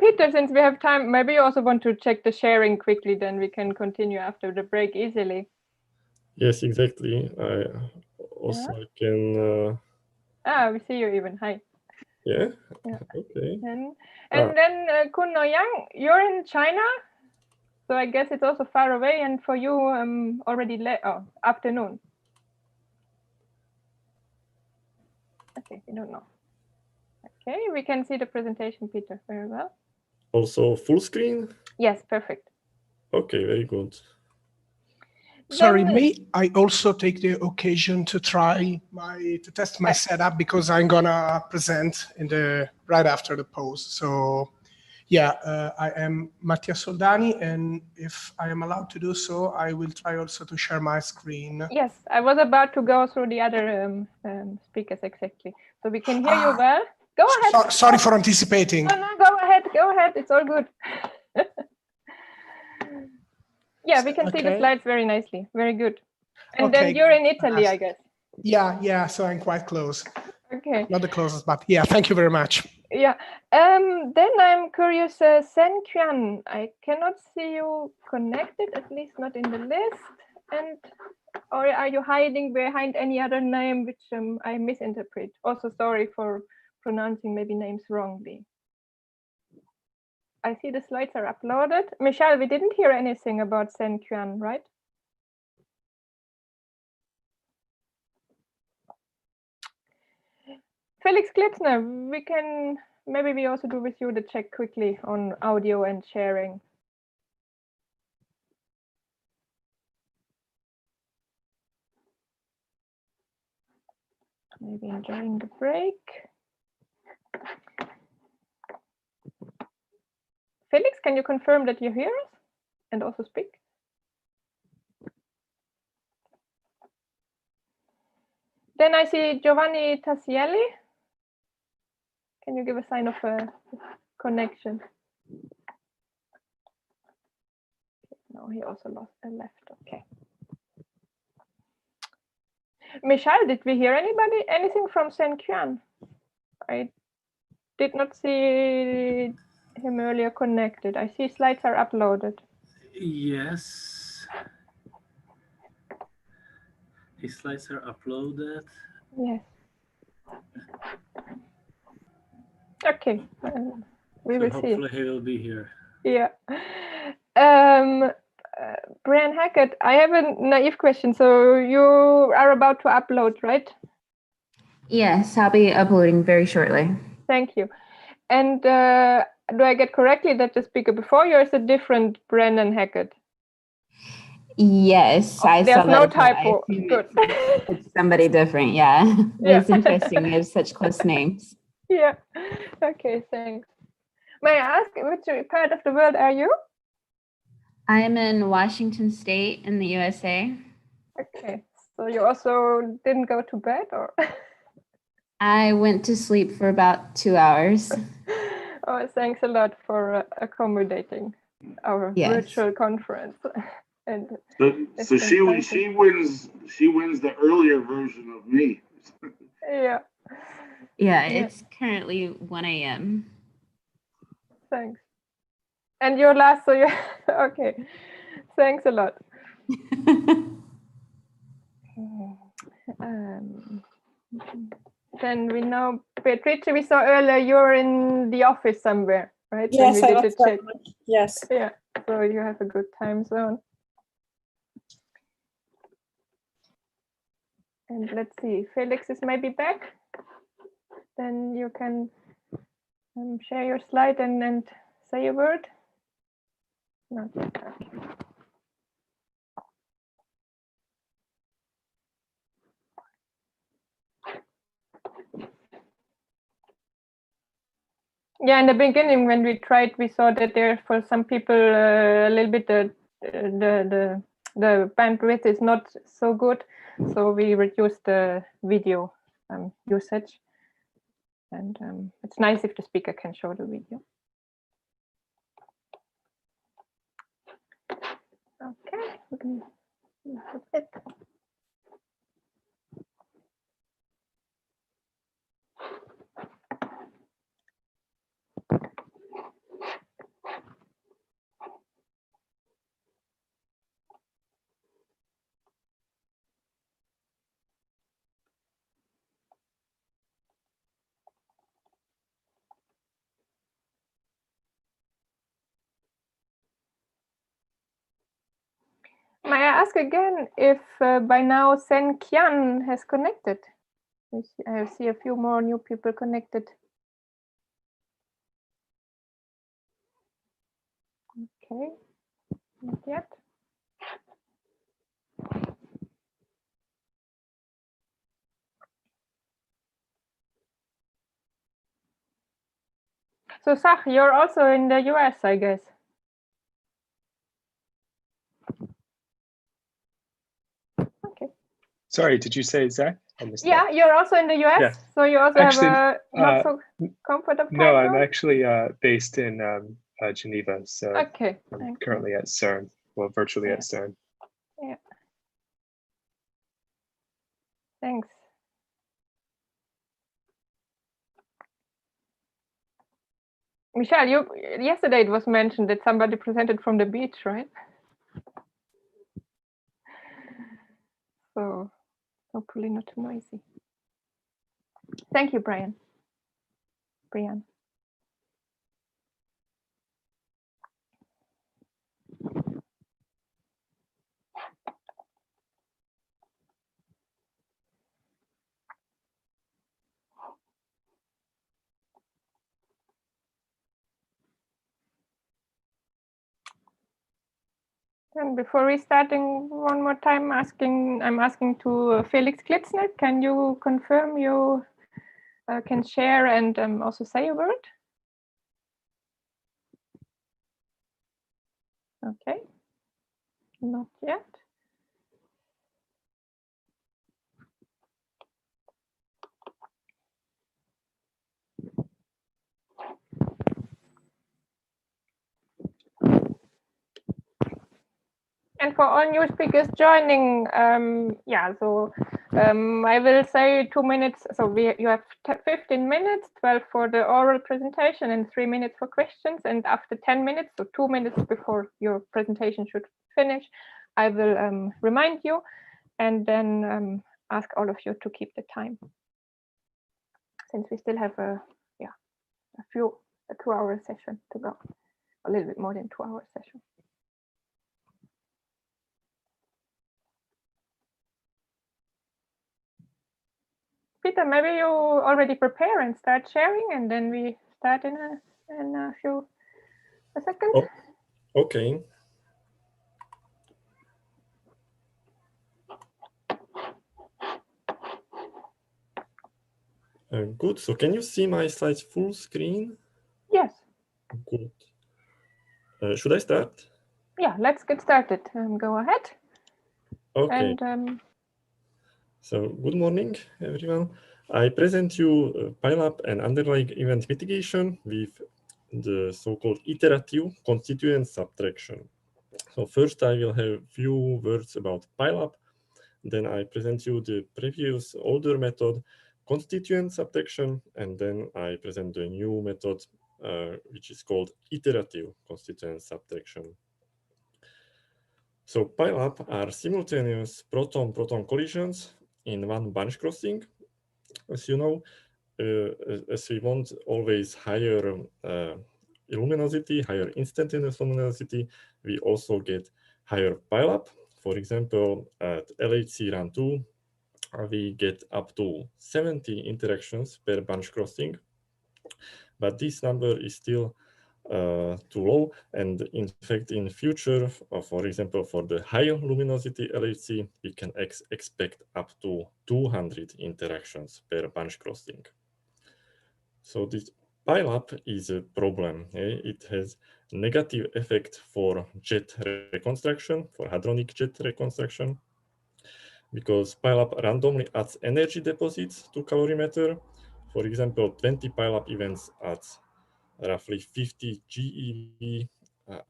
Peter, since we have time, maybe you also want to check the sharing quickly, then we can continue after the break easily. Yes, exactly. I also can. We see you even. Hi. Yeah. Okay. And then Kun Yang, you're in China, so I guess it's also far away, and for you, already late. Afternoon. Okay, we don't know. Okay, we can see the presentation, Peter, very well. Also full screen? Yes, perfect. Okay, very good. Sorry, may I also take the occasion to test my setup, because I'm gonna present right after the pause. So I am Mattia Soldani, and if I am allowed to do so, I will try also to share my screen. Yes, I was about to go through the other speakers exactly. So we can hear you well. Go ahead. Sorry for anticipating. No, go ahead. It's all good. Yeah, we can see the slides very nicely. Very good. And then you're in Italy, I guess. Yeah, so I'm quite close. Okay. Not the closest, but yeah, thank you very much. Yeah. Then I'm curious, Sen Quan, I cannot see you connected, at least not in the list. And Or are you hiding behind any other name which I misinterpret? Also, sorry for pronouncing maybe names wrongly. I see the slides are uploaded. Michelle, we didn't hear anything about Sen Quan, right? Felix Klitzner, we can, maybe we also do with you the check quickly on audio and sharing. Maybe enjoying the break. Felix, can you confirm that you hear us and also speak? Then I see Giovanni Tassielli. Can you give a sign of a connection? No, he also left. Okay. Michelle, did we hear anything from Sen Quan? I did not see him earlier connected. I see slides are uploaded. Yes. His slides are uploaded. Yes. Okay. We will see. Hopefully he will be here. Yeah. Brian Hackett, I have a naive question. So you are about to upload, right? Yes, I'll be uploading very shortly. Thank you. And do I get correctly that the speaker before you is a different Brandon Hackett? Yes, I There's saw no that. typo. Good. It's somebody different, yeah. But Yeah. it's interesting. We have such close names. Yeah. Okay, thanks. May I ask which part of the world are you? I'm in Washington State in the USA. Okay, so you also didn't go to bed, or? I went to sleep for about 2 hours. Oh, thanks a lot for accommodating our virtual conference. And so she wins the earlier version of me. Yeah. Yeah, it's currently 1 a.m. Thanks. And your last, so you okay. Thanks a lot. Then we know, Beatrice, we saw earlier you're in the office somewhere, right? Yes, when we I did was the check. Yes. Yeah, so you have a good time zone. And let's see, Felix is maybe back. Then you can share your slide and say a word. Not yet. Okay. Yeah, in the beginning when we tried, we saw that there for some people a little bit the bandwidth is not so good, so we reduced the video usage. And it's nice if the speaker can show the video. Okay, we can use it. May I ask again if by now Sen Qian has connected? I see a few more new people connected. Okay, not yet. So Zach, you're also in the US, I guess. Okay. Sorry, did you say Zach? Yeah, you're also in the US, yeah. So you also actually, have a not so comfortable time No, I'm zone? actually based in Geneva, so okay. I'm currently at CERN, well, virtually at CERN. Yeah. Thanks. Michelle, yesterday it was mentioned that somebody presented from the beach, right? so hopefully not too noisy. Thank you, Brian. And before restarting, one more time, I'm asking to Felix Klitzner. Can you confirm you can share and also say a word? Okay, not yet. And for all new speakers joining, I will say 2 minutes. So you have 15 minutes, 12 for the oral presentation and 3 minutes for questions. And after 10 minutes, so 2 minutes before your presentation should finish, I will remind you and then ask all of you to keep the time. Since we still have a 2-hour session to go, a little bit more than 2-hour session. Peter, maybe you already prepare and start sharing, and then we start in a few seconds. Oh, okay. Good. So can you see my slides full screen? Yes. Good. Should I start? Yeah, let's get started. Go ahead. Okay. And, so good morning, everyone. I present you pileup and underlying event mitigation with the so-called iterative constituent subtraction. So first I will have a few words about pileup. Then I present you the previous older method, constituent subtraction, and then I present the new method, which is called iterative constituent subtraction. So pileup are simultaneous proton-proton collisions in one bunch crossing. As you know, as we want always higher luminosity, higher instantaneous luminosity, we also get higher pileup. For example, at LHC run 2, we get up to 70 interactions per bunch crossing, but this number is still too low. And in fact, in future, for example, for the higher luminosity LHC, we can expect up to 200 interactions per bunch crossing. So this pileup is a problem. It has negative effect for jet reconstruction, for hadronic jet reconstruction, because pileup randomly adds energy deposits to calorimeter. For example, 20 pileup events adds roughly 50 GeV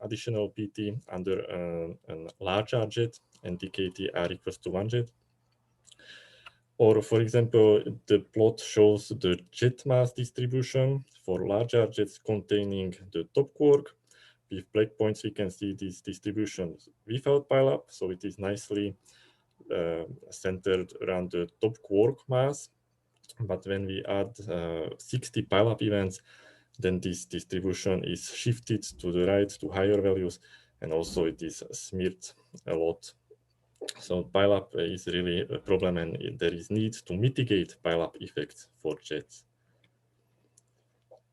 additional PT under a larger jet, and DKT are equals to 1 jet. Or for example, the plot shows the jet mass distribution for larger jets containing the top quark. With black points, we can see this distribution without pileup, so it is nicely centered around the top quark mass. But when we add 60 pileup events, then this distribution is shifted to the right to higher values, and also it is smeared a lot. So pileup is really a problem, and there is need to mitigate pileup effects for jets.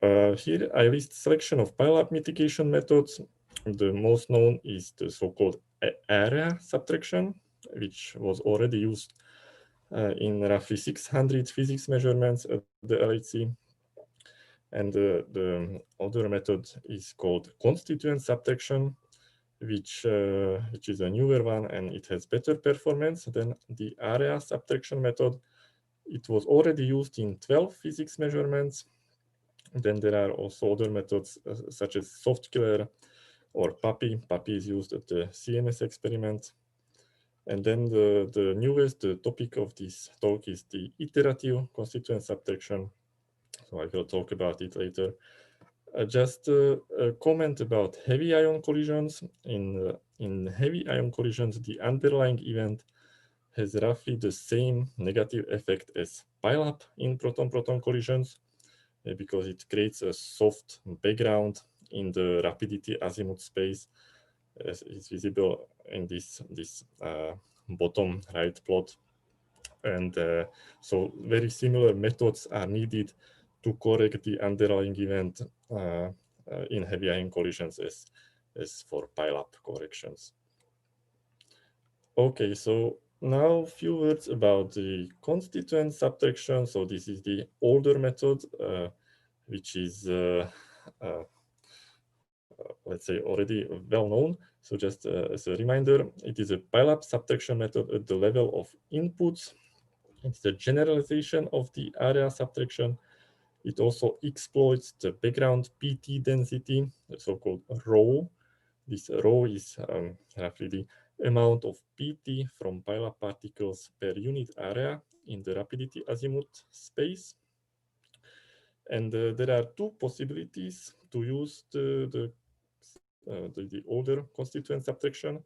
Here I list selection of pileup mitigation methods. The most known is the so-called area subtraction, which was already used in roughly 600 physics measurements at the LHC. And the other method is called constituent subtraction, which is a newer one, and it has better performance than the area subtraction method. It was already used in 12 physics measurements. Then there are also other methods such as soft killer or PAPI. PAPI is used at the CMS experiment. And then the newest topic of this talk is the iterative constituent subtraction. So I will talk about it later. Just a comment about heavy ion collisions. In heavy ion collisions, the underlying event has roughly the same negative effect as pileup in proton-proton collisions because it creates a soft background in the rapidity azimuth space, as is visible in this bottom right plot. And so very similar methods are needed to correct the underlying event in heavy ion collisions as for pileup corrections. Okay, so now a few words about the constituent subtraction. So this is the older method, which is, let's say, already well known. So just as a reminder, it is a pileup subtraction method at the level of inputs. It's the generalization of the area subtraction. It also exploits the background PT density, the so-called rho. This rho is roughly the amount of PT from pileup particles per unit area in the rapidity azimuth space. And there are two possibilities to use the older constituent subtraction.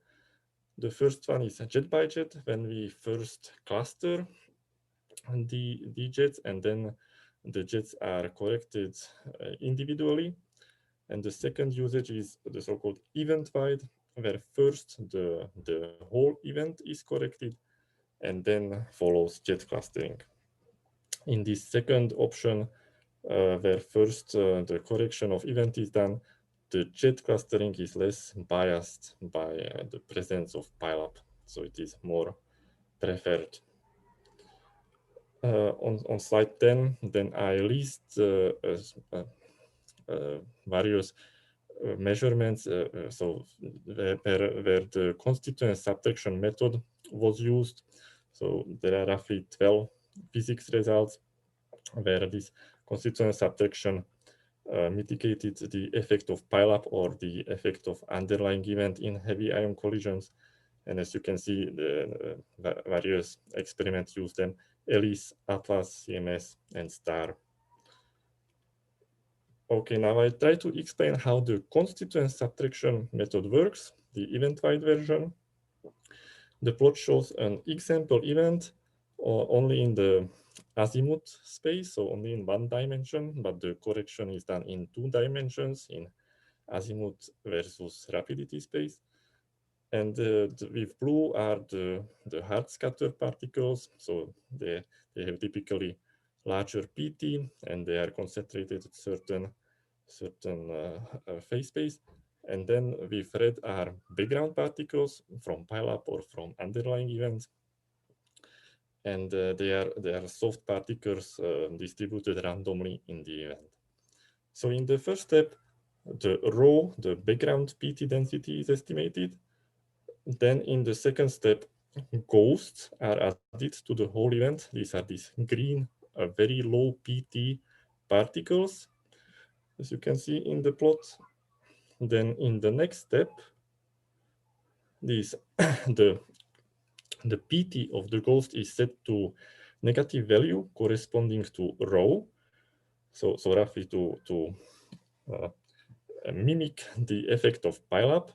The first one is jet by jet, when we first cluster the jets and then the jets are corrected individually. And the second usage is the so-called event-wide, where first the whole event is corrected and then follows jet clustering. In this second option, where first the correction of event is done, the jet clustering is less biased by the presence of pileup, so it is more preferred. On slide 10, then I list various measurements, so where the constituent subtraction method was used. So there are roughly 12 physics results where this constituent subtraction mitigated the effect of pileup or the effect of underlying event in heavy ion collisions. And as you can see, the various experiments use them: ELIS, ATLAS, CMS, and STAR. Okay, now I try to explain how the constituent subtraction method works, the event-wide version. The plot shows an example event only in the azimuth space, so only in one dimension, but the correction is done in 2 dimensions, in azimuth versus rapidity space. And with blue are the hard scatter particles, so they have typically larger PT and they are concentrated at certain phase space. And then with red are background particles from pileup or from underlying events. And they are soft particles distributed randomly in the event. So in the first step, the rho, the background PT density, is estimated. Then in the second step, ghosts are added to the whole event. These are these green, very low PT particles, as you can see in the plot. Then in the next step, the PT of the ghost is set to negative value corresponding to rho. So roughly to mimic the effect of pileup.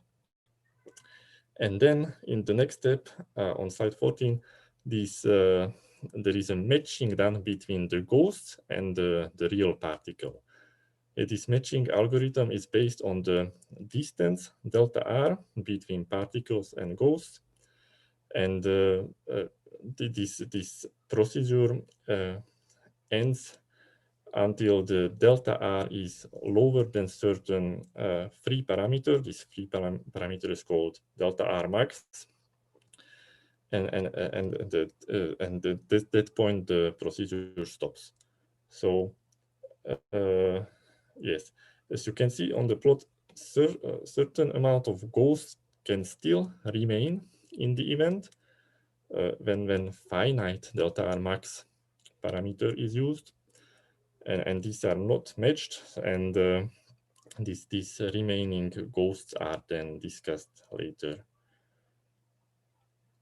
And then in the next step, on slide 14, there is a matching done between the ghosts and the real particle. This matching algorithm is based on the distance, delta R, between particles and ghosts. And this procedure ends until the delta R is lower than certain free parameter. This free parameter is called delta R max. And at that point, the procedure stops. So yes, as you can see on the plot, certain amount of ghosts can still remain in the event when finite delta R max parameter is used. And these are not matched, and these remaining ghosts are then discussed later.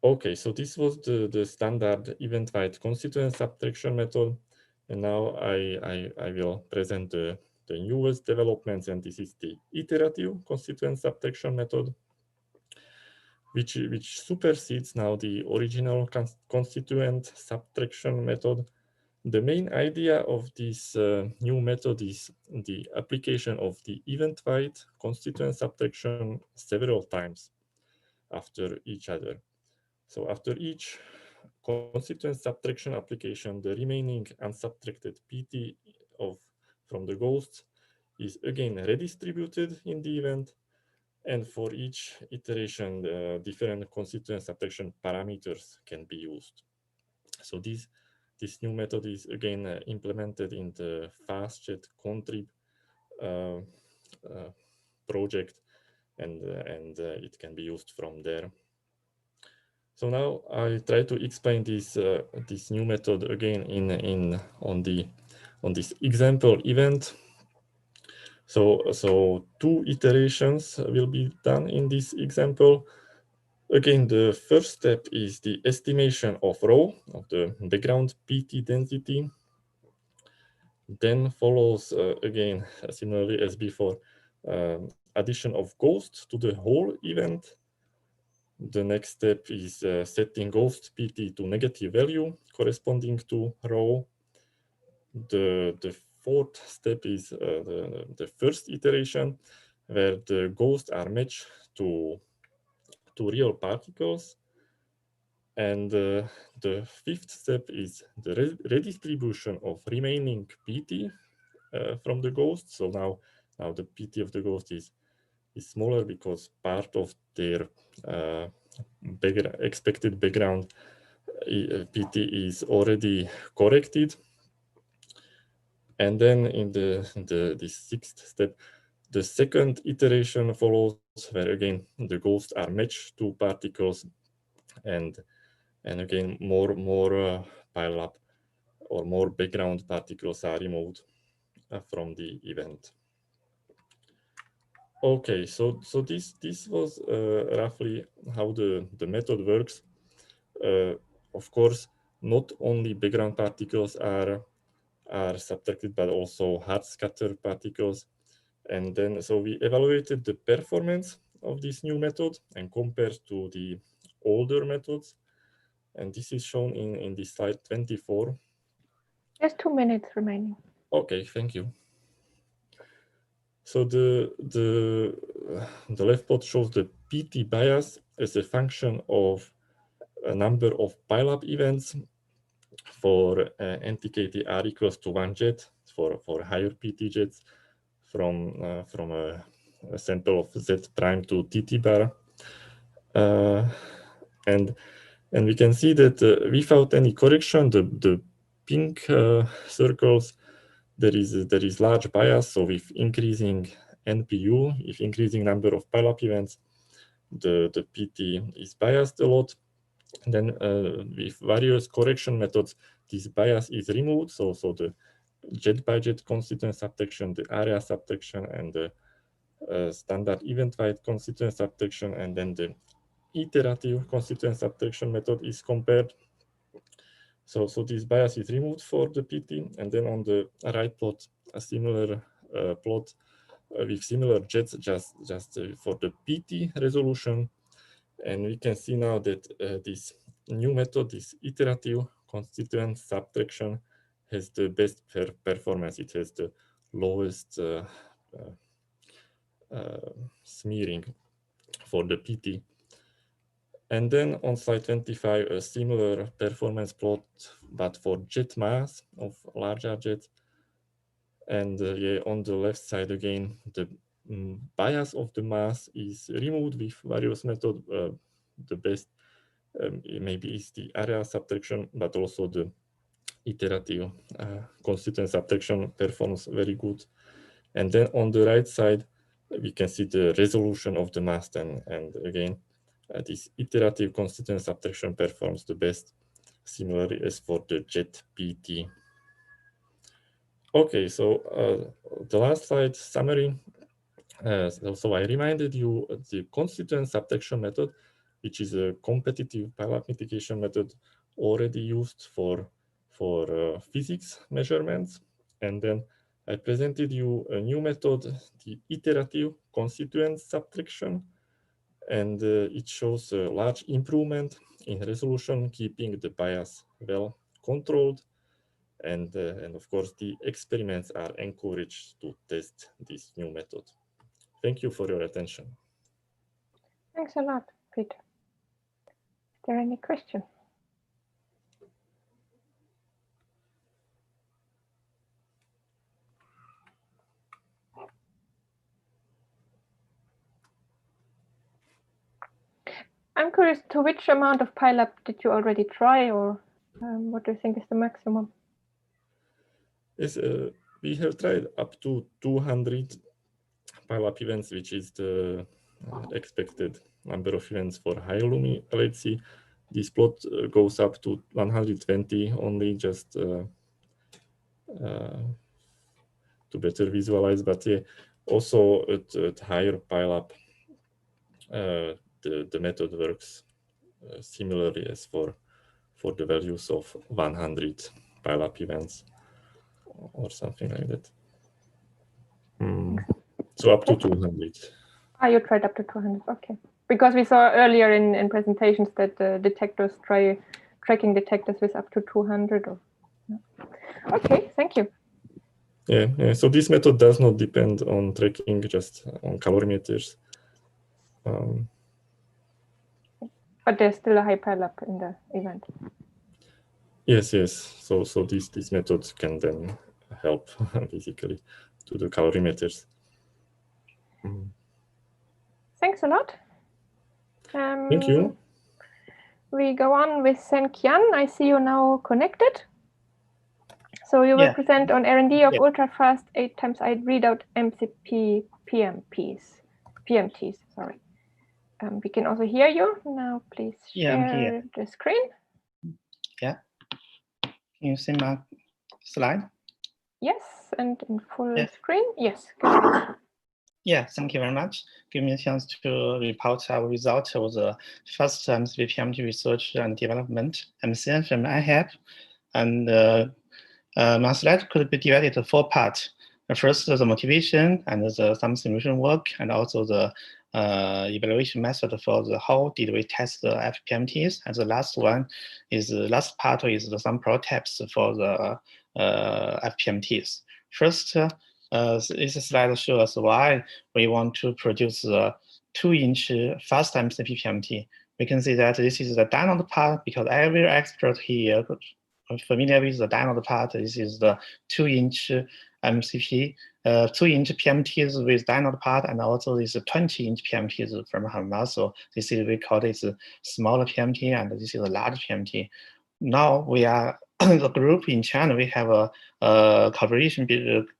Okay, so this was the standard event-wide constituent subtraction method, and now I will present the newest developments, and this is the iterative constituent subtraction method. which supersedes now the original constituent subtraction method. The main idea of this new method is the application of the event-wide constituent subtraction several times after each other. So after each constituent subtraction application, the remaining unsubtracted PT from the ghosts is again redistributed in the event, and for each iteration, different constituent subtraction parameters can be used. So this new method is again implemented in the FastJet contrib project, and it can be used from there. So now I try to explain this new method again on this example event. So two iterations will be done in this example. Again, the first step is the estimation of rho of the background PT density. Then follows again, similarly as before, addition of ghosts to the whole event. The next step is setting ghost PT to negative value corresponding to rho. The fourth step is the first iteration, where the ghosts are matched to real particles. And the fifth step is the redistribution of remaining PT from the ghost. So now the PT of the ghost is smaller because part of their expected background PT is already corrected. And then in the sixth step, the second iteration follows, where again the ghosts are matched to particles, and again more pile up or more background particles are removed from the event. Okay, so this was roughly how the method works. Of course, not only background particles are subtracted, but also hard scatter particles. And then, so we evaluated the performance of this new method and compared to the older methods. And this is shown in the slide 24. There's 2 minutes remaining. Okay, thank you. So the left plot shows the PT bias as a function of a number of pileup events for NTKT R equals to 1 jet for higher PT jets from a sample of Z prime to TT bar. And we can see that without any correction, the pink circles, there is large bias. So with increasing NPU, if increasing number of pileup events, the PT is biased a lot. And then with various correction methods, this bias is removed. So the jet by jet constituent subtraction, the area subtraction, and the standard event-wide constituent subtraction, and then the iterative constituent subtraction method is compared. So this bias is removed for the PT, and then on the right plot, a similar plot with similar jets just for the PT resolution. And we can see now that this new method, this iterative constituent subtraction, has the best performance. It has the lowest smearing for the PT. And then on slide 25, a similar performance plot, but for jet mass of larger jets. And yeah, on the left side again, the bias of the mass is removed with various methods. The best maybe is the area subtraction, but also the iterative constituent subtraction performs very good. And then on the right side, we can see the resolution of the mass, and again, this iterative constituent subtraction performs the best, similarly as for the jet PT. Okay, so the last slide, summary. So I reminded you the constituent subtraction method, which is a competitive pileup mitigation method already used for physics measurements. And then I presented you a new method, the iterative constituent subtraction. And it shows a large improvement in resolution, keeping the bias well controlled. And of course, the experiments are encouraged to test this new method. Thank you for your attention. Thanks a lot, Peter. Is there any question? I'm curious, to which amount of pileup did you already try, or what do you think is the maximum? Yes, we have tried up to 200 pileup events, which is the expected number of events for high lumen LHC. This plot goes up to 120 only, just to better visualize. But yeah, also at higher pileup, the method works similarly as for the values of 100 pileup events or something like that. So up to 200. You tried up to 200, okay. Because we saw earlier in presentations that detectors tracking detectors with up to 200. Or, yeah. Okay, thank you. Yeah, so this method does not depend on tracking, just on calorimeters. But there's still a high pileup in the event. Yes. So this method can then help basically to the calorimeters. Thanks a lot. Thank you. We go on with Sen-Kian. I see you now connected. So you will present on R&D of ultra-fast 8x8 readout MCP PMTs. Sorry. We can also hear you. Now please share the screen. Yeah. Can you see my slide? Yes, and in full screen. Yes. Good. Yeah, thank you very much. Give me a chance to report our result of the first MCP PMT research and development, MCN from ICHEP. And my slide could be divided into 4 parts. First, the motivation and some simulation work, and also the evaluation method for how did we test the FPMTs. And the last part is some prototypes for the FPMTs. First, this slide shows why we want to produce a 2-inch fast MCP PMT. We can see that this is the download part, because every expert here familiar with the download part. This is the 2-inch MCP, 2-inch PMTs with download part, and also this 20-inch PMTs from Hammer. So this is, we call this smaller PMT, and this is a large PMT. Now we are the group in China. We have a collaboration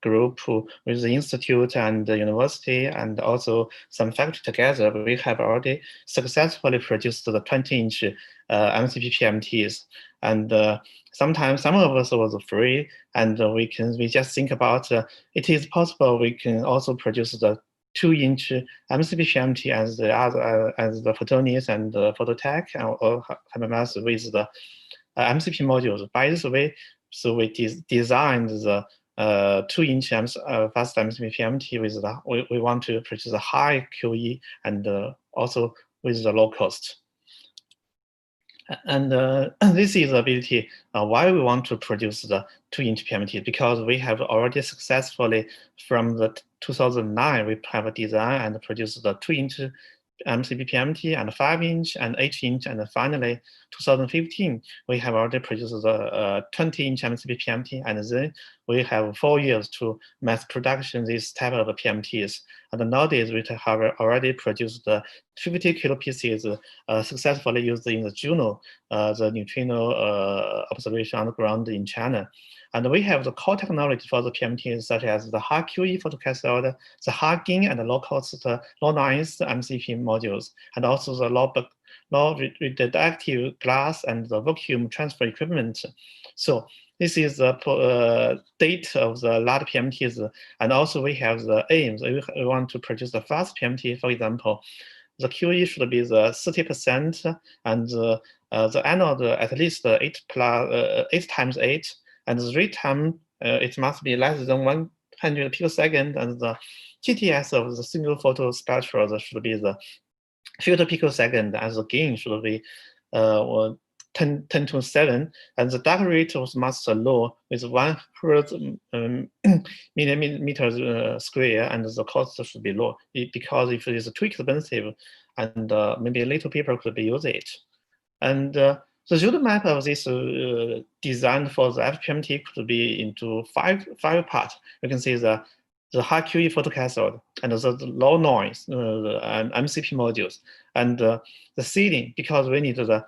group with the institute and the university, and also some faculty together. We have already successfully produced the 20-inch MCP PMTs, and sometimes some of us was free, and we just think about it is possible we can also produce the 2-inch MCP PMT as the photonics and the phototech or HMS with the MCP modules. By this way, so we designed the 2-inch fast MCP PMT with we want to produce a high QE and also with the low cost. And this is the ability why we want to produce the 2-inch PMT, because we have already successfully, from the 2009, we have designed and produced the 2-inch MCP PMT and 5-inch and 8-inch, and finally 2015 we have already produced the 20-inch MCP PMT, and then we have 4 years to mass production this type of PMTs. And nowadays we have already produced the 50 kilo pieces successfully used in the Juno, the neutrino observation on the ground in China. And we have the core technology for the PMTs, such as the high QE photocathode, the high gain and low cost, low noise MCP modules, and also the low reductive glass and the vacuum transfer equipment. So this is the date of the large PMTs, and also we have the aims. We want to produce the fast PMT, for example. The QE should be the 30%, and the anode at least 8 times 8, and the rate time it must be less than 100 picosecond, and the GTS of the single photo spectra should be the filter picosecond, and the gain should be 10 to 7, and the dark rate was much low with 1 Hertz millimeter square, and the cost should be low because if it is too expensive, and maybe little people could use it. And the roadmap of this design for the FPMT could be into five parts. You can see the high QE photocathode and the low noise MCP modules, and the sealing, because we need the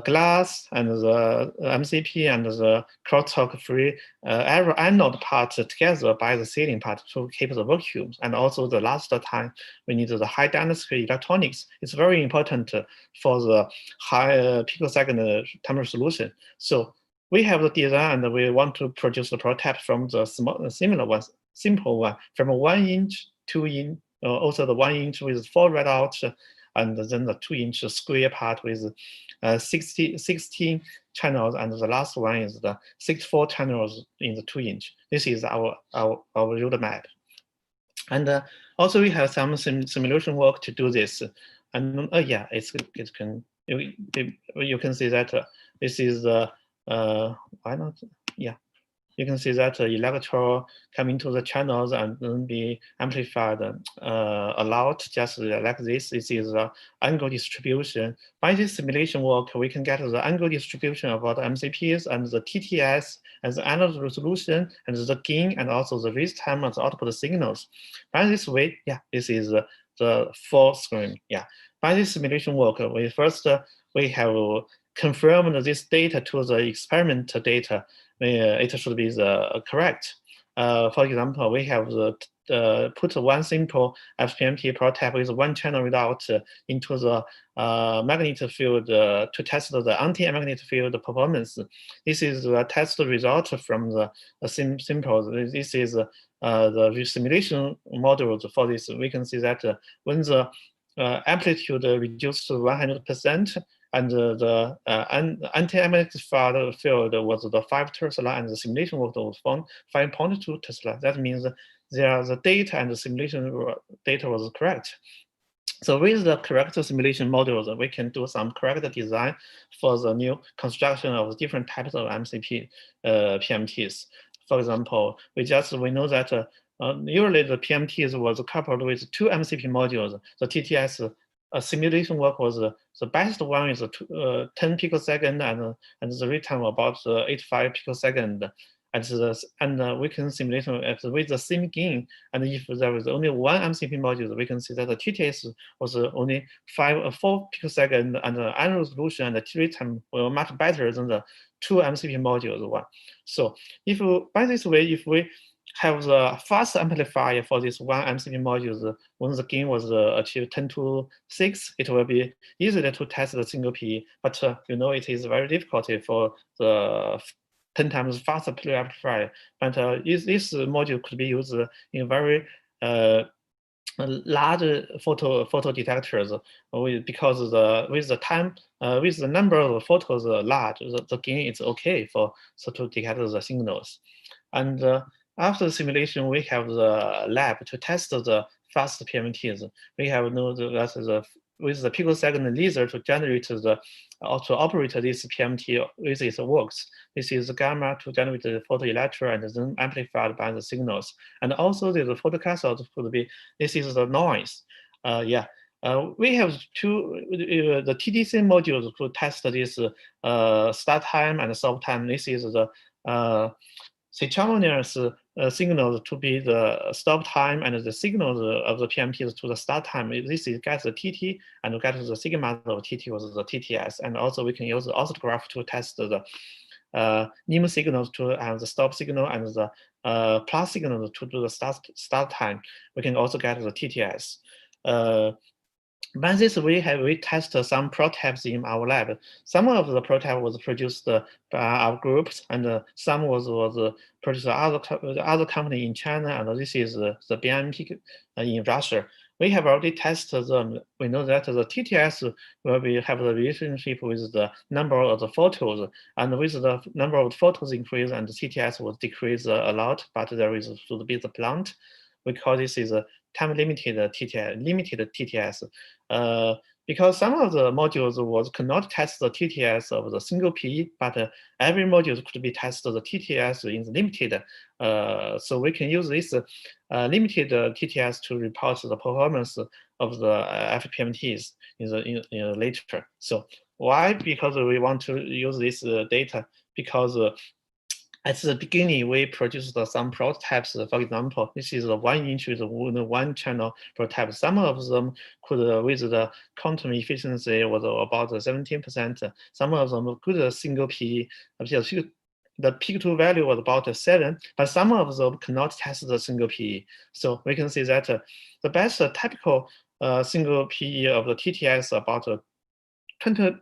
glass and the MCP and the crosstalk free anode part together by the sealing part to keep the vacuum. And also the last time we need the high density electronics. It's very important for the high picosecond time solution. So we have the design and we want to produce the prototype from the similar one, simple one, from 1 inch, 2 inch, also the 1 inch with 4 readouts, and then the 2 inch square part with 16 channels, and the last one is the 64 channels in the 2 inch. This is our roadmap. And also we have some simulation work to do this. And yeah, you can see that this is why not? Yeah. You can see that electron coming to the channels and then be amplified a lot, just like this. This is the angle distribution. By this simulation work, we can get the angle distribution about MCPs and the TTS and the anode resolution and the gain and also the raise time of the output signals. By this way, yeah, this is the full screen. Yeah. By this simulation work, we first we have confirmed this data to the experiment data. It should be correct. For example, we have put one simple FPMT prototype with 1 channel readout into the magnetic field to test the anti-magnetic field performance. This is the test result from the simple. This is the simulation models for this. We can see that when the amplitude reduced to 100%, and the anti-magnetic field was the 5 Tesla, and the simulation was found 5.2 Tesla. That means the data and the simulation data was correct. So with the correct simulation models, we can do some correct design for the new construction of different types of MCP PMTs. For example, we know that usually the PMTs was coupled with 2 MCP modules. The TTS simulation work was the best one is 10 picosecond and the read time about 85 picosecond. And we can simulate with the same gain. And if there is only 1 MCP module, we can see that the TTS was only 4 picosecond, and the annual resolution and the read time were much better than the 2 MCP modules one. So if by this way, if we have the fast amplifier for this 1 MCP module, when the gain was achieved 10 to 6, it will be easier to test the single PE. But you know, it is very difficult for the 10 times faster amplifier. But this module could be used in very large photo detectors, because with the number of photos large, the gain is okay to detect the signals. And after the simulation, we have the lab to test the fast PMTs. We have that with the picosecond laser to generate to operate this PMT with its works. This is gamma to generate the photoelectron and then amplified by the signals. And also the photocathode could be, this is the noise. We have the TDC modules to test this start time and stop time. This is the synchronous signals to be the stop time, and the signals of the PMTs to the start time. This is get the TT and get the sigma of TT was the TTS. And also we can use the oscillograph to test the NIM signals to have the stop signal and the plus signal to do the start time. We can also get the TTS. By this we test some prototypes in our lab. Some of the prototype was produced by our groups, and some was produced by other company in China, and this is the BNP in Russia. We have already tested them. We know that the TTS will have the relationship with the number of the photos, and with the number of photos increase, and the TTS will decrease a lot, but there is should be the plant. we call this is a time-limited TTS. Because some of the modules cannot test the TTS of the single P, but every module could be tested the TTS in the limited. So we can use this limited TTS to report the performance of the FPMTs in the later. So why? Because we want to use this data because at the beginning, we produced some prototypes. For example, this is a 1 inch with one channel prototype. Some of them could, with the quantum efficiency, was about 17%. Some of them could single P. The peak-to value was about 7, but some of them cannot test the single PE. So we can see that the best typical single PE of the TTS about 20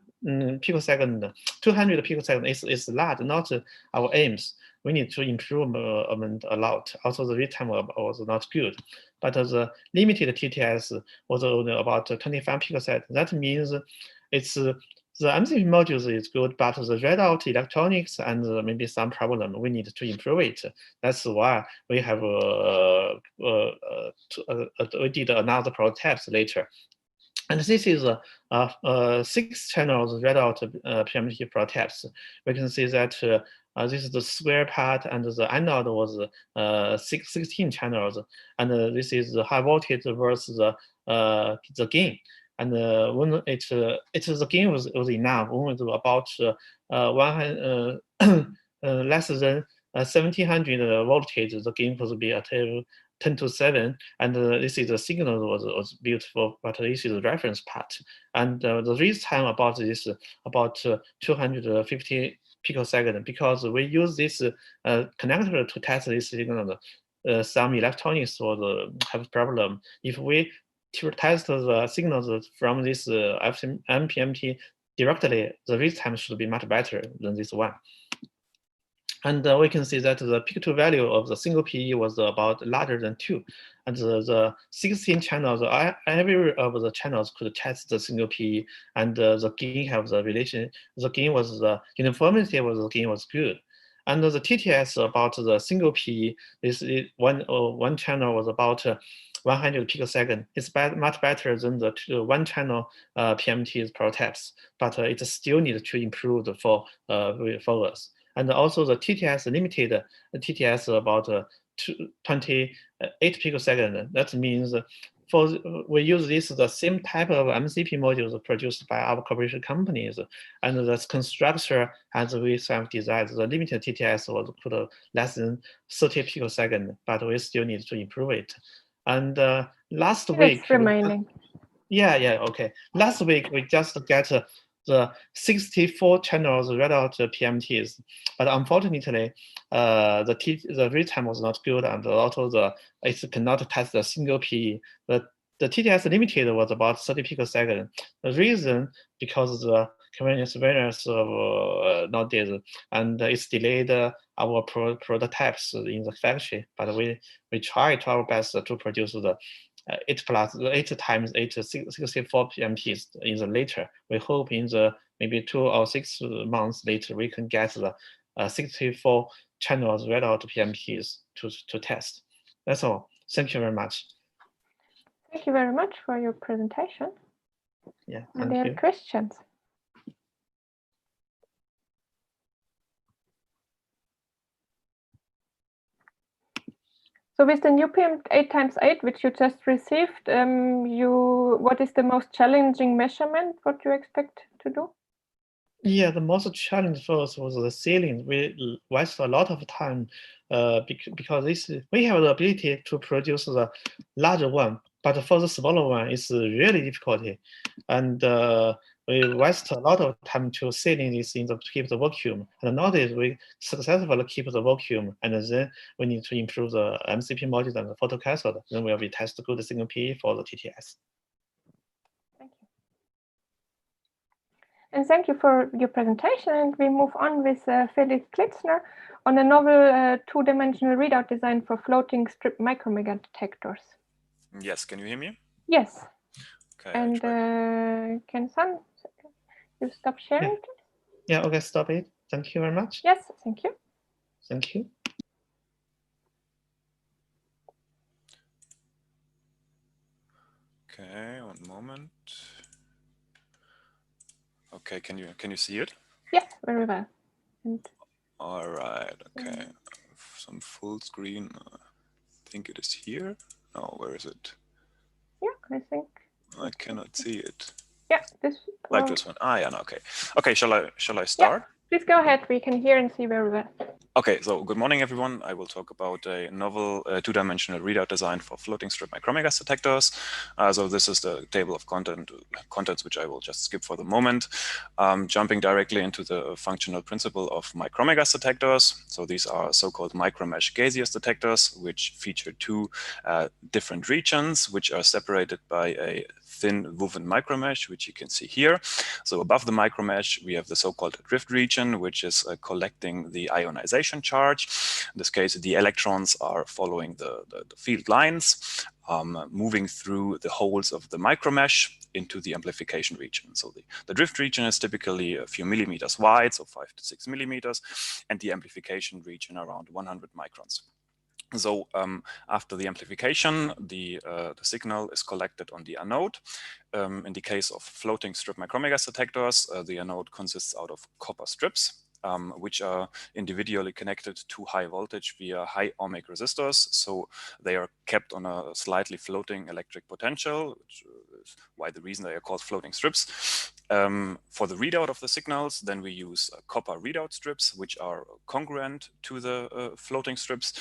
picosecond, 200 picosecond is large, not our aims. We need to improve a lot. Also, the read time was not good, but the limited TTS was only about 25 picosecond. That means it's the MCP modules is good, but the readout electronics and maybe some problem, we need to improve it. That's why we have we did another prototypes later. And this is 6 channels readout PMT prototypes. We can see that this is the square part, and the anode was 16 channels, and this is the high voltage versus the gain. And when the gain was enough, when it was about 100 less than 1700 voltage, the gain could be at 10⁻⁷, and this is the signal was beautiful, but this is the reference part. And the read time about this about 250 picosecond, because we use this connector to test this signal. Some electronics will have problem. If we test the signals from this MPMT directly, the read time should be much better than this one. And we can see that the peak-to value of the single PE was about larger than 2. And the 16 channels, every of the channels could test the single PE, and the gain have the relation. The gain was the uniformity of the gain was good. And the TTS about the single PE, this one channel was about 100 picosecond. It's much better than the one channel PMT's prototypes, but it still needs to improve for us. And also the TTS limited TTS about 28 picosecond. That means we use the same type of MCP modules produced by our cooperation companies, and the constructor as we have designed, the limited TTS was put less than 30 picosecond, but we still need to improve it. And last week, remaining. Okay. Last week we just get the 64 channels readout PMTs, but unfortunately, the read time was not good, and also it cannot test the single PE. The TTS limited was about 30 picosecond. The reason because the convenience variance of not did, and it's delayed our prototypes in the factory. But we tried our best to produce the 8 times 8 64 PMTs in the later. We hope in the maybe 2 or 6 months later we can get the 64 channels readout PMTs to test. That's all. Thank you very much. Thank you very much for your presentation. Yeah. Are there questions? So with the new PM 8x8, which you just received, what is the most challenging measurement? What you expect to do? Yeah, the most challenge for us was the ceiling. We wasted a lot of time because we have the ability to produce the larger one, but for the smaller one, it's really difficult. And we waste a lot of time to sealing this to keep the vacuum. And nowadays we successfully keep the vacuum, and then we need to improve the MCP module and the photocathode. Then we will test good single PE for the TTS. Thank you. And thank you for your presentation. And we move on with Felix Klitzner on a novel two-dimensional readout design for floating strip micromega detectors. Yes, can you hear me? Yes. Okay. And can you stop sharing? Yeah, okay, stop it. Thank you very much. Yes, thank you. Thank you. Okay, one moment. Okay, can you see it? Yeah, very well. And all right, okay. Some full screen. I think it is here. No, where is it? Yeah, I think I cannot see it. Yeah, this Like this one. Ah, yeah, no, okay. Okay, shall I start? Yeah, please go ahead. We can hear and see very well. Okay, so good morning, everyone. I will talk about a novel two-dimensional readout design for floating strip micrometer gas detectors. So this is the table of contents, which I will just skip for the moment. Jumping directly into the functional principle of micrometer gas detectors. So these are so-called micromesh gaseous detectors, which feature two different regions, which are separated by a thin woven micromesh, which you can see here. So above the micromesh, we have the so-called drift region, which is collecting the ionization charge. In this case, the electrons are following the field lines, moving through the holes of the micromesh into the amplification region. So the drift region is typically a few millimeters wide, so 5 to 6 millimeters, and the amplification region around 100 microns. So after the amplification, the signal is collected on the anode. In the case of floating strip micrometer gas detectors, the anode consists out of copper strips, which are individually connected to high voltage via high ohmic resistors. So they are kept on a slightly floating electric potential, which is why the reason they are called floating strips. For the readout of the signals, then we use copper readout strips, which are congruent to the floating strips,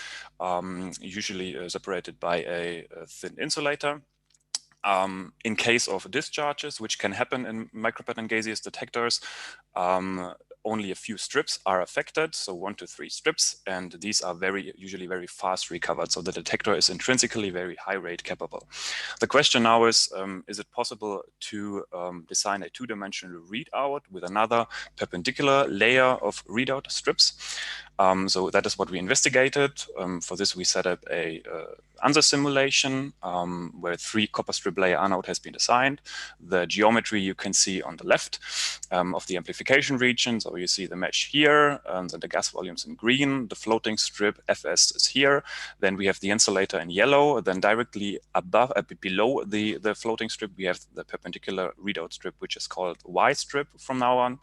usually separated by a thin insulator. In case of discharges, which can happen in micropattern gaseous detectors, only a few strips are affected, so 1 to 3 strips, and these are usually very fast recovered. So the detector is intrinsically very high rate capable. The question now is it possible to design a two-dimensional readout with another perpendicular layer of readout strips? So that is what we investigated. For this, we set up a ANSYS simulation where 3 copper strip layer anode has been designed. The geometry you can see on the left of the amplification region. So you see the mesh here, and the gas volumes in green. The floating strip FS is here. Then we have the insulator in yellow. Then directly above, below the floating strip, we have the perpendicular readout strip, which is called Y strip from now on.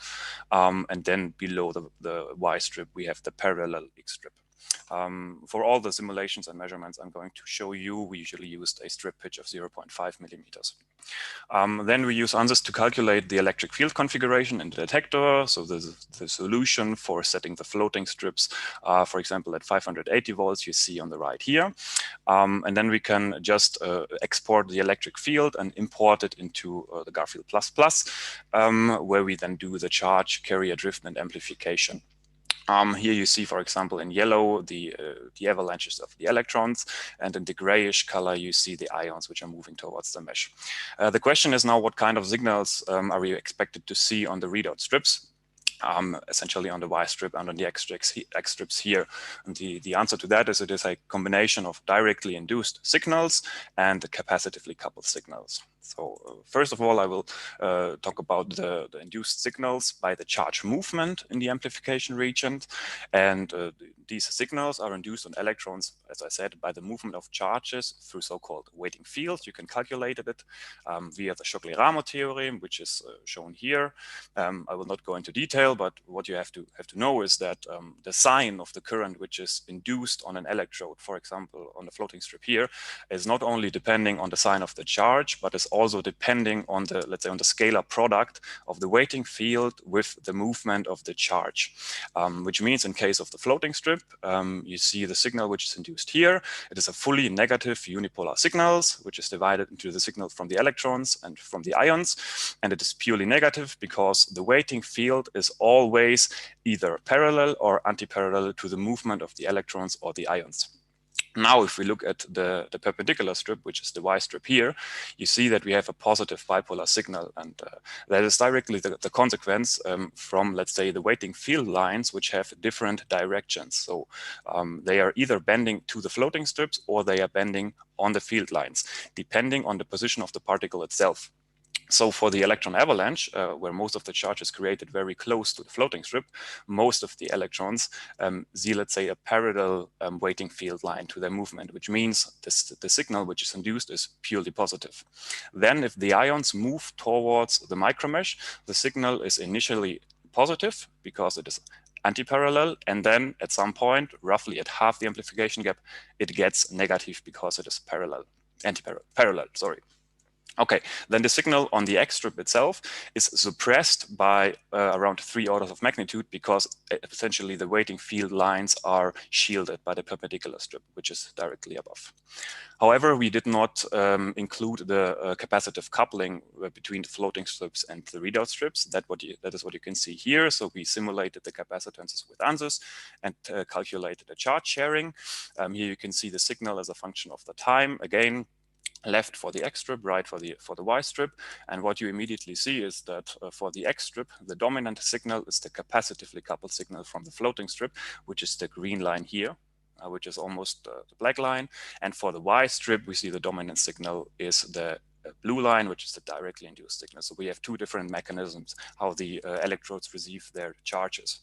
And then below the Y strip, we have the parallel X strip. For all the simulations and measurements I'm going to show you, we usually used a strip pitch of 0.5 millimeters. Then we use ANSYS to calculate the electric field configuration in the detector. So the solution for setting the floating strips, for example, at 580 volts, you see on the right here. And then we can just export the electric field and import it into the Garfield++, where we then do the charge, carrier drift, and amplification. Here you see, for example, in yellow, the avalanches of the electrons, and in the grayish color, you see the ions, which are moving towards the mesh. The question is now, what kind of signals are we expected to see on the readout strips? Essentially on the Y strip and on the X strips here. And the answer to that is it is a combination of directly induced signals and capacitively coupled signals. So first of all, I will talk about the induced signals by the charge movement in the amplification region. And these signals are induced on electrons, as I said, by the movement of charges through so-called weighting fields. You can calculate it via the Shockley-Rameau theorem, which is shown here. I will not go into detail, but what you have to know is that the sign of the current which is induced on an electrode, for example, on the floating strip here, is not only depending on the sign of the charge, but is also depending on the, let's say, on the scalar product of the weighting field with the movement of the charge, which means in case of the floating strip, you see the signal which is induced here. It is a fully negative unipolar signals, which is divided into the signal from the electrons and from the ions. And it is purely negative because the weighting field is always either parallel or anti-parallel to the movement of the electrons or the ions. Now, if we look at the perpendicular strip, which is the Y strip here, you see that we have a positive bipolar signal. And that is directly the consequence from, let's say, the weighting field lines, which have different directions. So they are either bending to the floating strips or they are bending on the field lines, depending on the position of the particle itself. So for the electron avalanche, where most of the charge is created very close to the floating strip, most of the electrons see, let's say, a parallel weighting field line to their movement, which means the signal which is induced is purely positive. Then if the ions move towards the micromesh, the signal is initially positive because it is anti-parallel, and then at some point, roughly at half the amplification gap, it gets negative because it is parallel, sorry. Okay, then the signal on the X strip itself is suppressed by around 3 orders of magnitude because essentially the weighting field lines are shielded by the perpendicular strip, which is directly above. However, we did not include the capacitive coupling between the floating strips and the readout strips. That is what you can see here. So we simulated the capacitances with ANSYS and calculated the charge sharing. Here you can see the signal as a function of the time. Again, left for the X strip, right for the Y strip. And what you immediately see is that for the X strip, the dominant signal is the capacitively coupled signal from the floating strip, which is the green line here, which is almost the black line. And for the Y strip, we see the dominant signal is the blue line, which is the directly induced signal. So we have two different mechanisms how the electrodes receive their charges.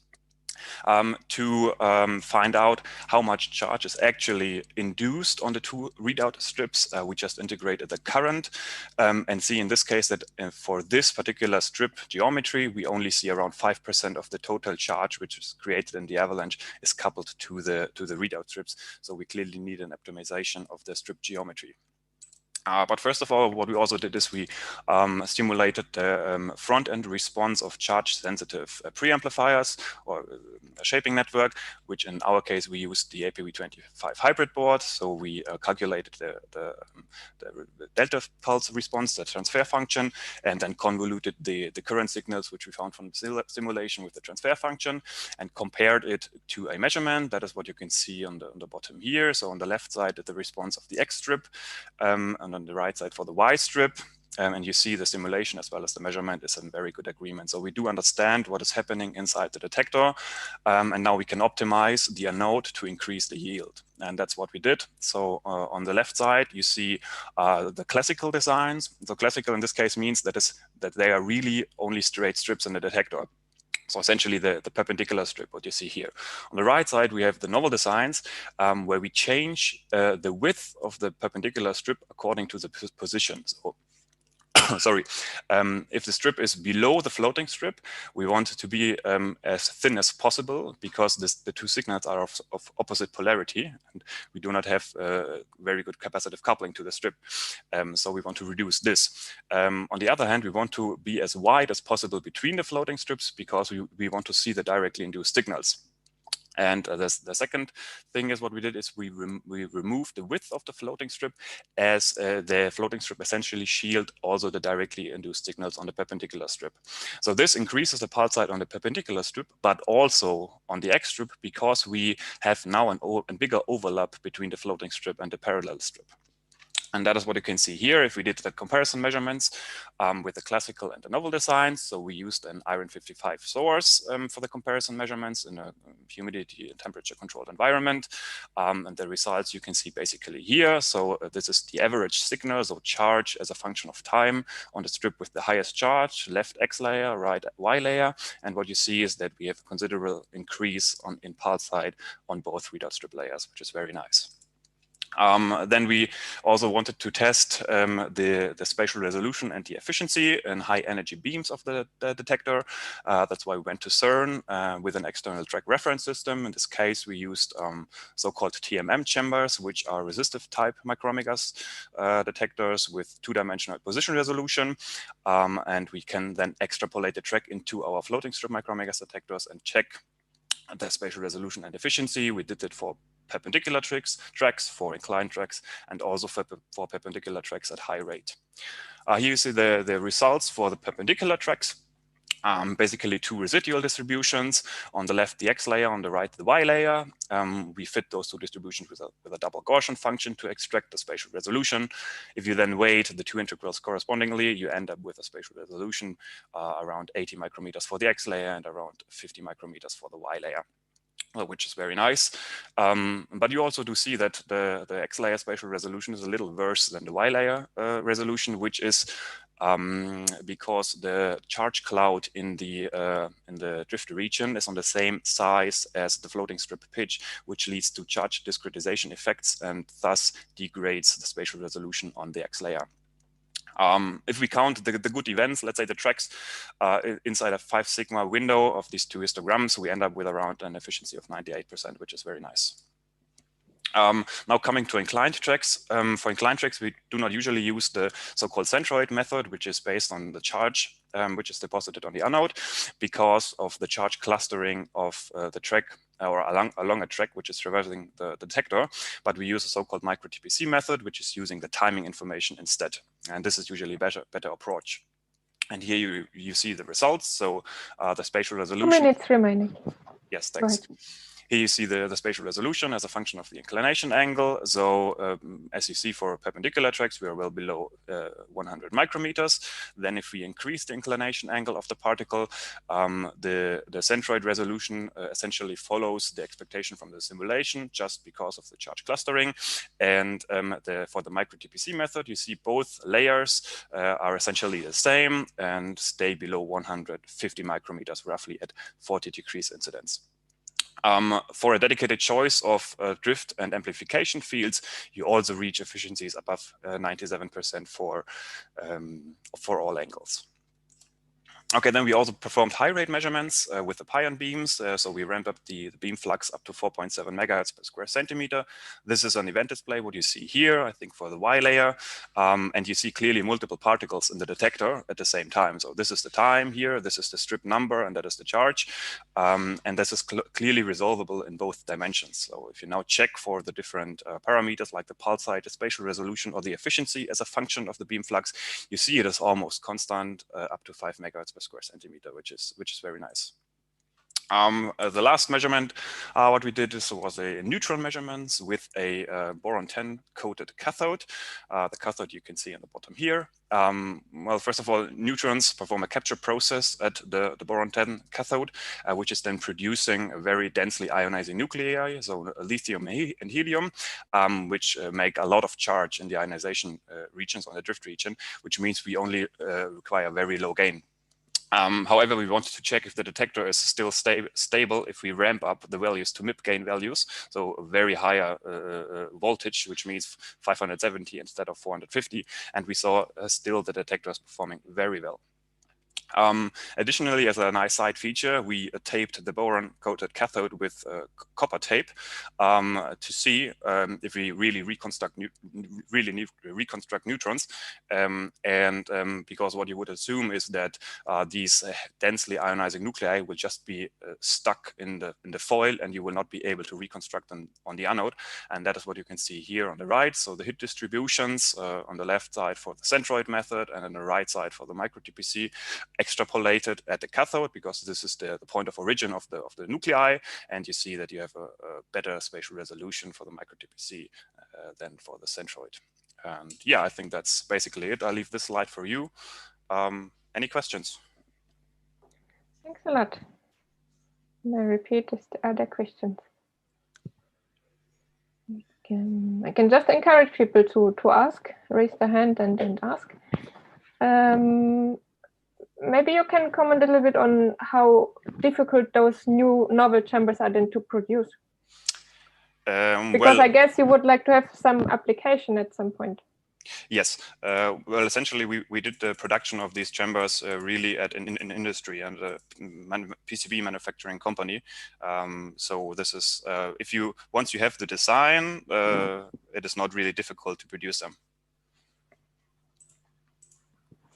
To find out how much charge is actually induced on the two readout strips, we just integrated the current and see in this case that for this particular strip geometry, we only see around 5% of the total charge which is created in the avalanche is coupled to the readout strips. So we clearly need an optimization of the strip geometry. But first of all, what we also did is we stimulated the front-end response of charge-sensitive preamplifiers or a shaping network, which in our case, we used the APV25 hybrid board. So we calculated the delta pulse response, the transfer function, and then convoluted the current signals, which we found from the simulation with the transfer function, and compared it to a measurement. That is what you can see on the bottom here. So on the left side, the response of the X strip, and on the right side for the Y strip. And you see the simulation as well as the measurement is in very good agreement. So we do understand what is happening inside the detector. And now we can optimize the anode to increase the yield. And that's what we did. So on the left side, you see the classical designs. So classical in this case means that they are really only straight strips in the detector. So essentially the perpendicular strip, what you see here. On the right side, we have the novel designs where we change the width of the perpendicular strip according to the position. So, sorry, if the strip is below the floating strip, we want it to be as thin as possible because the two signals are of opposite polarity and we do not have very good capacitive coupling to the strip. So we want to reduce this. On the other hand, we want to be as wide as possible between the floating strips because we want to see the directly induced signals. And the second thing is what we did is we removed the width of the floating strip as the floating strip essentially shield also the directly induced signals on the perpendicular strip. So this increases the pulse height on the perpendicular strip, but also on the X strip because we have now a bigger overlap between the floating strip and the parallel strip. And that is what you can see here if we did the comparison measurements with the classical and the novel designs. So we used an iron 55 source for the comparison measurements in a humidity and temperature controlled environment. And the results you can see basically here. So this is the average signal, so charge as a function of time on the strip with the highest charge, left X layer, right Y layer. And what you see is that we have a considerable increase in pulse height on both readout strip layers, which is very nice. Then we also wanted to test the spatial resolution and the efficiency in high energy beams of the detector. That's why we went to CERN with an external track reference system. In this case, we used so-called TMM chambers, which are resistive type micromegas detectors with two-dimensional position resolution. And we can then extrapolate the track into our floating strip micromegas detectors and check the spatial resolution and efficiency. We did it for perpendicular tracks, for inclined tracks, and also for perpendicular tracks at high rate. Here you see the results for the perpendicular tracks. Basically two residual distributions. On the left, the X layer, on the right, the Y layer. We fit those two distributions with a double Gaussian function to extract the spatial resolution. If you then weight the two integrals correspondingly, you end up with a spatial resolution around 80 micrometers for the X layer and around 50 micrometers for the Y layer. which is very nice. But you also do see that the X layer spatial resolution is a little worse than the Y layer resolution, which is because the charge cloud in the drift region is on the same size as the floating strip pitch, which leads to charge discretization effects and thus degrades the spatial resolution on the X layer. If we count the good events, let's say the tracks inside a 5 sigma window of these 2 histograms, we end up with around an efficiency of 98%, which is very nice. Now coming to inclined tracks. For inclined tracks, we do not usually use the so-called centroid method, which is based on the charge which is deposited on the anode, because of the charge clustering of the track or along a track which is traversing the detector. But we use a so-called micro-TPC method, which is using the timing information instead. And this is usually a better approach. And here you see the results. So the spatial resolution. 2 minutes remaining. Yes, thanks. Here you see the spatial resolution as a function of the inclination angle. So as you see for perpendicular tracks, we are well below 100 micrometers. Then if we increase the inclination angle of the particle, the centroid resolution essentially follows the expectation from the simulation just because of the charge clustering. And for the micro-TPC method, you see both layers are essentially the same and stay below 150 micrometers roughly at 40 degrees incidence. For a dedicated choice of drift and amplification fields, you also reach efficiencies above 97% for all angles. Okay, then we also performed high rate measurements with the pion beams. So we ramped up the beam flux up to 4.7 megahertz per square centimeter. This is an event display, what you see here, I think for the Y layer. And you see clearly multiple particles in the detector at the same time. So this is the time here, this is the strip number, and that is the charge. And this is clearly resolvable in both dimensions. So if you now check for the different parameters like the pulse height, the spatial resolution, or the efficiency as a function of the beam flux, you see it is almost constant up to 5 megahertz per square centimeter, which is very nice. The last measurement, what we did was a neutron measurements with a boron-10 coated cathode. The cathode you can see on the bottom here. Well, first of all, neutrons perform a capture process at the boron-10 cathode, which is then producing a very densely ionizing nuclei, so lithium and helium, which make a lot of charge in the ionization regions on the drift region, which means we only require very low gain. However, we wanted to check if the detector is still stable if we ramp up the values to MIP gain values, so a very higher voltage, which means 570 instead of 450, and we saw still the detector is performing very well. Additionally, as a nice side feature, we taped the boron-coated cathode with copper tape to see if we really reconstruct neutrons. Because what you would assume is that these densely ionizing nuclei will just be stuck in the foil, and you will not be able to reconstruct them on the anode. And that is what you can see here on the right. So the hit distributions on the left side for the centroid method, and on the right side for the micro-TPC, extrapolated at the cathode, because this is the point of origin of the nuclei, and you see that you have a better spatial resolution for the micro-TPC than for the centroid. And yeah, I think that's basically it. I'll leave this slide for you. Any questions? Thanks a lot. May I repeat the other questions? I can just encourage people to ask, raise their hand and ask. Maybe you can comment a little bit on how difficult those new novel chambers are then to produce. Because I guess you would like to have some application at some point. Yes. Well, essentially, we did the production of these chambers really at an industry and a PCB manufacturing company. So this is, once you have the design, it is not really difficult to produce them.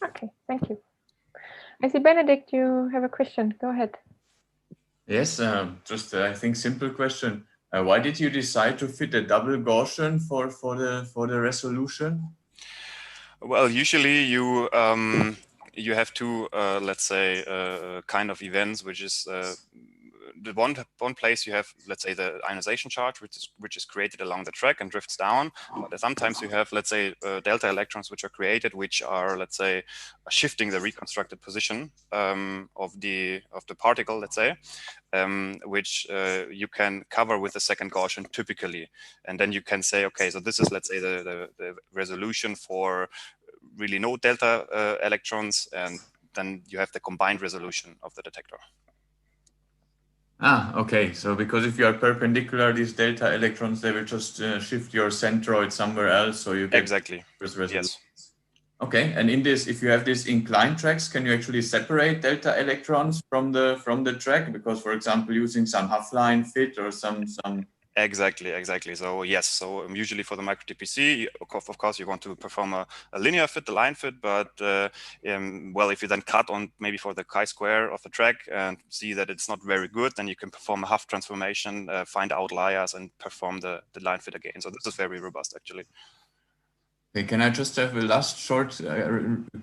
Okay, thank you. I see Benedict, you have a question. Go ahead. Yes, just I think simple question. Why did you decide to fit a double Gaussian for the resolution? Well, usually you have two, let's say, kind of events, which is the one place you have, let's say, the ionization charge, which is created along the track and drifts down. But sometimes you have, let's say, delta electrons which are created, which are, let's say, shifting the reconstructed position of the particle, let's say, which you can cover with a second Gaussian typically, and then you can say, okay, so this is, let's say, the resolution for really no delta electrons, and then you have the combined resolution of the detector. Ah, okay. So because if you are perpendicular, these delta electrons, they will just shift your centroid somewhere else, so you get exactly resolution. Yes. Okay, and in this, if you have these inclined tracks, can you actually separate delta electrons from the track? Because, for example, using some half-line fit or some. Exactly. So yes, so usually for the micro TPC, of course, you want to perform a linear fit, the line fit, but well, if you then cut on maybe for the chi-square of the track and see that it's not very good, then you can perform a half transformation, find outliers, and perform the line fit again. So this is very robust, actually. Okay, can I just have a last short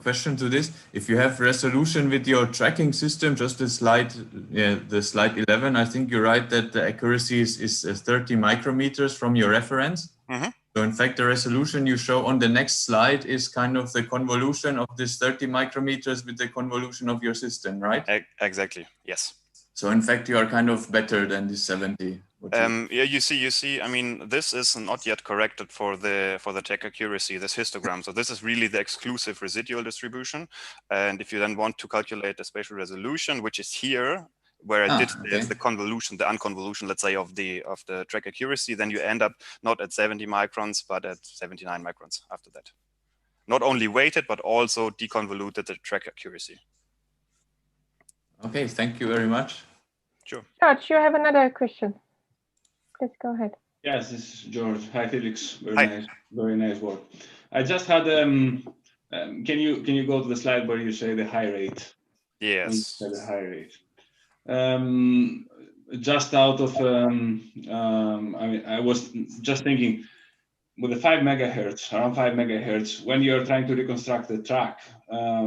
question to this? If you have resolution with your tracking system, just the slide 11, I think you write that the accuracy is 30 micrometers from your reference. Mm-hmm. So in fact, the resolution you show on the next slide is kind of the convolution of this 30 micrometers with the convolution of your system, right? Exactly, yes. So in fact, you are kind of better than the 70. Yeah, you see. I mean, this is not yet corrected for the track accuracy, this histogram. So this is really the exclusive residual distribution. And if you then want to calculate the spatial resolution, which is here, where I did the convolution, the unconvolution, let's say, of the track accuracy, then you end up not at 70 microns, but at 79 microns after that. Not only weighted, but also deconvoluted the track accuracy. Okay, thank you very much. Sure. George, you have another question. Please go ahead. Yes, this is George. Hi, Felix. Hi. Very nice work. I just had can you go to the slide where you say the high rate? Yes. The high rate. Just out of I mean, I was just thinking with the 5 megahertz, around 5 megahertz, when you're trying to reconstruct the track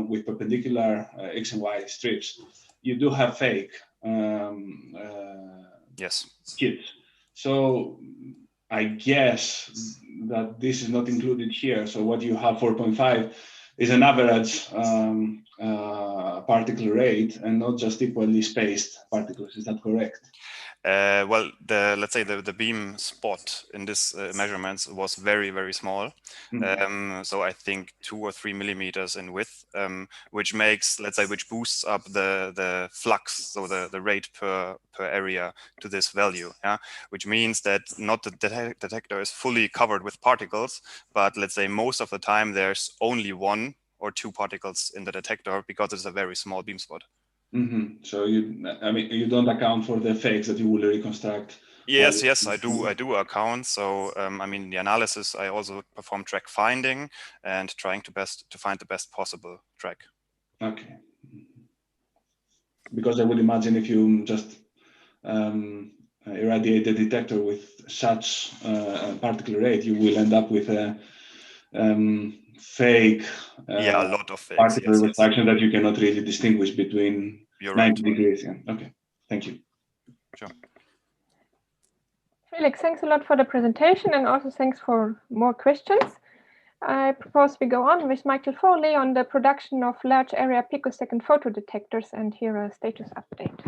with perpendicular X and Y strips, you do have fake yes kits. So I guess that this is not included here. So what you have 4.5 is an average particle rate and not just equally spaced particles. Is that correct? Well, let's say the beam spot in this measurements was very, very small. Mm-hmm. So I think 2 or 3 millimeters in width, which makes, let's say, which boosts up the flux, so the rate per area to this value. Yeah, which means that not the detector is fully covered with particles, but let's say most of the time there's only 1 or 2 particles in the detector because it's a very small beam spot. Mm-hmm. So you don't account for the fakes that you will reconstruct. Yes, I do account. So I mean, the analysis, I also perform track finding and trying to find the best possible track. Okay. Because I would imagine if you just irradiate the detector with such particle rate, you will end up with a fake a lot of fakes, particle yes. refraction that you cannot really distinguish between 90 degrees. Yeah. Okay, thank you. Sure. Felix, thanks a lot for the presentation, and also thanks for more questions. I propose we go on with Michael Foley on the production of large area picosecond photodetectors and hear a status update.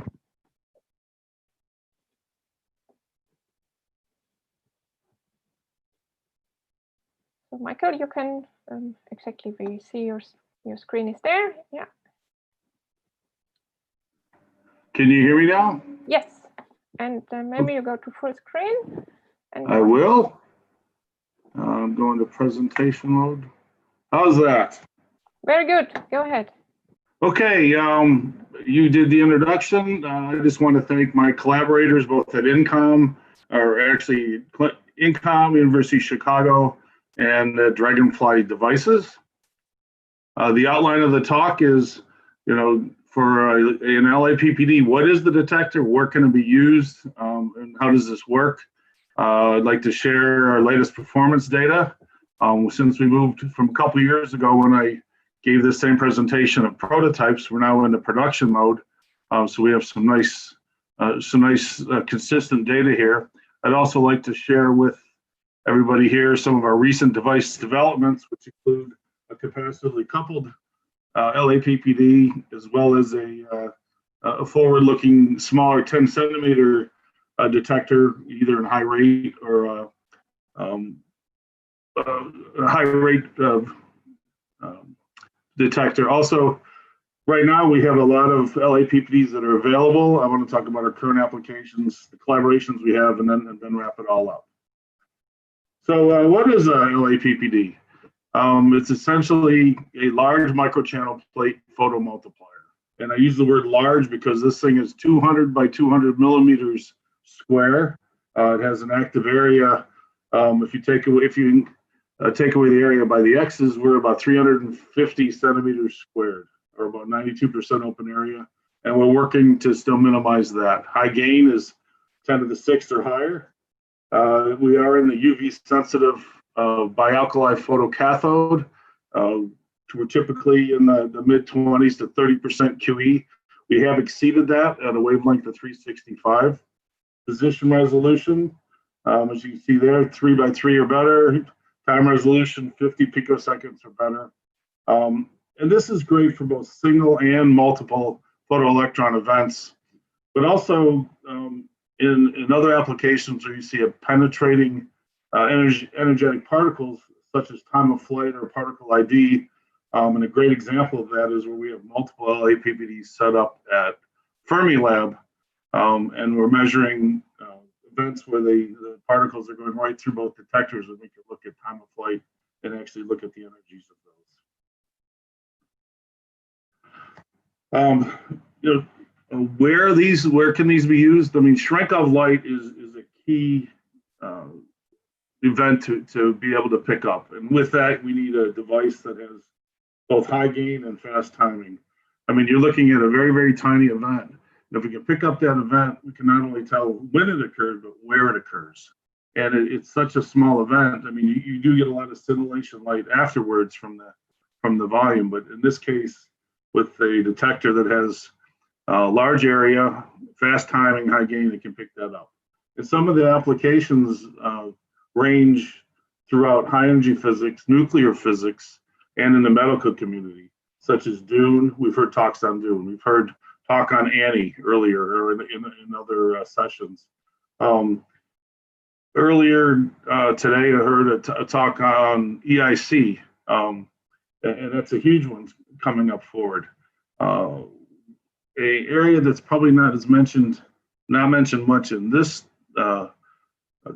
So Michael, you can exactly see your screen is there. Yeah. Can you hear me now? Yes. And maybe you go to full screen. And I will. I'm going to presentation mode. How's that? Very good. Go ahead. Okay. You did the introduction. I just want to thank my collaborators, both at INCOM, University of Chicago, and Dragonfly Devices. The outline of the talk is, for an LAPPD, what is the detector? Where can it be used? And how does this work? I'd like to share our latest performance data. Since we moved from a couple years ago when I gave this same presentation of prototypes, we're now in the production mode. So we have some nice some nice consistent data here. I'd also like to share with everybody here some of our recent device developments, which include a capacitively coupled LAPPD, as well as a forward-looking smaller 10-centimeter detector, either in high rate or a high rate detector. Also, right now we have a lot of LAPPDs that are available. I want to talk about our current applications, the collaborations we have, and then wrap it all up. So what is a LAPPD? It's essentially a large microchannel plate photomultiplier. And I use the word large because this thing is 200 by 200 millimeters square. It has an active area. If you take away the area by the X's, we're about 350 centimeters squared, or about 92% open area. And we're working to still minimize that. High gain is 10 to the 6th or higher. We are in the UV sensitive bialkali photocathode. We're typically in the mid 20s to 30% QE. We have exceeded that at a wavelength of 365. Position resolution, as you can see there, 3 by 3 or better. Time resolution, 50 picoseconds or better. And this is great for both single and multiple photoelectron events, but also in other applications where you see a penetrating energetic particles, such as time of flight or particle ID. And a great example of that is where we have multiple LAPPDs set up at Fermilab, and we're measuring events where the particles are going right through both detectors, and we can look at time of flight and actually look at the energies of those. Where can these be used? I mean, shrink of light is a key event to be able to pick up. And with that, we need a device that has both high gain and fast timing. I mean, you're looking at a very, very tiny event. And if we can pick up that event, we can not only tell when it occurred, but where it occurs. And it's such a small event. I mean, you do get a lot of scintillation light afterwards from the volume. But in this case, with a detector that has large area, fast timing, high gain, it can pick that up. And some of the applications range throughout high energy physics, nuclear physics, and in the medical community, such as DUNE. We've heard talks on DUNE. We've heard talk on Annie earlier, or in other sessions. Earlier today, I heard a talk on EIC, and that's a huge one coming up forward. A area that's probably not mentioned much in this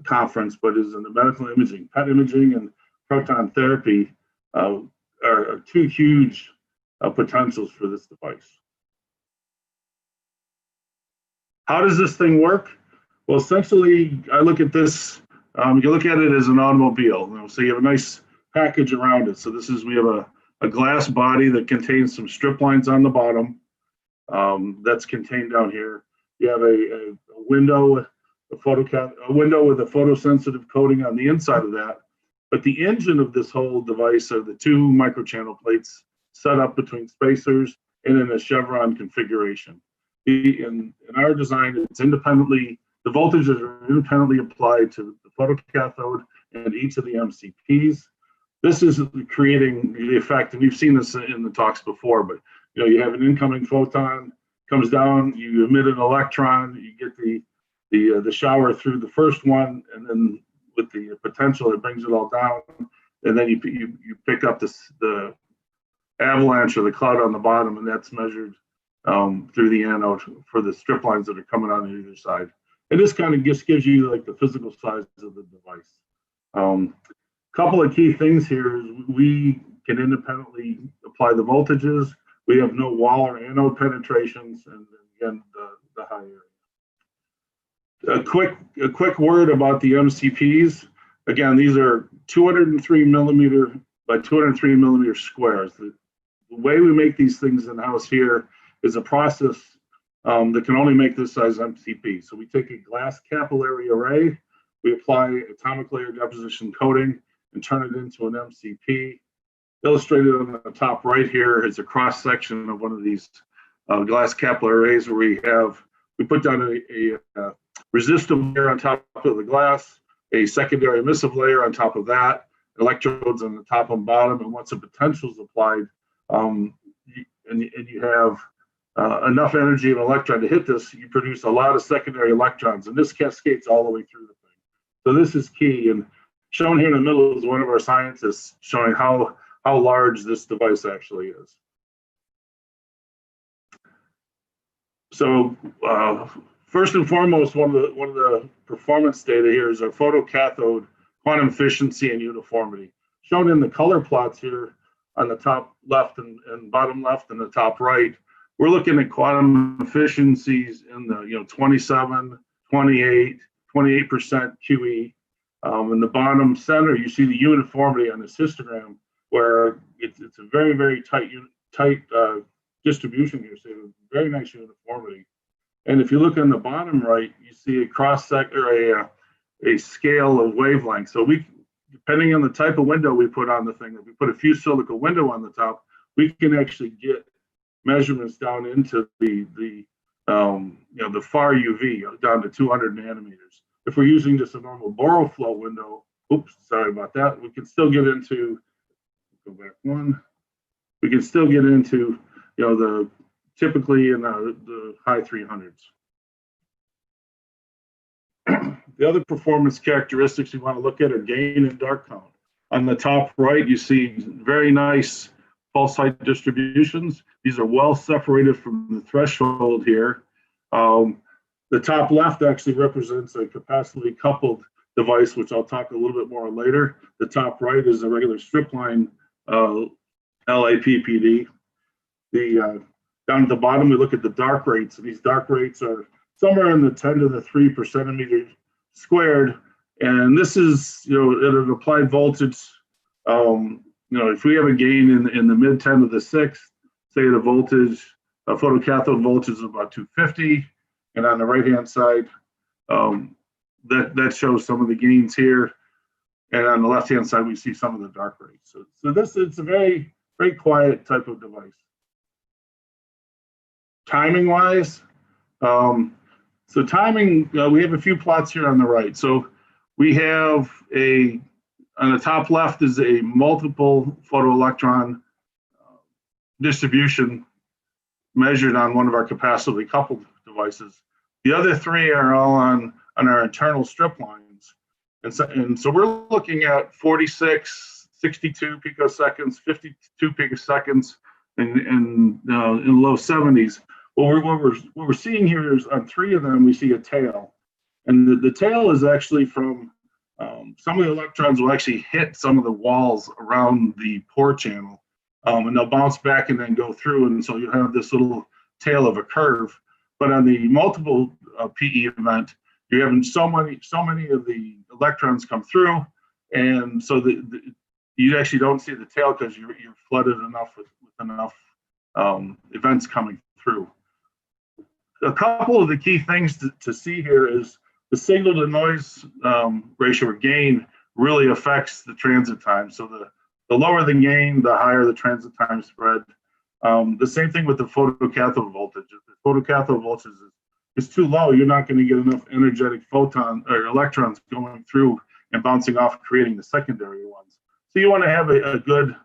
conference, but is in the medical imaging, PET imaging, and proton therapy are two huge potentials for this device. How does this thing work? Well, essentially, I look at this, you look at it as an automobile. So you have a nice package around it. So we have a glass body that contains some strip lines on the bottom. That's contained down here. You have a window, a window with a photosensitive coating on the inside of that. But the engine of this whole device are the two microchannel plates set up between spacers and in a chevron configuration. In our design, it's independently, the voltages are independently applied to the photocathode and each of the MCPs. This is creating the effect, and you've seen this in the talks before, but you have an incoming photon, comes down, you emit an electron, you get the shower through the first one, and then with the potential, it brings it all down, and then you pick up the avalanche or the cloud on the bottom, and that's measured through the anode for the strip lines that are coming on either side. And this kind of just gives you like the physical size of the device. Couple of key things here is we can independently apply the voltages. We have no wall or anode penetrations, and again, the high area. A quick word about the MCPs. Again, these are 203 millimeter by 203 millimeter squares. The way we make these things in-house here is a process that can only make this size MCP. So we take a glass capillary array, we apply atomic layer deposition coating, and turn it into an MCP. Illustrated on the top right here is a cross section of one of these glass capillary arrays where we have We put down a resistive layer on top of the glass, a secondary emissive layer on top of that, electrodes on the top and bottom, and once the potential is applied, and you have enough energy of an electron to hit this, you produce a lot of secondary electrons, and this cascades all the way through the thing. So this is key, and shown here in the middle is one of our scientists showing how large this device actually is. So first and foremost, one of the performance data here is our photocathode quantum efficiency and uniformity. Shown in the color plots here on the top left and bottom left and the top right, we're looking at quantum efficiencies in the 27, 28, 28% QE. In the bottom center, you see the uniformity on this histogram, where it's a very, very tight distribution here, so very nice uniformity. And if you look on the bottom right, you see a cross-section or a scale of wavelength. So we, depending on the type of window we put on the thing, if we put a fused silica window on the top, we can actually get measurements down into the far UV, down to 200 nanometers. If we're using just a normal Borrow flow window, oops, sorry about that, we can still get into, go back one, we can still get into, the typically in the high 300s. The other performance characteristics you want to look at are gain and dark count. On the top right, you see very nice pulse height distributions. These are well separated from the threshold here. The top left actually represents a capacity coupled device, which I'll talk a little bit more later. The top right is a regular strip line LAPPD. Down at the bottom, we look at the dark rates, and these dark rates are somewhere in the 10 to the 3 per centimeter squared. And this is, at an applied voltage, if we have a gain in the mid 10 to the 6th, say the voltage, photocathode voltage is about 250, and on the right-hand side, that shows some of the gains here. And on the left-hand side, we see some of the dark rates. So it's a very, very quiet type of device. Timing-wise, so timing, we have a few plots here on the right. So we have on the top left is a multiple photoelectron distribution measured on one of our capacity coupled devices. The other three are all on our internal strip lines. And so we're looking at 46, 62 picoseconds, 52 picoseconds, and in low 70s. What we're seeing here is on three of them, we see a tail. And the tail is actually from some of the electrons will actually hit some of the walls around the pore channel, and they'll bounce back and then go through. And so you have this little tail of a curve. But on the multiple PE event, you're having so many of the electrons come through, and so you actually don't see the tail because you're flooded enough with enough events coming through. A couple of the key things to see here is the signal to noise ratio or gain really affects the transit time. So the lower the gain, the higher the transit time spread. The same thing with the photocathode voltage. If the photocathode voltage is too low, you're not going to get enough energetic photon or electrons going through and bouncing off, creating the secondary ones. So you want to have a good,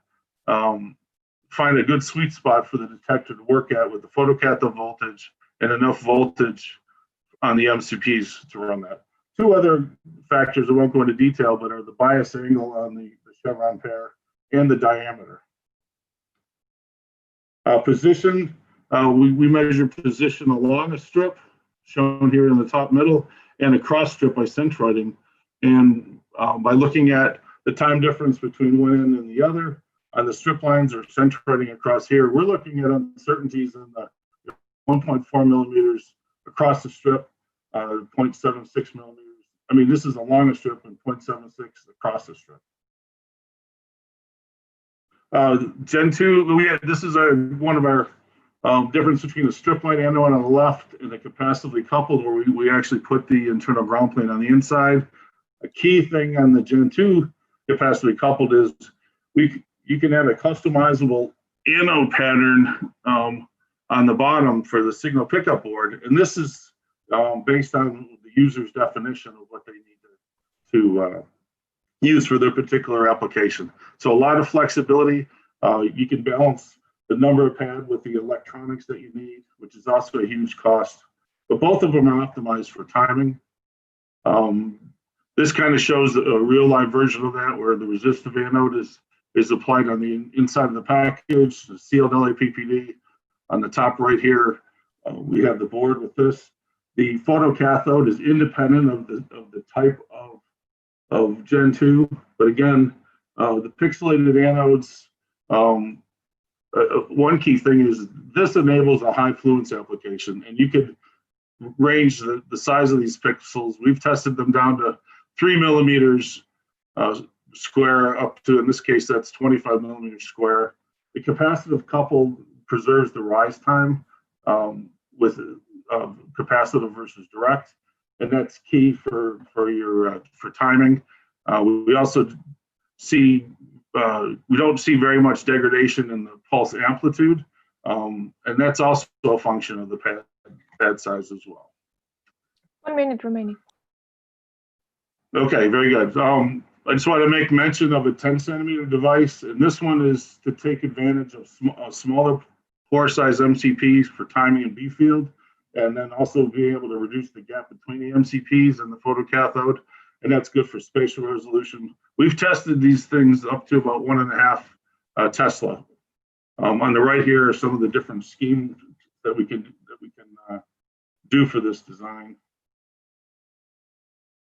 find a good sweet spot for the detector to work at with the photocathode voltage and enough voltage on the MCPs to run that. Two other factors I won't go into detail, but are the bias angle on the chevron pair and the diameter. Position, we measure position along a strip, shown here in the top middle, and a cross strip by centroiding. And by looking at the time difference between one end and the other, on the strip lines or centroiding across here, we're looking at uncertainties in the 1.4 millimeters across the strip, 0.76 millimeters. I mean, this is along a strip and 0.76 across the strip. Gen 2, this is one of our difference between the strip line and the one on the left and the capacitively coupled, where we actually put the internal ground plane on the inside. A key thing on the Gen 2 capacitively coupled is you can have a customizable anode pattern on the bottom for the signal pickup board. And this is based on the user's definition of what they need to use for their particular application. So a lot of flexibility. You can balance the number of pad with the electronics that you need, which is also a huge cost. But both of them are optimized for timing. This kind of shows a real live version of that, where the resistive anode is applied on the inside of the package, the sealed LAPPD. On the top right here, we have the board with this. The photocathode is independent of the type of Gen 2, but again, the pixelated anodes, one key thing is this enables a high fluence application, and you could range the size of these pixels. We've tested them down to 3 millimeters square up to, in this case, that's 25 millimeters square. The capacitive couple preserves the rise time with capacitive versus direct, and that's key for timing. We also see we don't see very much degradation in the pulse amplitude, and that's also a function of the pad size as well. 1 minute remaining. Okay, very good. I just want to make mention of a 10 centimeter device, and this one is to take advantage of smaller pore size MCPs for timing and B field, and then also being able to reduce the gap between the MCPs and the photocathode, and that's good for spatial resolution. We've tested these things up to about 1.5 Tesla. On the right here are some of the different schemes that we can do for this design.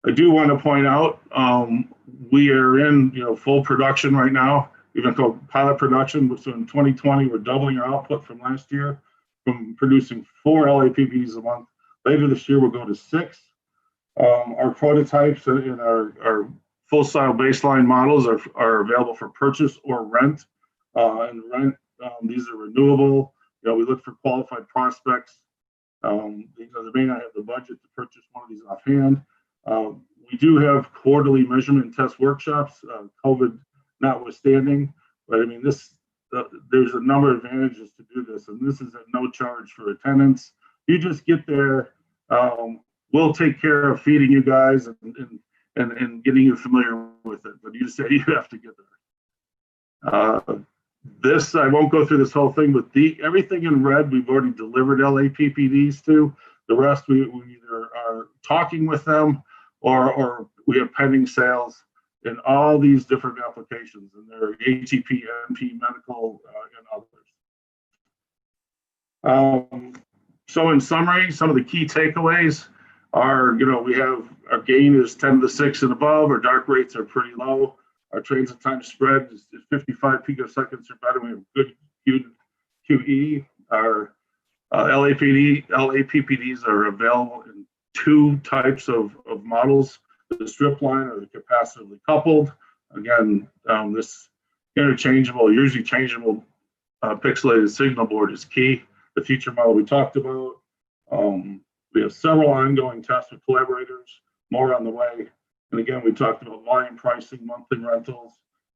I do want to point out we are in full production right now, even called pilot production. So in 2020, we're doubling our output from last year, from producing 4 LAPPDs a month. Later this year, we'll go to 6. Our prototypes and our full-style baseline models are available for purchase or rent. And rent, these are renewable. We look for qualified prospects. They may not have the budget to purchase one of these offhand. We do have quarterly measurement and test workshops, COVID notwithstanding. But I mean, there's a number of advantages to do this, and this is at no charge for attendance. You just get there. We'll take care of feeding you guys and getting you familiar with it. But you say you have to get there. This, I won't go through this whole thing, but everything in red we've already delivered LAPPDs to. The rest we either are talking with them or we have pending sales in all these different applications, and they're ATP, NP, medical, and others. So in summary, some of the key takeaways are, we have our gain is 10 to the 6 and above. Our dark rates are pretty low. Our transit time spread is 55 picoseconds or better. We have good QE. Our LAPPDs are available in 2 types of models, the strip line or the capacitively coupled. Again, this interchangeable, usually changeable pixelated signal board is key. The feature model we talked about. We have several ongoing tests with collaborators, more on the way. And again, we talked about volume pricing, monthly rentals,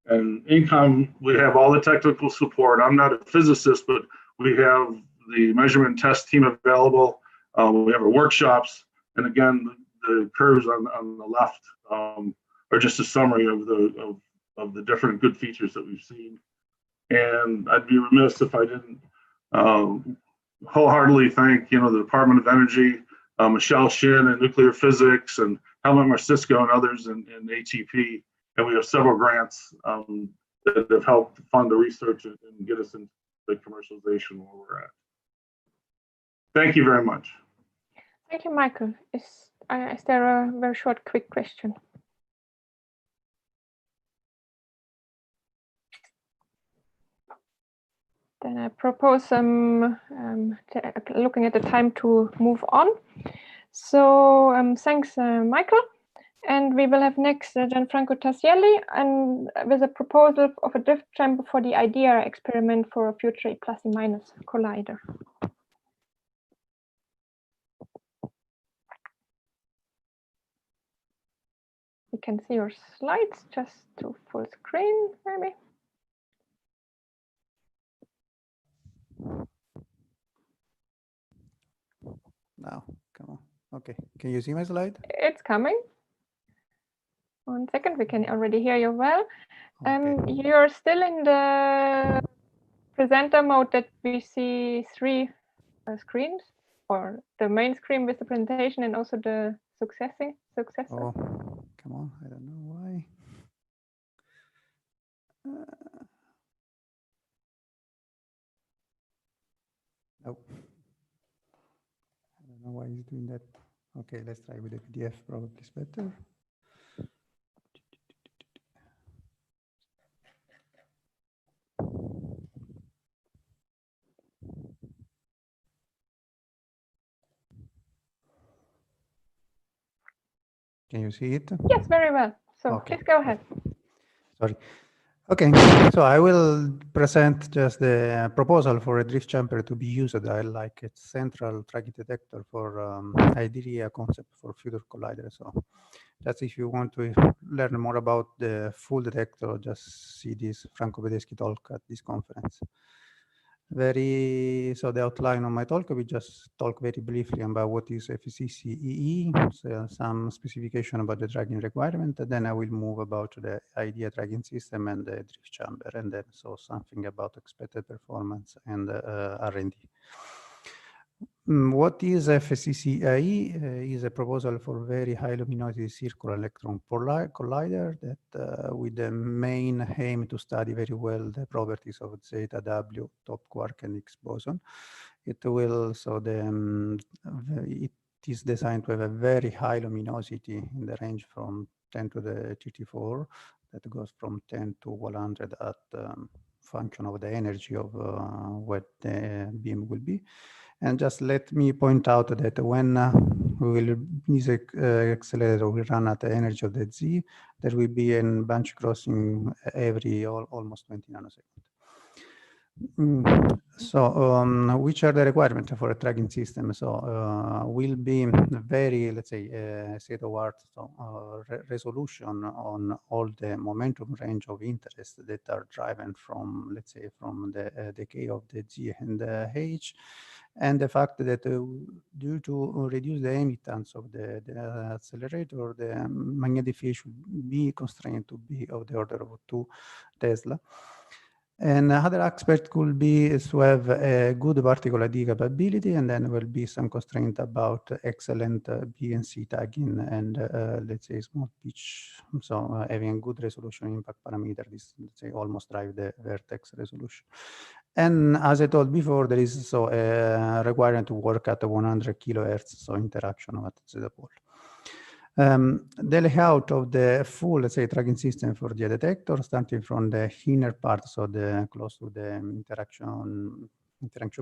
and income. We have all the technical support. I'm not a physicist, but we have the measurement and test team available. We have our workshops. And again, the curves on the left are just a summary of the different good features that we've seen. And I'd be remiss if I didn't wholeheartedly thank, the Department of Energy, Michelle Shin in nuclear physics, and Helen Marcisco and others in HEP. And we have several grants that have helped fund the research and get us into the commercialization where we're at. Thank you very much. Thank you, Michael. Is there a very short, quick question? Then I propose looking at the time to move on. So thanks, Michael. And we will have next Gianfranco Tassielli, and with a proposal of a drift chamber for the IDEA experiment for a future E+ E- collider. We can see your slides just to full screen, maybe. No, come on. Okay, can you see my slide? It's coming. 1 second, we can already hear you well. You're still in the presenter mode that we see 3 screens, or the main screen with the presentation and also the successor. Oh, come on, I don't know why. Oh, I don't know why he's doing that. Okay, let's try with the PDF, probably it's better. Can you see it? Yes, very well. So okay. Please go ahead. Sorry. Okay, so I will present just the proposal for a drift chamber to be used. I like a central tracking detector for ideally a concept for future colliders. So that's if you want to learn more about the full detector, just see this Franco Bedeschi talk at this conference. So the outline of my talk, we just talk very briefly about what is FCCEE, so some specification about the tracking requirement, and then I will move about the idea tracking system and the drift chamber, and then so something about expected performance and R&D. What is FCCEE? Is a proposal for very high luminosity circular electron collider that with the main aim to study very well the properties of zeta W, top quark, and Higgs boson. It will, so it is designed to have a very high luminosity in the range from 10 to the 34, that goes from 10 to 100 at function of the energy of what the beam will be. And just let me point out that when this accelerator will run at the energy of the Z, there will be a bunch crossing every almost 20 nanoseconds. So which are the requirements for a tracking system? So will be very, let's say, state-of-art resolution on all the momentum range of interest that are driven from, let's say, from the decay of the Z and the H. And the fact that due to reduce the emittance of the accelerator, the magnetic field should be constrained to be of the order of 2 Tesla. And other aspect could be to have a good particle ID capability, and then will be some constraint about excellent BNC tagging and let's say small pitch. So having a good resolution impact parameter, this, let's say, almost drive the vertex resolution. And as I told before, there is so a requirement to work at 100 kilohertz, so interaction at the pole. The layout of the full, let's say, tracking system for the detector, starting from the inner part, so the close to the interaction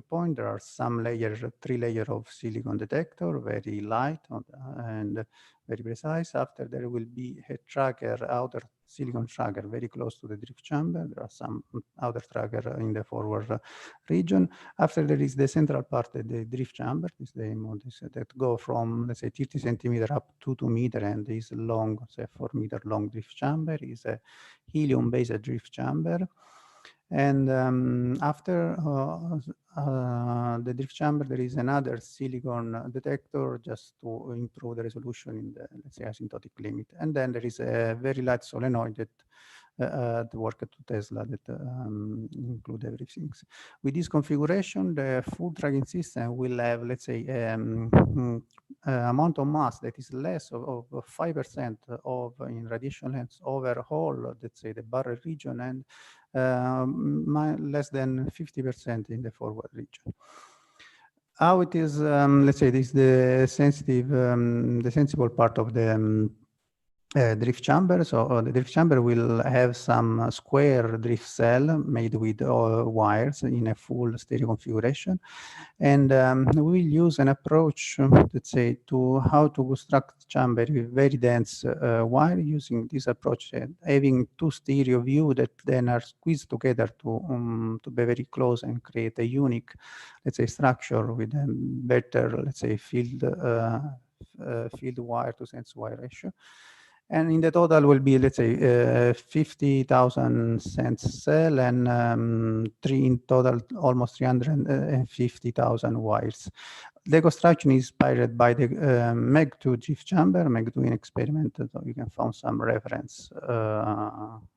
point, there are some layers, 3 layers of silicon detector, very light and very precise. After there will be a tracker, outer silicon tracker, very close to the drift chamber. There are some outer tracker in the forward region. After there is the central part of the drift chamber, is the models that go from, let's say, 30 centimeter up to 2 meter, and is long, say 4 meter long drift chamber, is a helium-based drift chamber. And after the drift chamber, there is another silicon detector just to improve the resolution in the, let's say, asymptotic limit. And then there is a very light solenoid that work at 2 Tesla that include everything. With this configuration, the full tracking system will have, let's say, amount of mass that is less of 5% of in radiation length overall, let's say, the barrel region, and less than 50% in the forward region. How it is, let's say, this is the sensitive, the sensible part of the drift chamber. So the drift chamber will have some square drift cell made with wires in a full stereo configuration. And we will use an approach, let's say, to how to construct chamber with very dense wire, using this approach, having 2 stereo view that then are squeezed together to be very close and create a unique, let's say, structure with a better, let's say, field wire to sense wire ratio. And in the total will be, let's say, 50,000 sense cell and in total almost 350,000 wires. the construction is inspired by the MEG2 drift chamber, MEG2 in experiment. So you can find some reference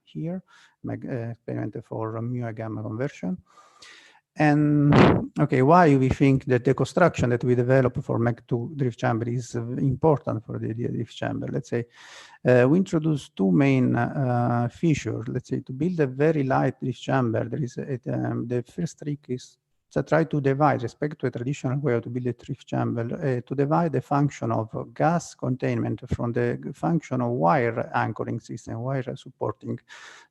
here, experiment for mu gamma conversion. And okay, why we think that the construction that we develop for MEG2 drift chamber is important for the idea drift chamber? Let's say we introduce two main features. Let's say to build a very light drift chamber, there is the first trick is to try to divide, respect to a traditional way to build a drift chamber, to divide the function of gas containment from the function of wire anchoring system, wire supporting.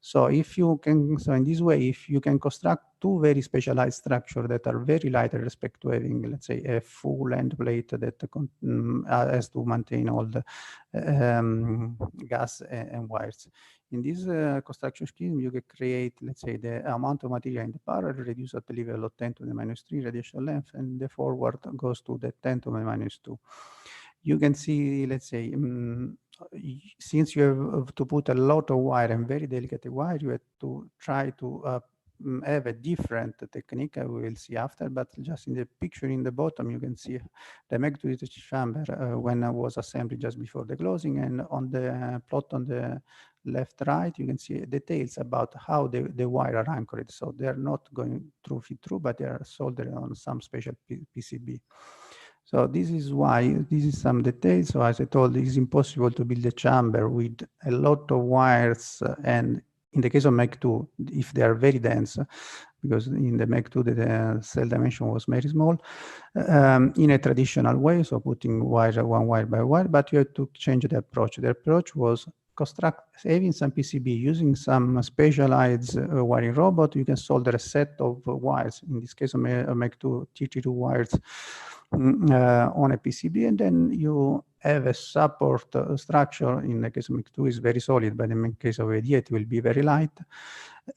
So if you can, so in this way, if you can construct two very specialized structures that are very light with respect to having, let's say, a full end plate that has to maintain all the gas and wires. In this construction scheme, you can create, let's say, the amount of material in the parallel reduced at the level of 10 to the minus 3 radiation length, and the forward goes to the 10 to the minus 2. You can see, let's say, since you have to put a lot of wire and very delicate wire, you have to try to have a different technique we will see after, but just in the picture in the bottom, you can see the MEG2 chamber when I was assembled just before the closing, and on the plot on the left, right, you can see details about how the wire are anchored. So they are not going through fit through, but they are soldered on some special PCB. So this is why, this is some details. So as I told, it is impossible to build a chamber with a lot of wires, and in the case of MEG2, if they are very dense, because in the MEG2 the cell dimension was very small, in a traditional way, so putting wire one wire by wire, but you have to change the approach. The approach was having some PCB, using some specialized wiring robot, you can solder a set of wires, in this case of MEG2, T2 wires, on a PCB, and then you have a support structure. In the case of MEG2 is very solid, but in the case of ADA it will be very light.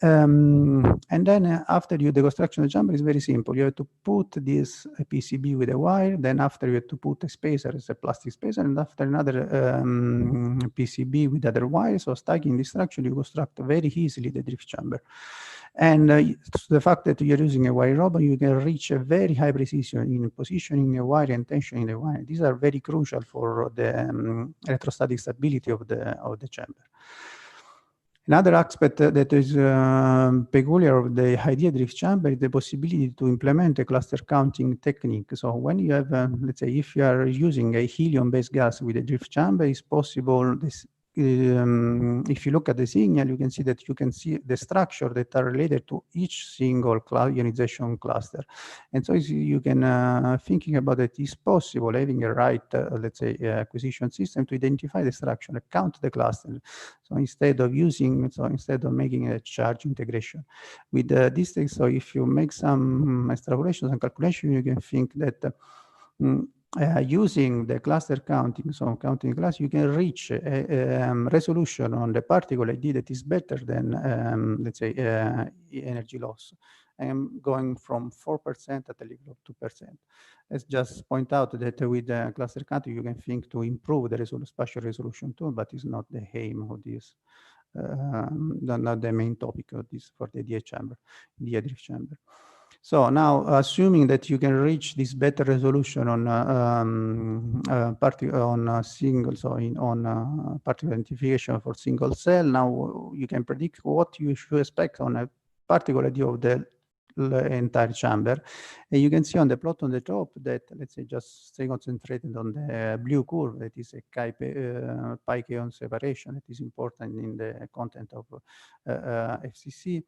And then after the construction of the chamber is very simple. You have to put this PCB with a wire, then after you have to put a spacer, it's a plastic spacer, and after another PCB with other wires. So stacking this structure, you construct very easily the drift chamber. And the fact that you're using a wire robot, you can reach a very high precision in positioning the wire and tensioning the wire. These are very crucial for the electrostatic stability of the chamber. Another aspect that is peculiar of the idea drift chamber is the possibility to implement a cluster counting technique. So when you have, let's say, if you are using a helium-based gas with a drift chamber, it's possible this. If you look at the signal, you can see that you can see the structure that are related to each single ionization cluster. And so you can, thinking about it, is possible having a right, let's say, acquisition system to identify the structure and count the cluster. So instead of making a charge integration with this thing, so if you make some extrapolations and calculations, you can think that using the cluster counting, so counting class, you can reach a resolution on the particle ID that is better than, let's say, energy loss, and going from 4% at a level of 2%. Let's just point out that with the cluster counting, you can think to improve the spatial resolution too, but it's not the aim of this, not the main topic of this for the DA chamber, the drift chamber. So now, assuming that you can reach this better resolution on particle identification for single cell, now you can predict what you should expect on a particle ID of the entire chamber. And you can see on the plot on the top that, let's say, just stay concentrated on the blue curve, that is a pi-kaon separation that is important in the content of FCC.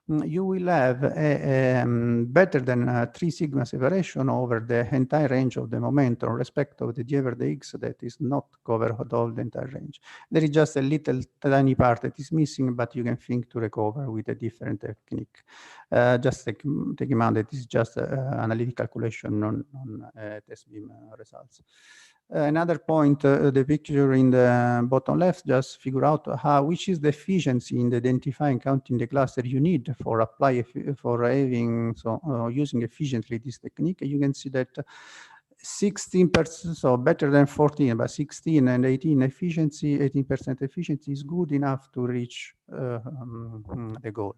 You will have a better than 3 sigma separation over the entire range of the momentum respect of the d/d X that is not covered all the entire range. There is just a little tiny part that is missing, but you can think to recover with a different technique. Just take in mind that it's just analytic calculation, non test beam results. Another point, the picture in the bottom left, just figure out which is the efficiency in identifying counting the cluster you need for using efficiently this technique. You can see that 16%, so better than 14, but 16 and 18 efficiency, 18% efficiency is good enough to reach the goal.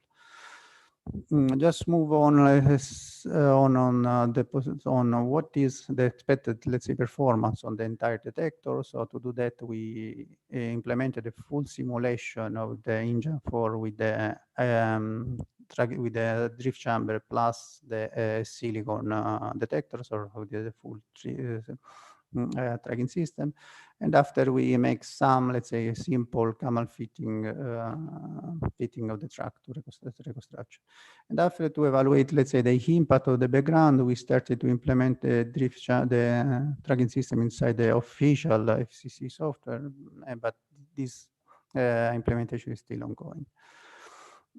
just move on on what is the expected, let's say, performance on the entire detector. So to do that, we implemented a full simulation of the engine with the drift chamber plus the silicon detectors, or with the full tracking system. And after we make some, let's say, simple camel fitting of the track to reconstruction. And after to evaluate, let's say, the impact of the background, we started to implement the tracking system inside the official FCC software, but this implementation is still ongoing.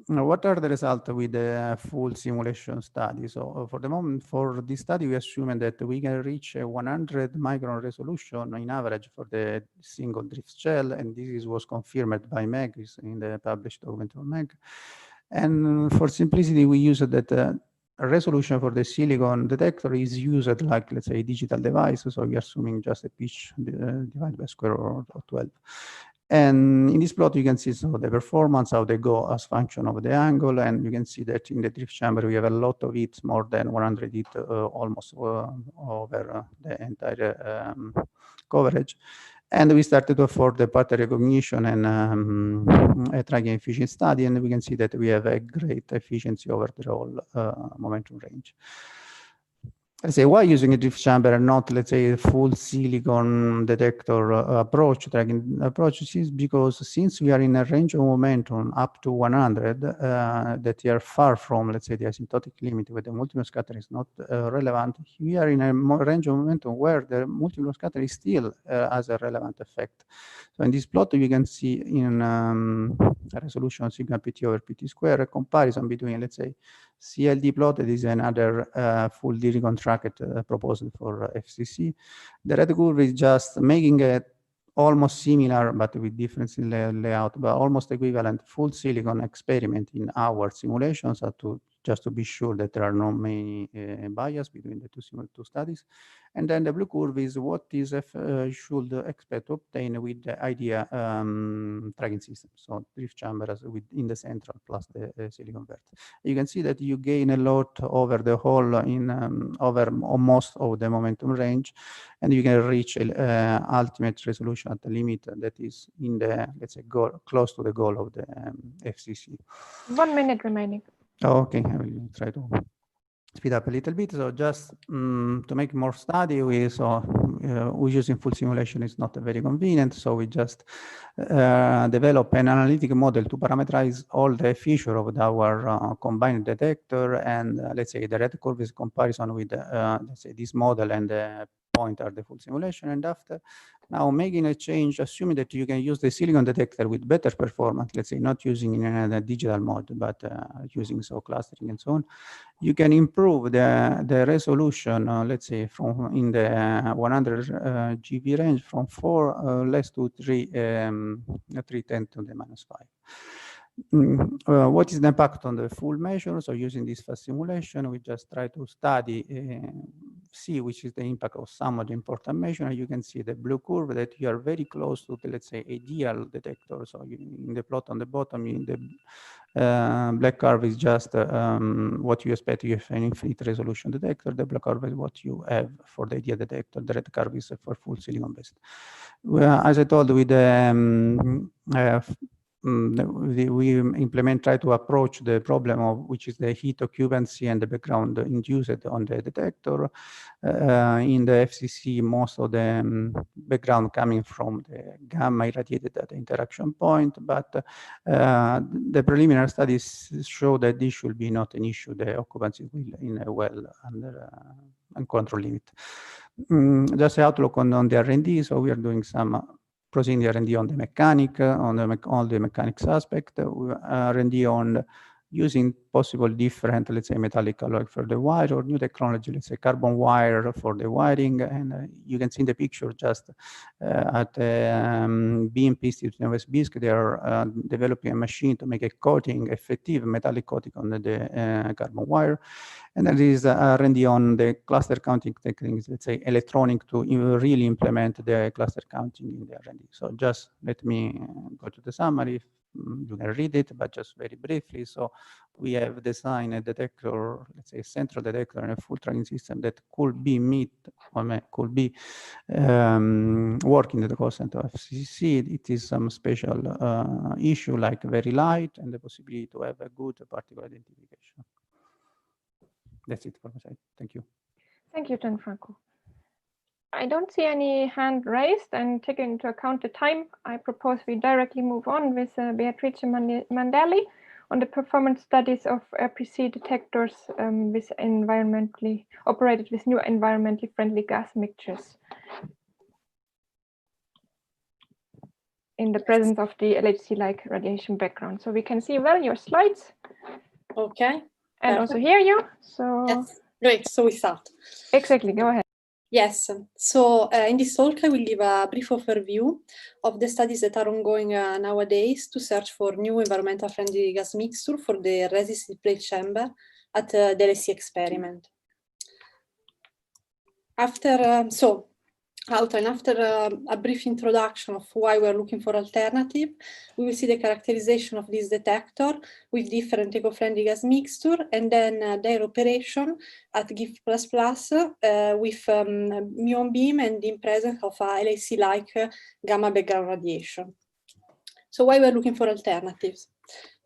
What are the results with the full simulation study? So for the moment, for this study, we assume that we can reach a 100 micron resolution in average for the single drift shell, and this was confirmed by MEG in the published document of MEG. And for simplicity, we use that resolution for the silicon detector is used like, let's say, a digital device. So we are assuming just a pitch divided by square root of 12. And in this plot, you can see the performance, how they go as function of the angle. And you can see that in the drift chamber, we have a lot of hits, more than 100 hits, almost over the entire coverage. And we started to afford the pattern recognition and a tracking efficiency study. And we can see that we have a great efficiency over the whole momentum range. Let's say, why using a drift chamber and not, let's say, a full silicon detector approach, tracking approach? Is because since we are in a range of momentum up to 100, that we are far from, let's say, the asymptotic limit where the multiple scatter is not relevant, we are in a range of momentum where the multiple scatter is still has a relevant effect. So in this plot, you can see in a resolution sigma pt over pt square, a comparison between, let's say, CLD plot, that is another full silicon tracked proposal for FCC. The red curve is just making it almost similar, but with difference in layout, but almost equivalent full silicon experiment in our simulations, just to be sure that there are no many bias between the two studies. And then the blue curve is what is should expect to obtain with the idea tracking system. So drift chambers in the central plus the silicon vert. You can see that you gain a lot over the whole over most of the momentum range, and you can reach ultimate resolution at the limit that is in the, let's say, close to the goal of the FCC. 1 minute remaining. Okay, I will try to speed up a little bit. So just to make more study, we using full simulation is not very convenient. So we just develop an analytic model to parameterize all the features of our combined detector. And let's say the red curve is comparison with let's say this model, and the point are the full simulation. And after now making a change, assuming that you can use the silicon detector with better performance, let's say not using in a digital mode, but using clustering and so on, you can improve the resolution, let's say, from in the 100 GP range from 4 less to 310 to the -5. What is the impact on the full measure? So using this fast simulation, we just try to study, see which is the impact of some of the important measures. You can see the blue curve that you are very close to the, let's say, ideal detector. So in the plot on the bottom, in the black curve is just what you expect if an infinite resolution detector. The black curve is what you have for the ideal detector. The red curve is for full silicon based. As I told, with we try to approach the problem of which is the heat occupancy and the background induced on the detector. In the FCC, most of the background coming from the gamma irradiated at the interaction point, but the preliminary studies show that this should be not an issue. The occupancy will in a well under control limit. Just an outlook on the R&D. So we are doing some proceeding the R&D on the mechanic, on the mechanics aspect, R&D on using possible different, let's say, metallic alloy for the wire, or new technology, let's say carbon wire for the wiring. And you can see in the picture just at BMP Institute in West Bisque, they are developing a machine to make a coating, effective metallic coating on the carbon wire. And there is R&D on the cluster counting techniques, let's say electronic, to really implement the cluster counting in the R&D. So just let me go to the summary. you can read it, but just very briefly. So we have designed a detector, let's say a central detector and a full tracking system that could be could be working at the cost center of FCC. It is some special issue like very light and the possibility to have a good particle identification. That's it for my side. Thank you. Thank you, Gianfranco. I don't see any hand raised, and taking into account the time, I propose we directly move on with Beatrice Mandelli on the performance studies of RPC detectors with environmentally operated with new environmentally friendly gas mixtures in the presence of the LHC-like radiation background. So we can see well your slides. Okay. And also hear you. So yes. Great. So we start. Exactly. Go ahead. Yes. So in this talk, I will give a brief overview of the studies that are ongoing nowadays to search for new environmental friendly gas mixture for the resistive plate chamber at the LHC experiment. After a brief introduction of why we're looking for alternative, we will see the characterization of this detector with different eco-friendly gas mixture, and then their operation at GIF++ with muon beam and in presence of a LHC-like gamma background radiation. So why we're looking for alternatives?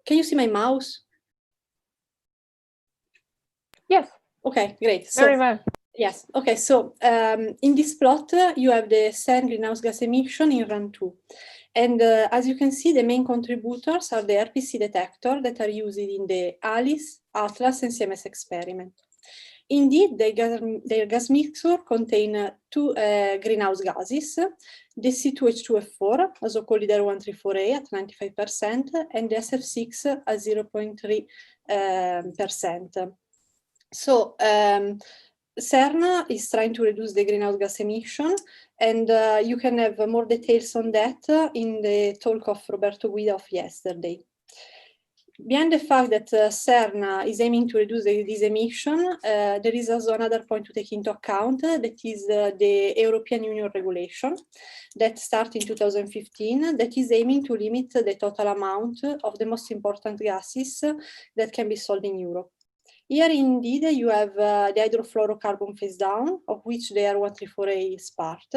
Can you see my mouse? Yes. Okay, great. Very well. Yes, okay, so in this plot, you have the CERN greenhouse gas emission in run 2. And as you can see, the main contributors are the RPC detector that are used in the ALICE, ATLAS, and CMS experiment. Indeed, their gas mixture contain two greenhouse gases, the C2H2F4, also called IDER134A at 95%, and the SF6 at 0.3%. So, CERN is trying to reduce the greenhouse gas emission, and you can have more details on that in the talk of Roberto Guida of yesterday. Behind the fact that CERN is aiming to reduce this emission, there is also another point to take into account, that is the European Union regulation that started in 2015, that is aiming to limit the total amount of the most important gases that can be sold in Europe. Here, indeed, you have the hydrofluorocarbon phase down, of which the IDER134A is part.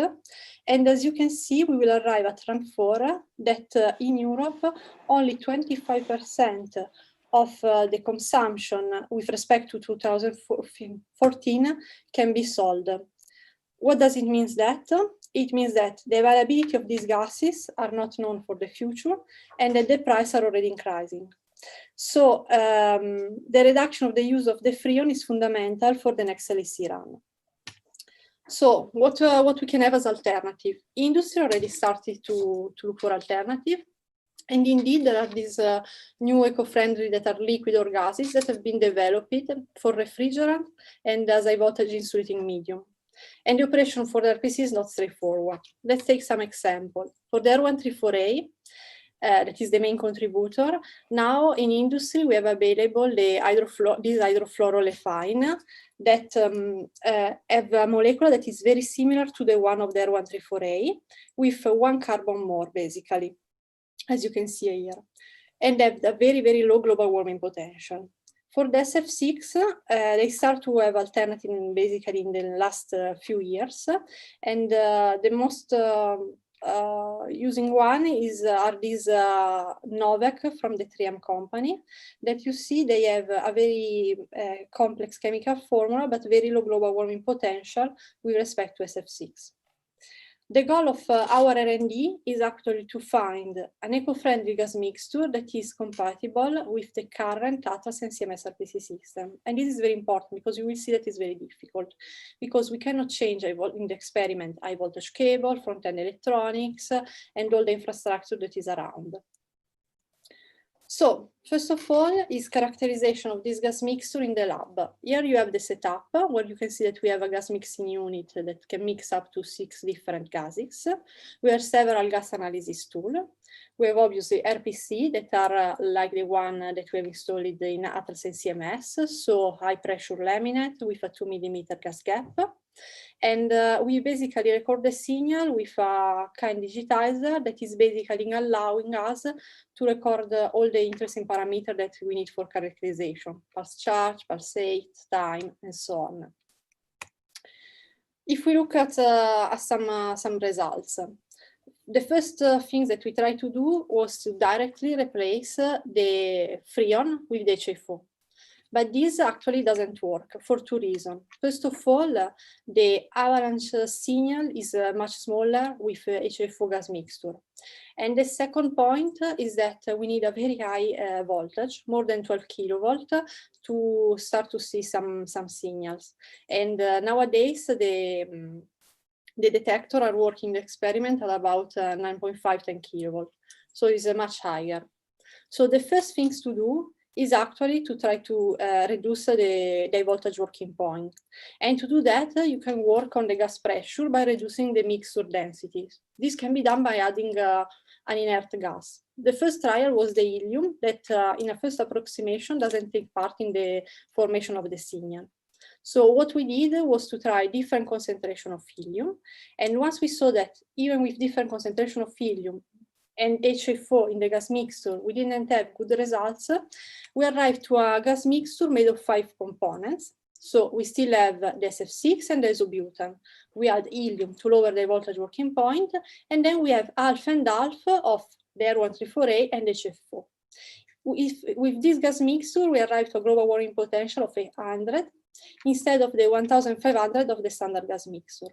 And as you can see, we will arrive at run 4 that in Europe, only 25% of the consumption with respect to 2014 can be sold. What does it mean that? It means that the availability of these gases are not known for the future and that the prices are already increasing. So the reduction of the use of the freon is fundamental for the next LHC run. So what we can have as alternative? Industry already started to look for alternative. And indeed, there are these new eco-friendly that are liquid or gases that have been developed for refrigerant and as high voltage insulating medium. And the operation for the RPC is not straightforward. Let's take some example. For the R134A, that is the main contributor. Now in industry, we have available this hydrofluorolefine that have a molecule that is very similar to the one of the R134A with 1 carbon more, basically, as you can see here, and have a very, very low global warming potential. For the SF6, they start to have alternative basically in the last few years, and the most using one are these Novak from the 3M company that you see they have a very complex chemical formula but very low global warming potential with respect to SF6. The goal of our R&D is actually to find an eco-friendly gas mixture that is compatible with the current ATLAS and CMS RPC system. And this is very important because you will see that it's very difficult because we cannot change in the experiment high voltage cable, front-end electronics, and all the infrastructure that is around. So, first of all, is characterization of this gas mixture in the lab. Here you have the setup, where you can see that we have a gas mixing unit that can mix up to 6 different gases. We have several gas analysis tools. We have obviously RPC that are like the one that we have installed in Atlas and CMS, so high pressure laminate with a 2 mm gas gap. And we basically record the signal with a kind digitizer that is basically allowing us to record all the interesting parameters that we need for characterization: pulse charge, pulse rate, time, and so on. If we look at some results, the first thing that we tried to do was to directly replace the Freon with the HFO. But this actually doesn't work for two reasons. First of all, the avalanche signal is much smaller with HFO gas mixture. And the second point is that we need a very high voltage, more than 12 kilovolt, to start to see some signals. And nowadays, the detector are working the experiment at about 9.5-10 kilovolt. So it's much higher. So the first things to do is actually to try to reduce the voltage working point. And to do that, you can work on the gas pressure by reducing the mixture density. This can be done by adding an inert gas. The first trial was the helium that in a first approximation doesn't take part in the formation of the signal. So what we did was to try different concentration of helium. And once we saw that even with different concentration of helium and HFO in the gas mixture, we didn't have good results, we arrived to a gas mixture made of 5 components. So we still have the SF6 and the isobutane. We add helium to lower the voltage working point, and then we have half and half of the R134A and HFO. With this gas mixture, we arrived to a global warming potential of 800 instead of the 1500 of the standard gas mixture.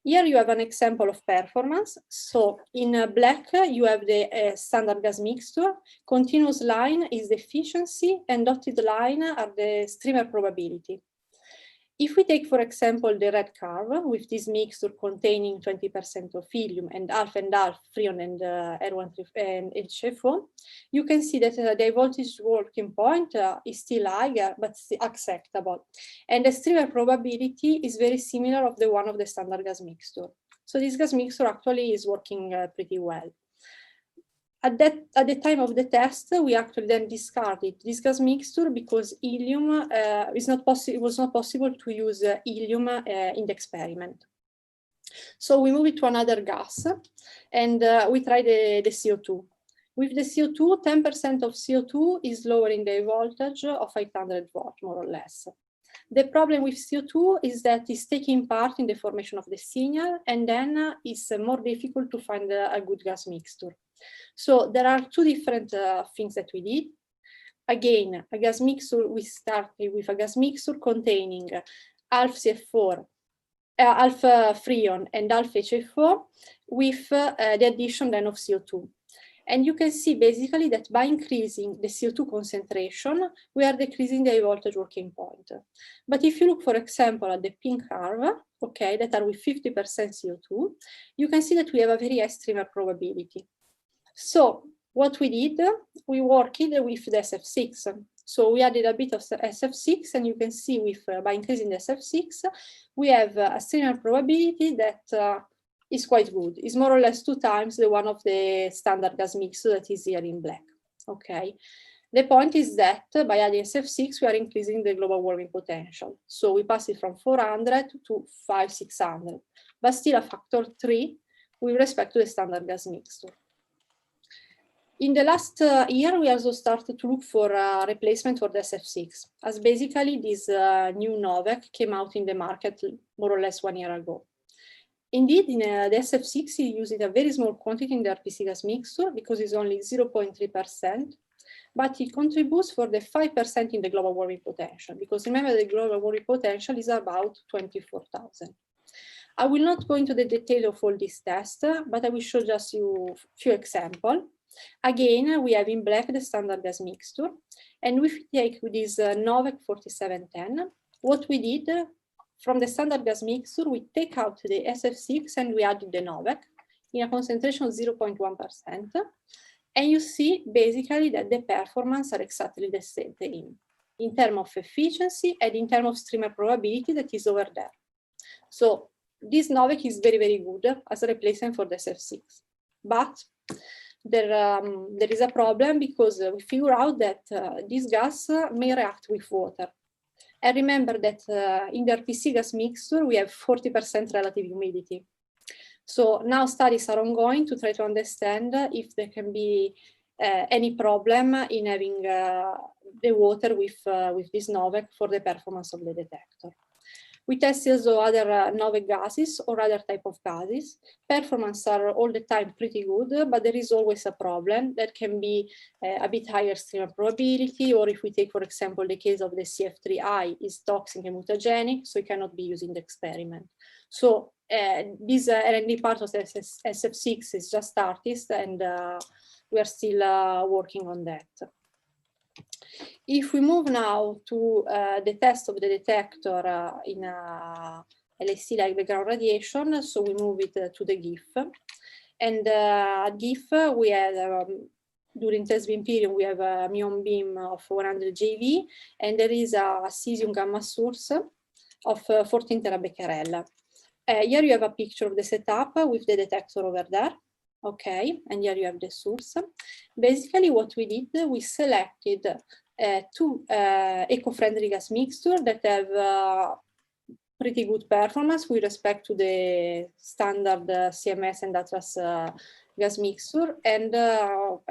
Here you have an example of performance. So in black, you have the standard gas mixture. Continuous line is the efficiency, and dotted line are the streamer probability. If we take, for example, the red curve with this mixture containing 20% of helium and half Freon and and HFO, you can see that the voltage working point is still higher, but still acceptable. And the streamer probability is very similar of the one of the standard gas mixture. So this gas mixture actually is working pretty well. At the time of the test, we actually then discarded this gas mixture because helium it was not possible to use helium in the experiment. So we moved to another gas, and we tried the CO2. With the CO2, 10% of CO2 is lowering the voltage of 800 volts, more or less. The problem with CO2 is that it's taking part in the formation of the signal, and then it's more difficult to find a good gas mixture. So there are two different things that we did. Again, a gas mixture, we started with a gas mixture containing half CF4, half Freon and half HFO with the addition then of CO2. And you can see basically that by increasing the CO2 concentration, we are decreasing the voltage working point. But if you look, for example, at the pink curve, okay, that are with 50% CO2, you can see that we have a very high streamer probability. So what we did, we worked with the SF6. So we added a bit of SF6, and you can see with by increasing the SF6, we have a streamer probability that is quite good. It's more or less 2 times the one of the standard gas mixture that is here in black. Okay. The point is that by adding SF6, we are increasing the global warming potential. So we pass it from 400 to 500-600, but still a factor 3 with respect to the standard gas mixture. In the last year, we also started to look for a replacement for the SF6, as basically this new Novec came out in the market more or less 1 year ago. Indeed, in the SF6, you use it a very small quantity in the RPC gas mixture because it's only 0.3%, but it contributes for the 5% in the global warming potential, because remember the global warming potential is about 24,000. I will not go into the detail of all these tests, but I will show just you a few examples. Again, we have in black the standard gas mixture, and if we take this Novec 4710, what we did from the standard gas mixture, we take out the SF6 and we added the Novec in a concentration of 0.1%, and you see basically that the performance are exactly the same in terms of efficiency and in terms of streamer probability that is over there. So this Novec is very, very good as a replacement for the SF6. But there is a problem because we figure out that this gas may react with water. And remember that in the RPC gas mixture, we have 40% relative humidity. So now studies are ongoing to try to understand if there can be any problem in having the water with this NOVEC for the performance of the detector. We tested also other NOVEC gases or other type of gases. Performance are all the time pretty good, but there is always a problem that can be a bit higher streamer probability, or if we take, for example, the case of the CF3I is toxic and mutagenic, so it cannot be used in the experiment. So this R&D part of the SF6 is just started, and we are still working on that. If we move now to the test of the detector in LHC like background radiation, so we move it to the GIF. And GIF, we had, during test beam period, we have a muon beam of 100 JV, and there is a cesium gamma source of 14 terabecquerel. Here you have a picture of the setup with the detector over there. Okay, and here you have the source. Basically what we did, we selected two eco-friendly gas mixture that have pretty good performance with respect to the standard CMS and Atlas gas mixture, and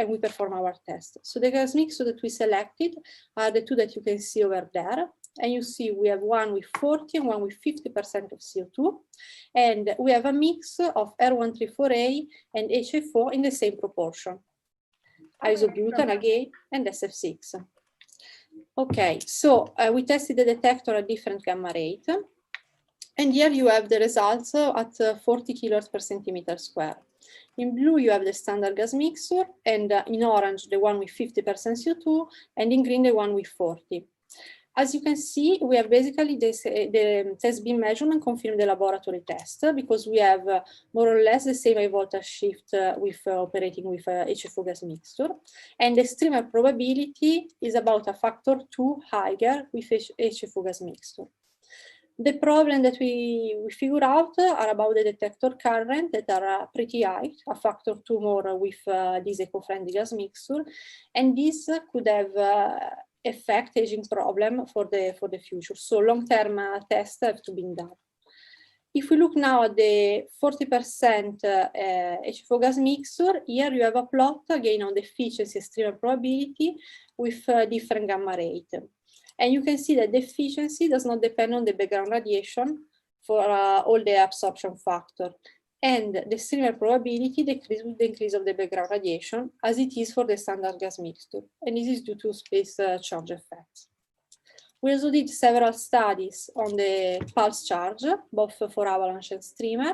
we perform our test. So the gas mixture that we selected are the two that you can see over there. And you see we have one with 40 and one with 50% of CO2. And we have a mix of R134A and HF4 in the same proportion. Isobutane again and SF6. Okay, so we tested the detector at different gamma rate. And here you have the results at 40 kilos per centimeter square. In blue, you have the standard gas mixture, and in orange, the one with 50% CO2, and in green, the one with 40. As you can see, we have basically the test beam measurement confirmed the laboratory test, because we have more or less the same high voltage shift with operating with HFO gas mixture. And the streamer probability is about a factor 2 higher with HFO gas mixture. The problem that we figure out are about the detector current that are pretty high, a factor 2 more with this eco-friendly gas mixture. And this could have effect aging problem for the future. So long-term tests have to be done. If we look now at the 40% HFO gas mixture, here you have a plot again on the efficiency streamer probability with different gamma rate. And you can see that the efficiency does not depend on the background radiation for all the absorption factor. And the streamer probability decreases with the increase of the background radiation, as it is for the standard gas mixture. And this is due to space charge effects. We also did several studies on the pulse charge, both for avalanche and streamer.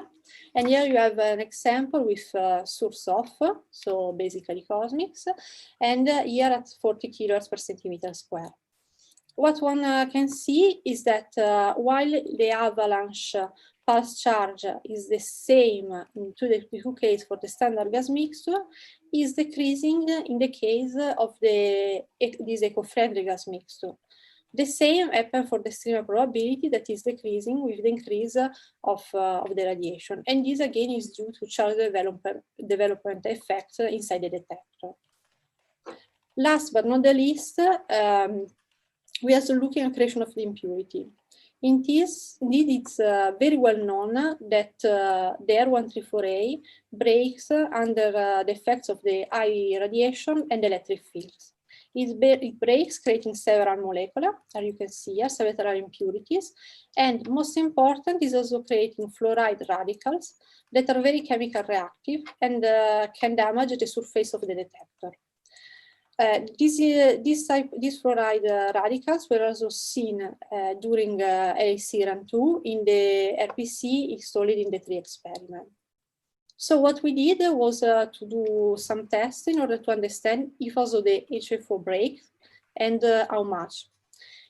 And here you have an example with source off, so basically cosmics, and here at 40 kilos per centimeter square. What one can see is that while the avalanche pulse charge is the same in the two cases for the standard gas mixture, is decreasing in the case of this eco-friendly gas mixture. The same happens for the streamer probability, that is decreasing with the increase of the radiation. And this again is due to charge development effects inside the detector. Last but not the least, we are also looking at creation of the impurity. Indeed, it's very well known that the R134A breaks under the effects of the high radiation and electric fields. It breaks, creating several molecular, as you can see here, several impurities, and most important is also creating fluoride radicals that are very chemical reactive and can damage the surface of the detector. These fluoride radicals were also seen during LHC run 2 in the RPC installed in the 3 experiment. So what we did was to do some tests in order to understand if also the HFO breaks and how much.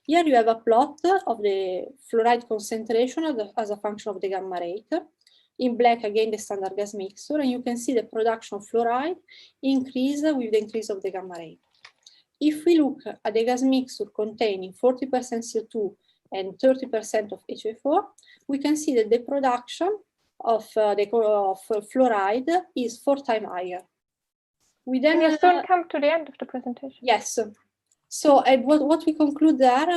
Here you have a plot of the fluoride concentration as a function of the gamma rate. In black, again, the standard gas mixture, and you can see the production of fluoride increase with the increase of the gamma rate. If we look at the gas mixture containing 40% CO2 and 30% of HFO, we can see that the production of fluoride is 4 times higher. We then Can you soon come to the end of the presentation? Yes. So what we conclude there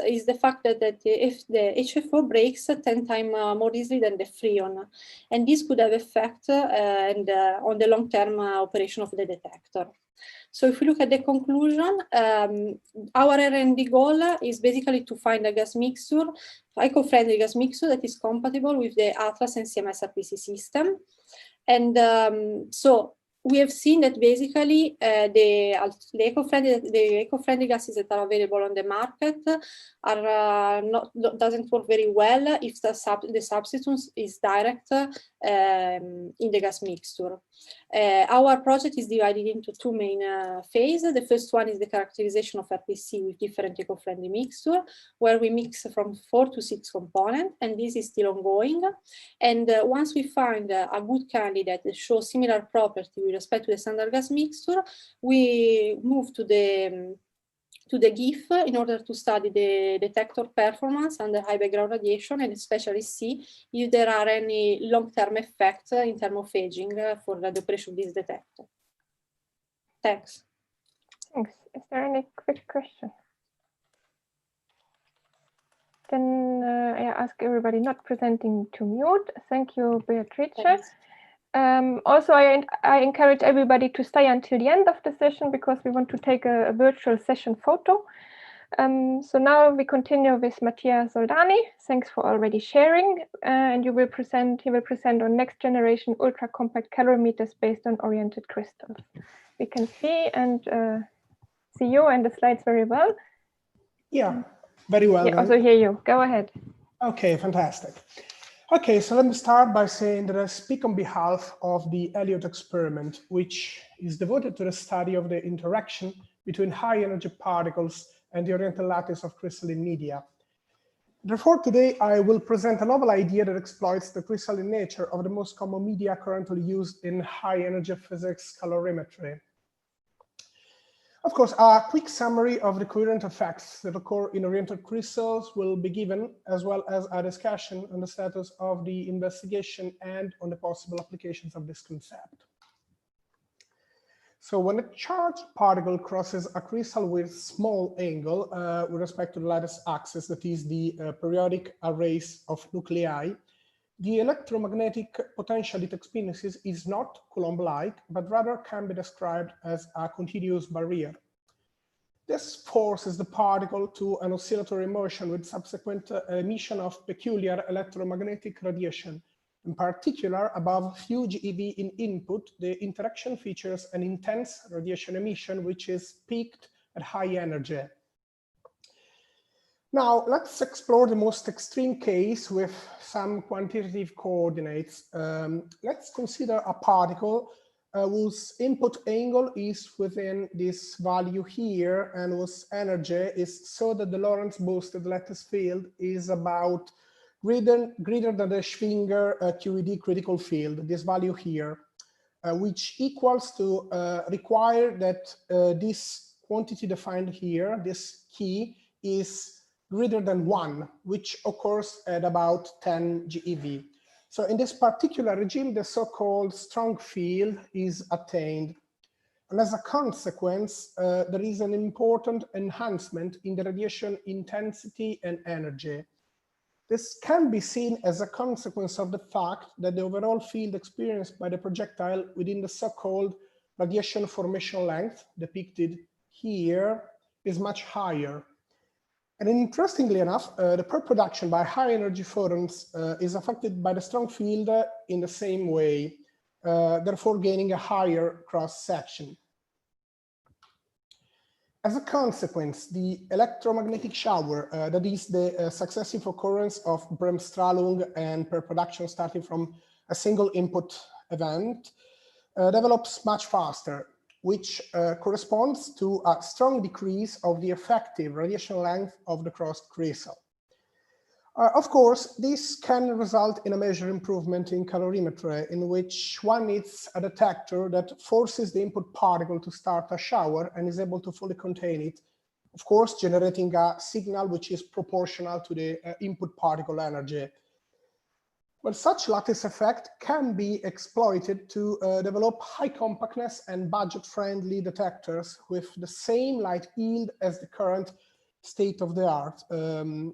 is the fact that if the HFO breaks 10 times more easily than the freon, and this could have effect on the long-term operation of the detector. So if we look at the conclusion, our R&D goal is basically to find a gas mixture, eco-friendly gas mixture that is compatible with the Atlas and CMS RPC system. And so we have seen that basically the eco-friendly gases that are available on the market are doesn't work very well if the substitute is direct in the gas mixture. Our project is divided into two main phases. The first one is the characterization of RPC with different eco-friendly mixture, where we mix from 4 to 6 components, and this is still ongoing. And once we find a good candidate that shows similar property with respect to the standard gas mixture, we move to the GIF in order to study the detector performance under high background radiation, and especially see if there are any long-term effects in terms of aging for the operation of this detector. Thanks. Thanks. Is there any quick question? Then I ask everybody not presenting to mute. Thank you, Beatrice. Thanks. Also, I encourage everybody to stay until the end of the session because we want to take a virtual session photo. So now we continue with Mattia Soldani. Thanks for already sharing. And he will present on next generation ultra compact calorimeters based on oriented crystals. We can see you and the slides very well. Yeah, very well. Yeah, also hear you. Go ahead. Okay, fantastic. Okay, so let me start by saying that I speak on behalf of the Elliott experiment, which is devoted to the study of the interaction between high energy particles and the oriented lattice of crystalline media. Therefore, today I will present a novel idea that exploits the crystalline nature of the most common media currently used in high energy physics calorimetry. Of course, a quick summary of the coherent effects that occur in oriented crystals will be given, as well as a discussion on the status of the investigation and on the possible applications of this concept. So when a charged particle crosses a crystal with small angle with respect to the lattice axis, that is the periodic arrays of nuclei, the electromagnetic potential it experiences is not Coulomb-like, but rather can be described as a continuous barrier. This forces the particle to an oscillatory motion with subsequent emission of peculiar electromagnetic radiation. In particular, above few GeV in input, the interaction features an intense radiation emission, which is peaked at high energy. Now, let's explore the most extreme case with some quantitative coordinates. Let's consider a particle whose input angle is within this value here and whose energy is so that the Lorentz boosted lattice field is about greater than the Schwinger QED critical field, this value here, which equals to require that this quantity defined here, this key, is greater than 1, which occurs at about 10 GeV. So in this particular regime, the so-called strong field is attained. And as a consequence, there is an important enhancement in the radiation intensity and energy. This can be seen as a consequence of the fact that the overall field experienced by the projectile within the so-called radiation formation length, depicted here, is much higher. And interestingly enough, the per production by high energy photons is affected by the strong field in the same way, therefore gaining a higher cross section. As a consequence, the electromagnetic shower, that is the successive occurrence of Bremsstrahlung and per production starting from a single input event, develops much faster, which corresponds to a strong decrease of the effective radiation length of the crossed crystal. Of course, this can result in a measured improvement in calorimetry, in which one needs a detector that forces the input particle to start a shower and is able to fully contain it, of course, generating a signal which is proportional to the input particle energy. Well, such lattice effect can be exploited to develop high compactness and budget-friendly detectors with the same light yield as the current state of the art. And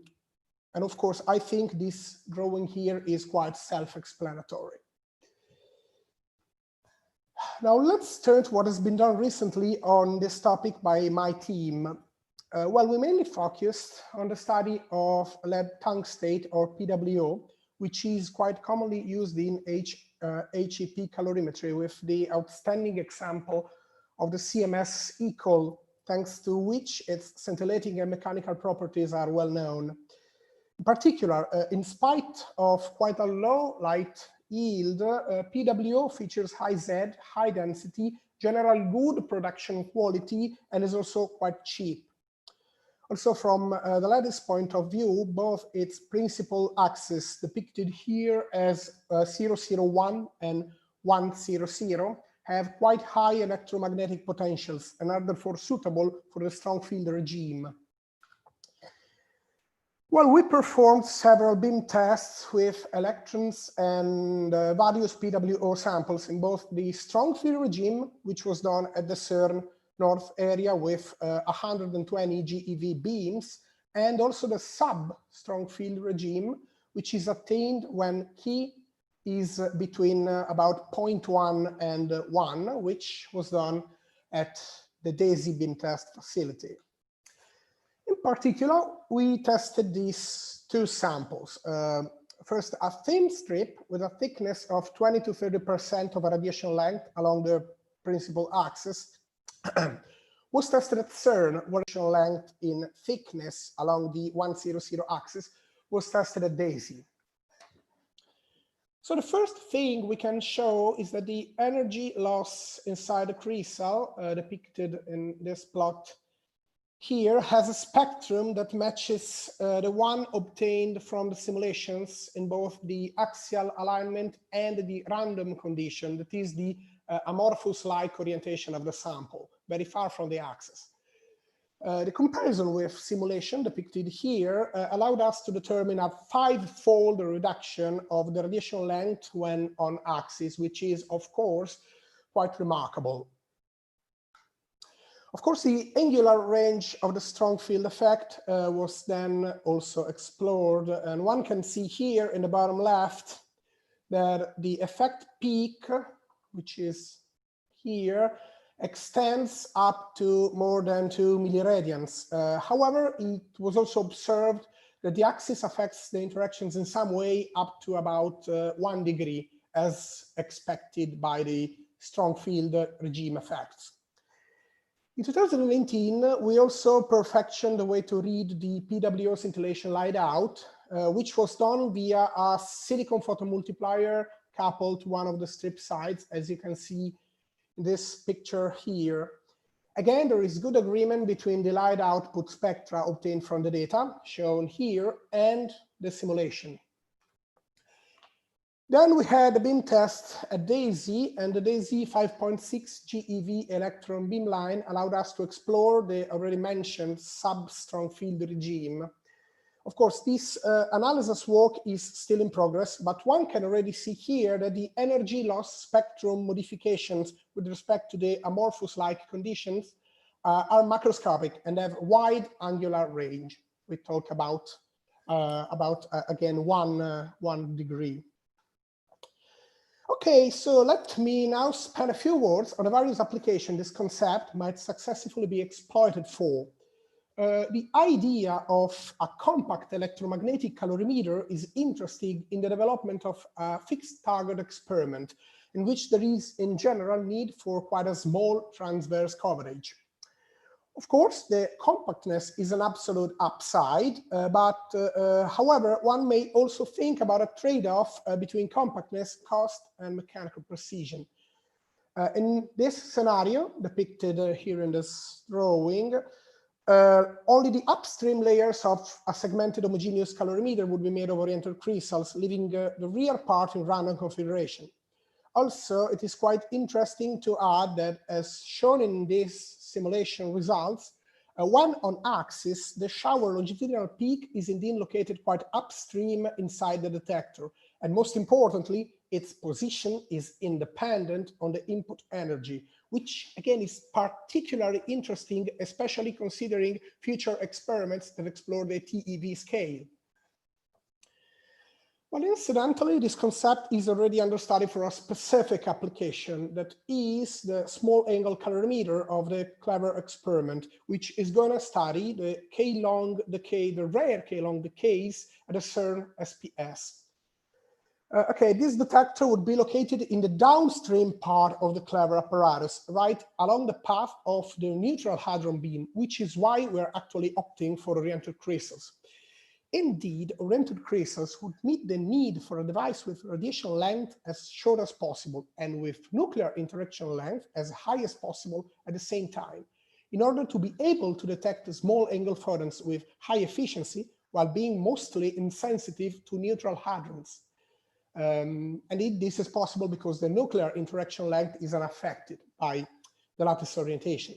of course, I think this drawing here is quite self-explanatory. Now let's turn to what has been done recently on this topic by my team. Well, we mainly focused on the study of lead tungstate, or PWO, which is quite commonly used in HEP calorimetry, with the outstanding example of the CMS incl, thanks to which its scintillating and mechanical properties are well known. In particular, in spite of quite a low light yield, PWO features high Z, high density, generally good production quality, and is also quite cheap. Also, from the lattice point of view, both its principal axes, depicted here as 001 and 100, have quite high electromagnetic potentials and are therefore suitable for the strong field regime. Well, we performed several beam tests with electrons and various PWO samples in both the strong field regime, which was done at the CERN North area with 120 GeV beams, and also the sub-strong field regime, which is attained when K is between about 0.1 and 1, which was done at the DESY beam test facility. In particular, we tested these two samples. First, a thin strip with a thickness of 20 to 30% of radiation length along the principal axis was tested at CERN, where radiation length in thickness along the 100 axis was tested at DESY. So the first thing we can show is that the energy loss inside the crystal, depicted in this plot here, has a spectrum that matches the one obtained from the simulations in both the axial alignment and the random condition, that is the amorphous-like orientation of the sample, very far from the axis. The comparison with simulation depicted here allowed us to determine a 5-fold reduction of the radiation length when on axis, which is, of course, quite remarkable. Of course, the angular range of the strong field effect was then also explored, and one can see here in the bottom left that the effect peak, which is here, extends up to more than 2 milliradians. However, it was also observed that the axis affects the interactions in some way up to about 1 degree, as expected by the strong field regime effects. In 2019, we also perfected the way to read the PWO scintillation light out, which was done via a silicon photomultiplier coupled to one of the strip sides, as you can see in this picture here. Again, there is good agreement between the light output spectra obtained from the data, shown here, and the simulation. Then we had a beam test at DESY, and the DESY 5.6 GeV electron beam line allowed us to explore the already mentioned sub-strong field regime. Of course, this analysis work is still in progress, but one can already see here that the energy loss spectrum modifications with respect to the amorphous-like conditions are macroscopic and have wide angular range. We talk about again, 1 degree. Okay, so let me now spend a few words on the various applications this concept might successfully be exploited for. The idea of a compact electromagnetic calorimeter is interesting in the development of a fixed target experiment, in which there is in general need for quite a small transverse coverage. Of course, the compactness is an absolute upside, but however, one may also think about a trade-off between compactness, cost, and mechanical precision. In this scenario, depicted here in this drawing, only the upstream layers of a segmented homogeneous calorimeter would be made of oriented crystals, leaving the rear part in random configuration. Also, it is quite interesting to add that, as shown in this simulation results, when on axis, the shower longitudinal peak is indeed located quite upstream inside the detector, And most importantly, its position is independent on the input energy, which again is particularly interesting, especially considering future experiments that explore the TeV scale. Well, incidentally, this concept is already under study for a specific application, that is the small angle calorimeter of the CLEVER experiment, which is going to study the K-long decay, the rare K-long decays at a CERN SPS. Okay, this detector would be located in the downstream part of the CLEVER apparatus, right along the path of the neutral hadron beam, which is why we're actually opting for oriented crystals. Indeed, oriented crystals would meet the need for a device with radiation length as short as possible and with nuclear interaction length as high as possible at the same time, in order to be able to detect small angle photons with high efficiency while being mostly insensitive to neutral hadrons. Indeed, this is possible because the nuclear interaction length is unaffected by the lattice orientation.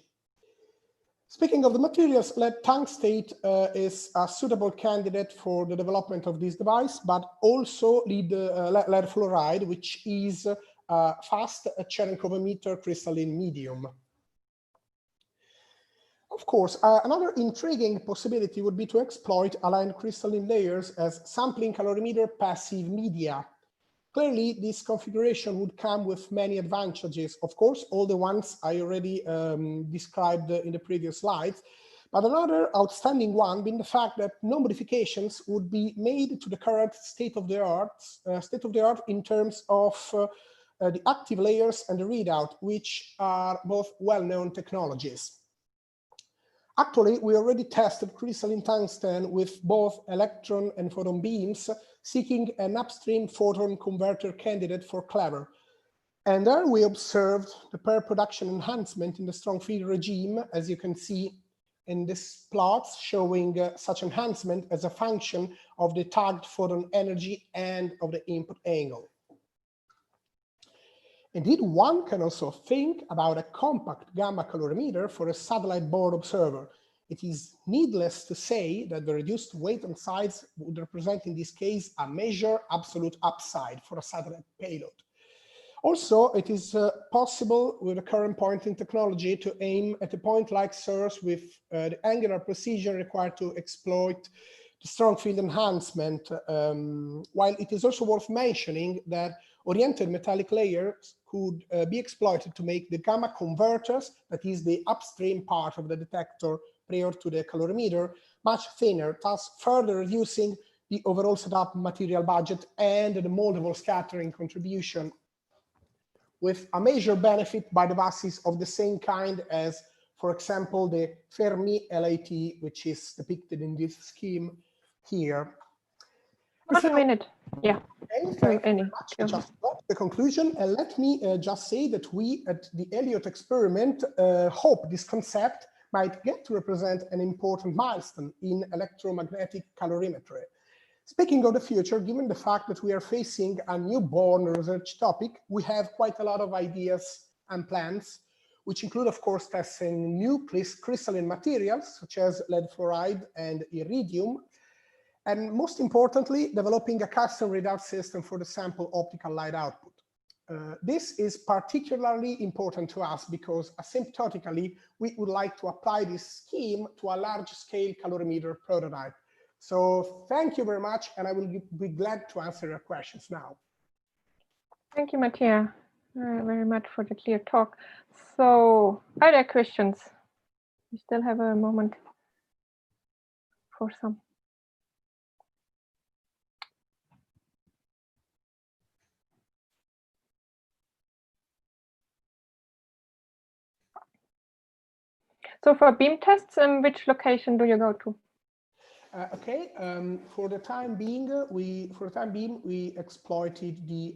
Speaking of the materials, lead tungstate is a suitable candidate for the development of this device, but also lead fluoride, which is a fast Cherenkov-emitter crystalline medium. Of course, another intriguing possibility would be to exploit aligned crystalline layers as sampling calorimeter passive media. Clearly, this configuration would come with many advantages. Of course, all the ones I already described in the previous slides, but another outstanding one being the fact that no modifications would be made to the current state of the art in terms of the active layers and the readout, which are both well-known technologies. Actually, we already tested crystalline tungsten with both electron and photon beams, seeking an upstream photon converter candidate for CLEVER. And there we observed the pair production enhancement in the strong field regime, as you can see in this plot, showing such enhancement as a function of the tagged photon energy and of the input angle. Indeed, one can also think about a compact gamma calorimeter for a satellite board observer. It is needless to say that the reduced weight and size would represent, in this case, a major absolute upside for a satellite payload. Also, it is possible with the current pointing technology to aim at a point like CERS with the angular precision required to exploit the strong field enhancement, while it is also worth mentioning that oriented metallic layers could be exploited to make the gamma converters, that is the upstream part of the detector prior to the calorimeter, much thinner, thus further reducing the overall setup material budget and the moldable scattering contribution, with a major benefit by devices of the same kind as, for example, the Fermi LAT, which is depicted in this scheme here. 1 minute, yeah. Thank you very much. I just got the conclusion, and let me just say that we at the Elliott experiment hope this concept might get to represent an important milestone in electromagnetic calorimetry. Speaking of the future, given the fact that we are facing a newborn research topic, we have quite a lot of ideas and plans, which include, of course, testing new crystalline materials, such as lead fluoride and iridium, and most importantly, developing a custom readout system for the sample optical light output. This is particularly important to us because asymptotically, we would like to apply this scheme to a large-scale calorimeter prototype. So thank you very much, and I will be glad to answer your questions now. Thank you, Mattia, very much for the clear talk. So are there questions? We still have a moment for some. So for beam tests, which location do you go to? Okay, for the time being, we exploited the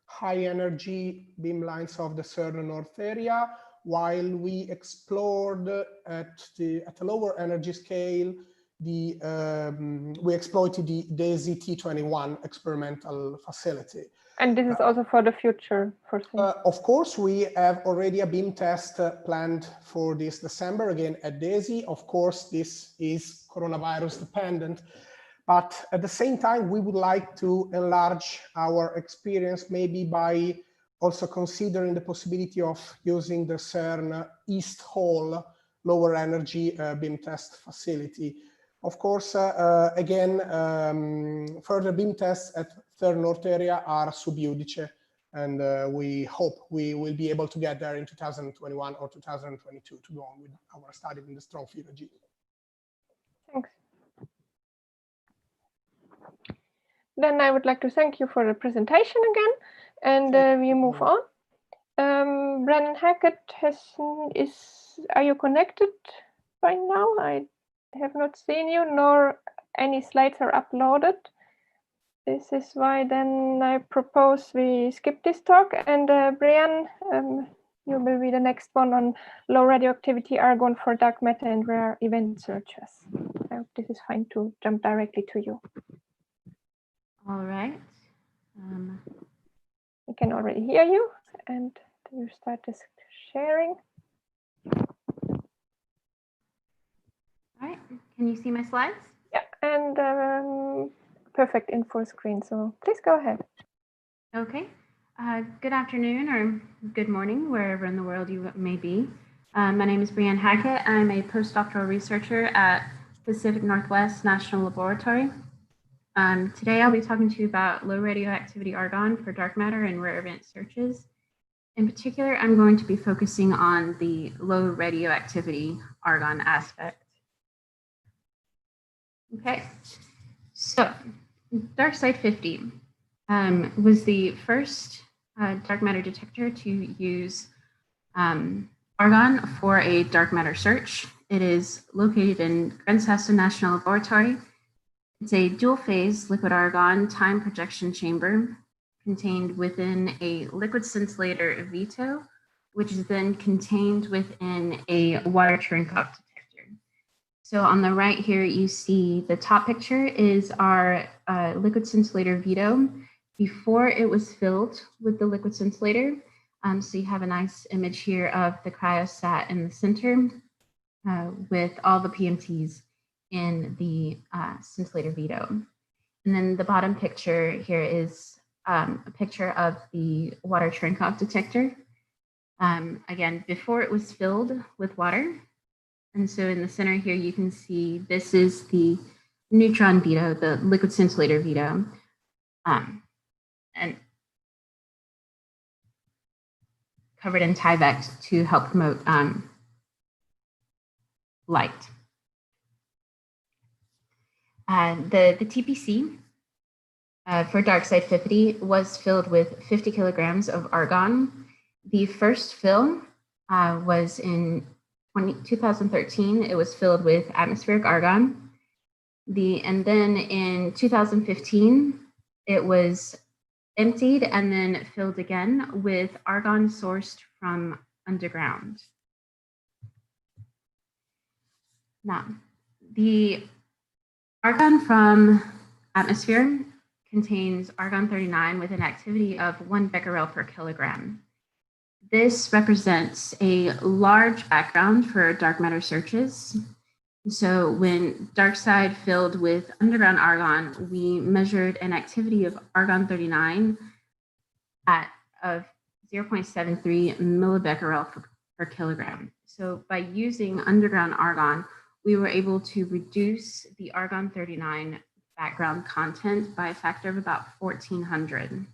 high energy beam lines of the CERN North area, while we explored at a lower energy scale we exploited the DESY T21 experimental facility. And this is also for the future, of course, we have already a beam test planned for this December, again at DESY. Of course, this is coronavirus dependent, But at the same time, we would like to enlarge our experience, maybe by also considering the possibility of using the CERN East Hall lower energy beam test facility. Of course, again, further beam tests at third North area are sub judice, and we hope we will be able to get there in 2021 or 2022 to go on with our study in the strong field regime. Thanks. Then I would like to thank you for the presentation again, and we move on. Brennan Hackett are you connected by now? I have not seen you, nor any slides are uploaded. This is why then I propose we skip this talk, and Brian, you will be the next one on low radioactivity argon for dark matter and rare event searches. I hope this is fine to jump directly to you. All right. We can already hear you, and you start this sharing. All right. Can you see my slides? Yeah, and perfect in full screen. So please go ahead. Okay. Good afternoon or good morning, wherever in the world you may be. My name is Brianne Hackett. I'm a postdoctoral researcher at Pacific Northwest National Laboratory. Today I'll be talking to you about low radioactivity argon for dark matter and rare event searches. In particular, I'm going to be focusing on the low radioactivity argon aspect. Okay, so DarkSide 50 was the first dark matter detector to use argon for a dark matter search. It is located in Grenzhausen National Laboratory. It's a dual-phase liquid argon time projection chamber contained within a liquid scintillator VITO, which is then contained within a water Cherenkov detector. So on the right here, you see the top picture is our liquid scintillator VITO before it was filled with the liquid scintillator. So you have a nice image here of the cryostat in the center with all the PMTs in the scintillator VITO. And then the bottom picture here is a picture of the water Cherenkov detector. Again, before it was filled with water. And so in the center here, you can see this is the neutron VITO, the liquid scintillator VITO. And covered in Tyvect to help promote light. The TPC for DarkSide 50 was filled with 50 kilograms of argon. The first fill was in 2013. It was filled with atmospheric argon. And then in 2015, it was emptied and then filled again with argon sourced from underground. Now, the argon from atmosphere contains argon-39 with an activity of 1 becquerel per kilogram. This represents a large background for dark matter searches. So when DarkSide filled with underground argon, we measured an activity of argon-39 of 0.73 millibecquerel per kilogram. So by using underground argon, we were able to reduce the argon-39 background content by a factor of about 1,400.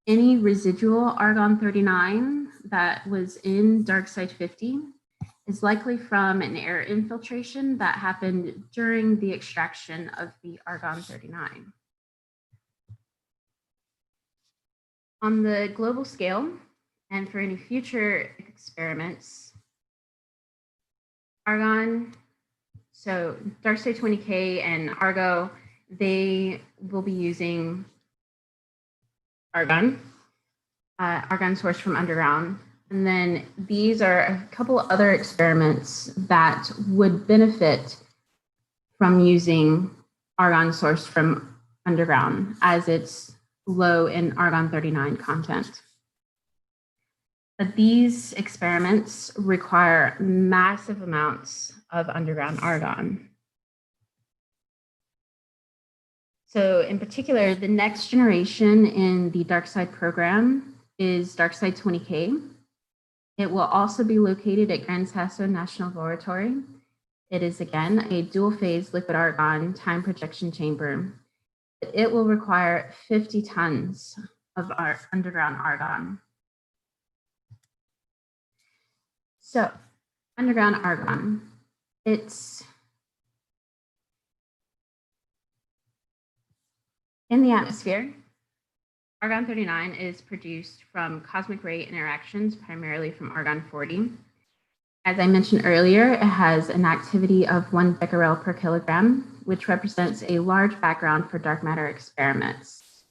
Any residual argon-39 that was in DarkSide 50 is likely from an air infiltration that happened during the extraction of the argon-39. On the global scale, and for any future experiments, argon, so DarkSide 20K and Argo, they will be using argon sourced from underground. And then these are a couple other experiments that would benefit from using argon sourced from underground as it's low in argon-39 content. But these experiments require massive amounts of underground argon. So in particular, the next generation in the DarkSide program is DarkSide 20K. It will also be located at Gran Sasso National Laboratory. It is, again, a dual-phase liquid argon time projection chamber. It will require 50 tons of our underground argon. So, underground argon, it's in the atmosphere. Argon-39 is produced from cosmic ray interactions, primarily from argon-40. As I mentioned earlier, it has an activity of 1 becquerel per kilogram, which represents a large background for dark matter experiments.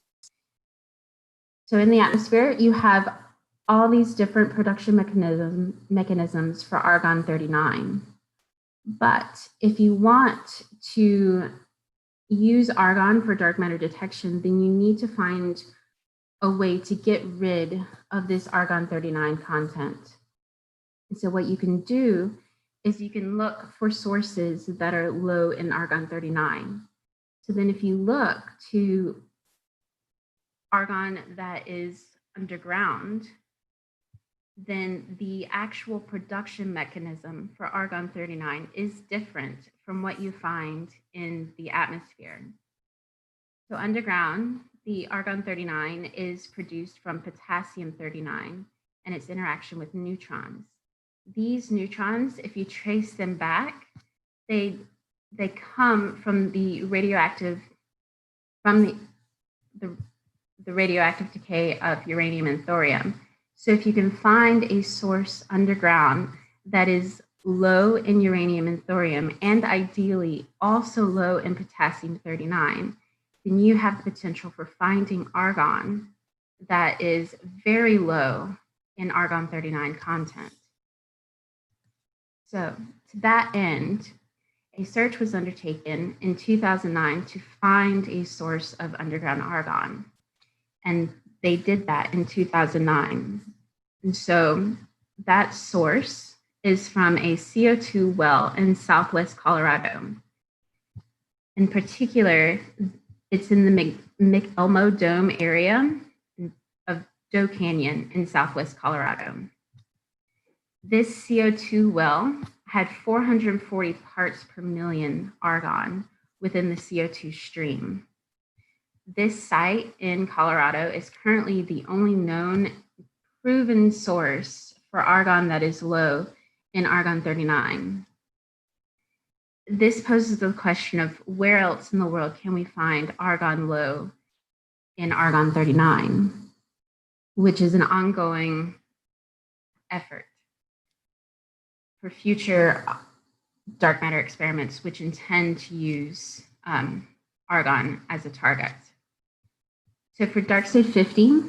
So in the atmosphere, you have all these different production mechanisms for argon-39. But if you want to use argon for dark matter detection, then you need to find a way to get rid of this argon-39 content. And so what you can do is you can look for sources that are low in argon-39. So then if you look to argon that is underground, then the actual production mechanism for argon-39 is different from what you find in the atmosphere. So underground, the argon-39 is produced from potassium-39 and its interaction with neutrons. These neutrons, if you trace them back, they come from the radioactive, the radioactive decay of uranium and thorium. So if you can find a source underground that is low in uranium and thorium, and ideally also low in potassium-39, then you have the potential for finding argon that is very low in argon-39 content. So to that end, a search was undertaken in 2009 to find a source of underground argon. And they did that in 2009. And so that source is from a CO2 well in Southwest Colorado. In particular, it's in the McElmo Dome area of Doe Canyon in Southwest Colorado. This CO2 well had 440 parts per million argon within the CO2 stream. This site in Colorado is currently the only known proven source for argon that is low in argon-39. This poses the question of where else in the world can we find argon low in argon-39, which is an ongoing effort for future dark matter experiments which intend to use argon as a target. So for DarkSide 50,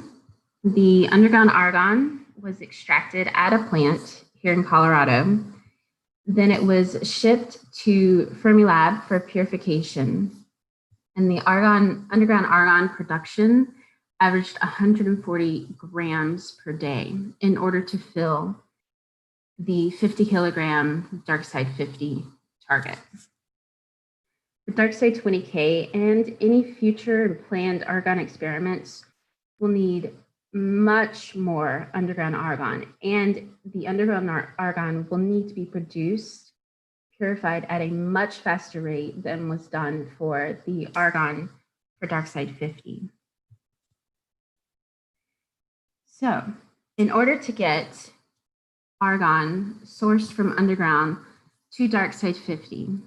the underground argon was extracted at a plant here in Colorado. Then it was shipped to Fermilab for purification. And the underground argon production averaged 140 grams per day in order to fill the 50 kilogram DarkSide 50 target. The DarkSide 20K and any future planned argon experiments will need much more underground argon, and the underground argon will need to be produced, purified at a much faster rate than was done for the argon for DarkSide 50. So, in order to get argon sourced from underground to DarkSide 50,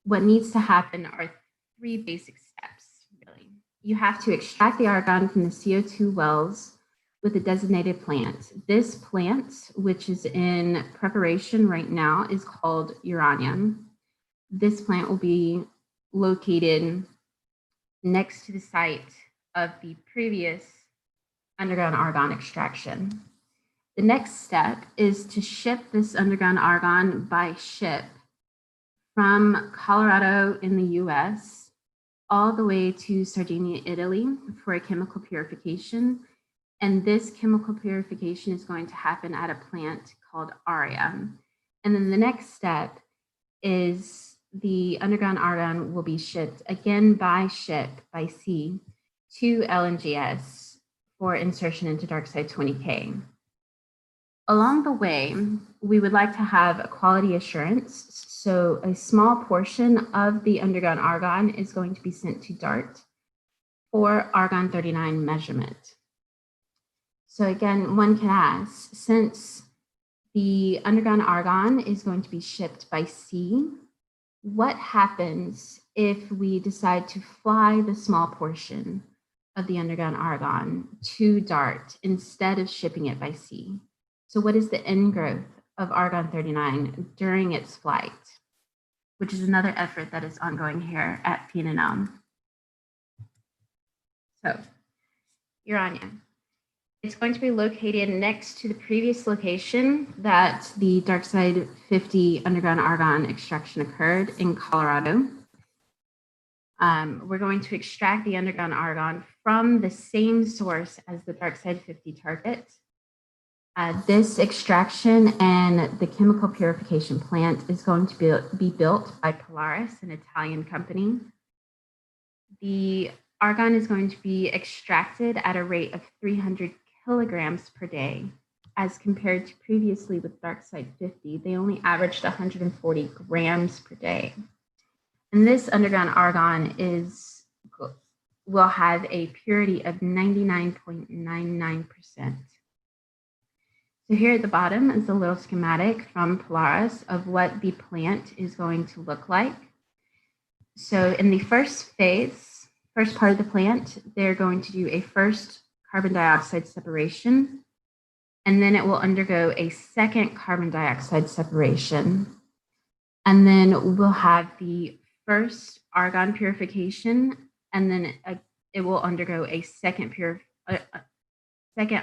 what needs to happen are 3 basic steps, really. You have to extract the argon from the CO2 wells with a designated plant. This plant, which is in preparation right now, is called uranium. This plant will be located next to the site of the previous underground argon extraction. The next step is to ship this underground argon by ship from Colorado in the US all the way to Sardinia, Italy for a chemical purification. And this chemical purification is going to happen at a plant called ARIA. And then the next step is the underground argon will be shipped again by ship, by sea, to LNGS for insertion into DarkSide 20K. Along the way, we would like to have a quality assurance. So a small portion of the underground argon is going to be sent to DART for argon 39 measurement. So again, one can ask, since the underground argon is going to be shipped by sea, what happens if we decide to fly the small portion of the underground argon to DART instead of shipping it by sea? So what is the end growth of argon 39 during its flight, which is another effort that is ongoing here at PNNL. So, Urania. It's going to be located next to the previous location that the DarkSide 50 underground argon extraction occurred in Colorado. We're going to extract the underground argon from the same source as the DarkSide 50 target. This extraction and the chemical purification plant is going to be built by Polaris, an Italian company. The argon is going to be extracted at a rate of 300 kilograms per day, as compared to previously with DarkSide 50, they only averaged 140 grams per day. And this underground argon will have a purity of 99.99%. So here at the bottom is a little schematic from Polaris of what the plant is going to look like. So in the first phase, first part of the plant, they're going to do a first carbon dioxide separation, and then it will undergo a second carbon dioxide separation. And then we'll have the first argon purification, and then it will undergo a second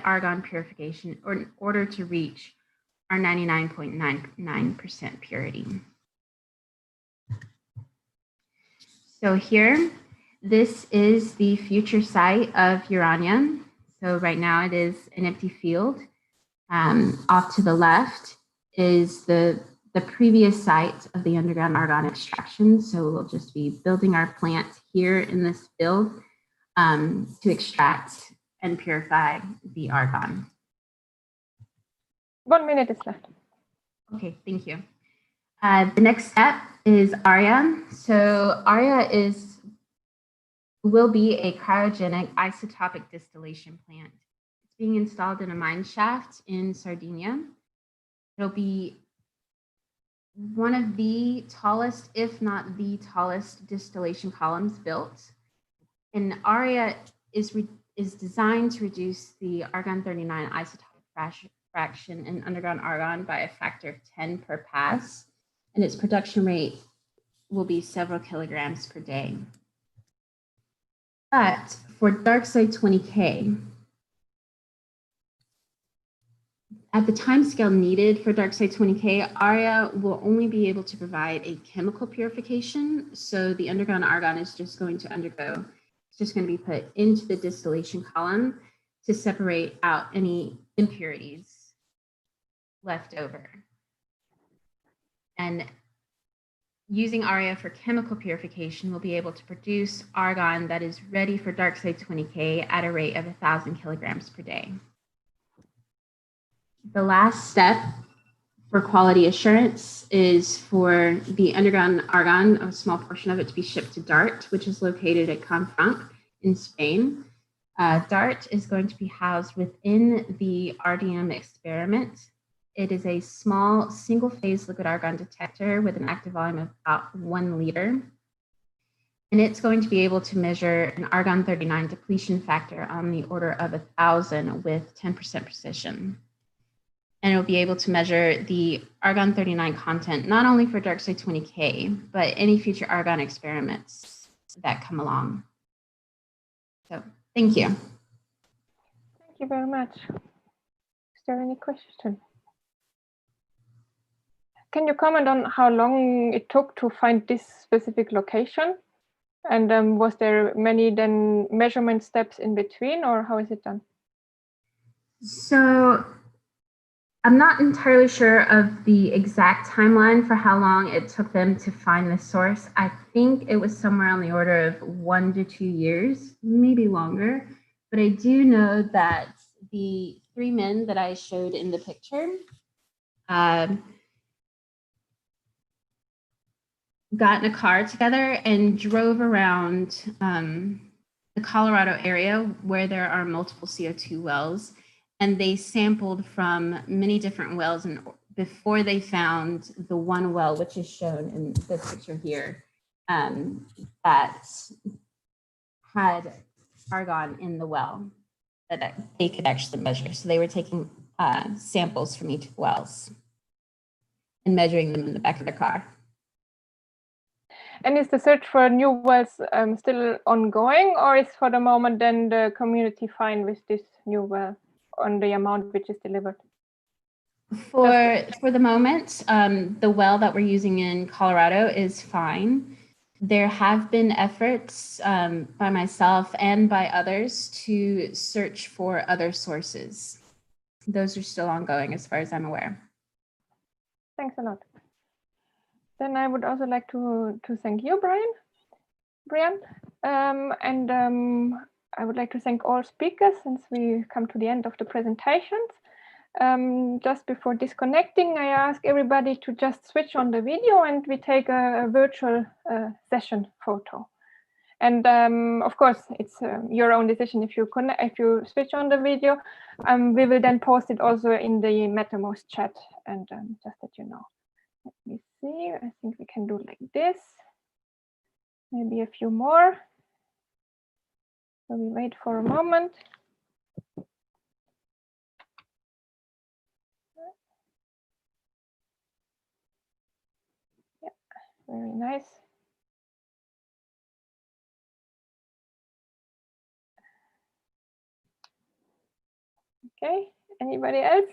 argon purification in order to reach our 99.99% purity. So here, this is the future site of Urania. So right now it is an empty field. Off to the left is the previous site of the underground argon extraction. So we'll just be building our plant here in this field to extract and purify the argon. 1 minute is left. Okay, thank you. The next step is ARIA. So ARIA will be a cryogenic isotopic distillation plant. It's being installed in a mine shaft in Sardinia. It'll be one of the tallest, if not the tallest, distillation columns built. And ARIA is designed to reduce the argon 39 isotopic fraction in underground argon by a factor of 10 per pass, and its production rate will be several kilograms per day. But for DarkSide 20K, at the timescale needed for DarkSide 20K, ARIA will only be able to provide a chemical purification. So the underground argon is just going to undergo, it's just going to be put into the distillation column to separate out any impurities left over. And using ARIA for chemical purification, we'll be able to produce argon that is ready for DarkSide 20K at a rate of 1,000 kilograms per day. The last step for quality assurance is for the underground argon, a small portion of it, to be shipped to DART, which is located at Confranc in Spain. DART is going to be housed within the RDM experiment. It is a small single-phase liquid argon detector with an active volume of about 1 liter. And it's going to be able to measure an argon 39 depletion factor on the order of 1,000 with 10% precision. And it'll be able to measure the argon 39 content, not only for DarkSide 20K, but any future argon experiments that come along. So thank you. Thank you very much. Is there any question? Can you comment on how long it took to find this specific location? And was there many then measurement steps in between, or how is it done? So I'm not entirely sure of the exact timeline for how long it took them to find the source. I think it was somewhere on the order of 1 to 2 years, maybe longer. But I do know that the 3 men that I showed in the picture got in a car together and drove around the Colorado area where there are multiple CO2 wells, and they sampled from many different wells and before they found the one well, which is shown in this picture here, that had argon in the well that they could actually measure. So they were taking samples from each wells and measuring them in the back of their car. And is the search for new wells still ongoing, or is for the moment then the community fine with this new well on the amount which is delivered? For the moment, the well that we're using in Colorado is fine. There have been efforts by myself and by others to search for other sources. Those are still ongoing as far as I'm aware. Thanks a lot. Then I would also like to thank you, Brian. I would like to thank all speakers since we come to the end of the presentations. Just before disconnecting, I ask everybody to just switch on the video and we take a virtual session photo. And of course, it's your own decision if you switch on the video. We will then post it also in the Mattermost chat, and just that you know. Let me see, I think we can do like this. Maybe a few more. So we wait for a moment. Yeah, very nice. Okay, anybody else?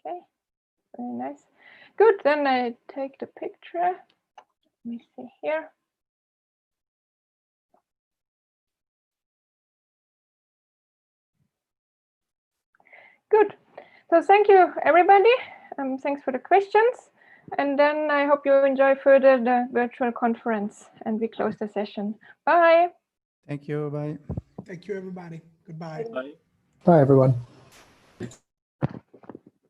Okay, very nice. Good, then I take the picture. Let me see here. Good. So thank you, everybody. Thanks for the questions. And then I hope you enjoy further the virtual conference, and we close the session. Bye. Thank you. Bye. Thank you, everybody. Goodbye. Bye, everyone.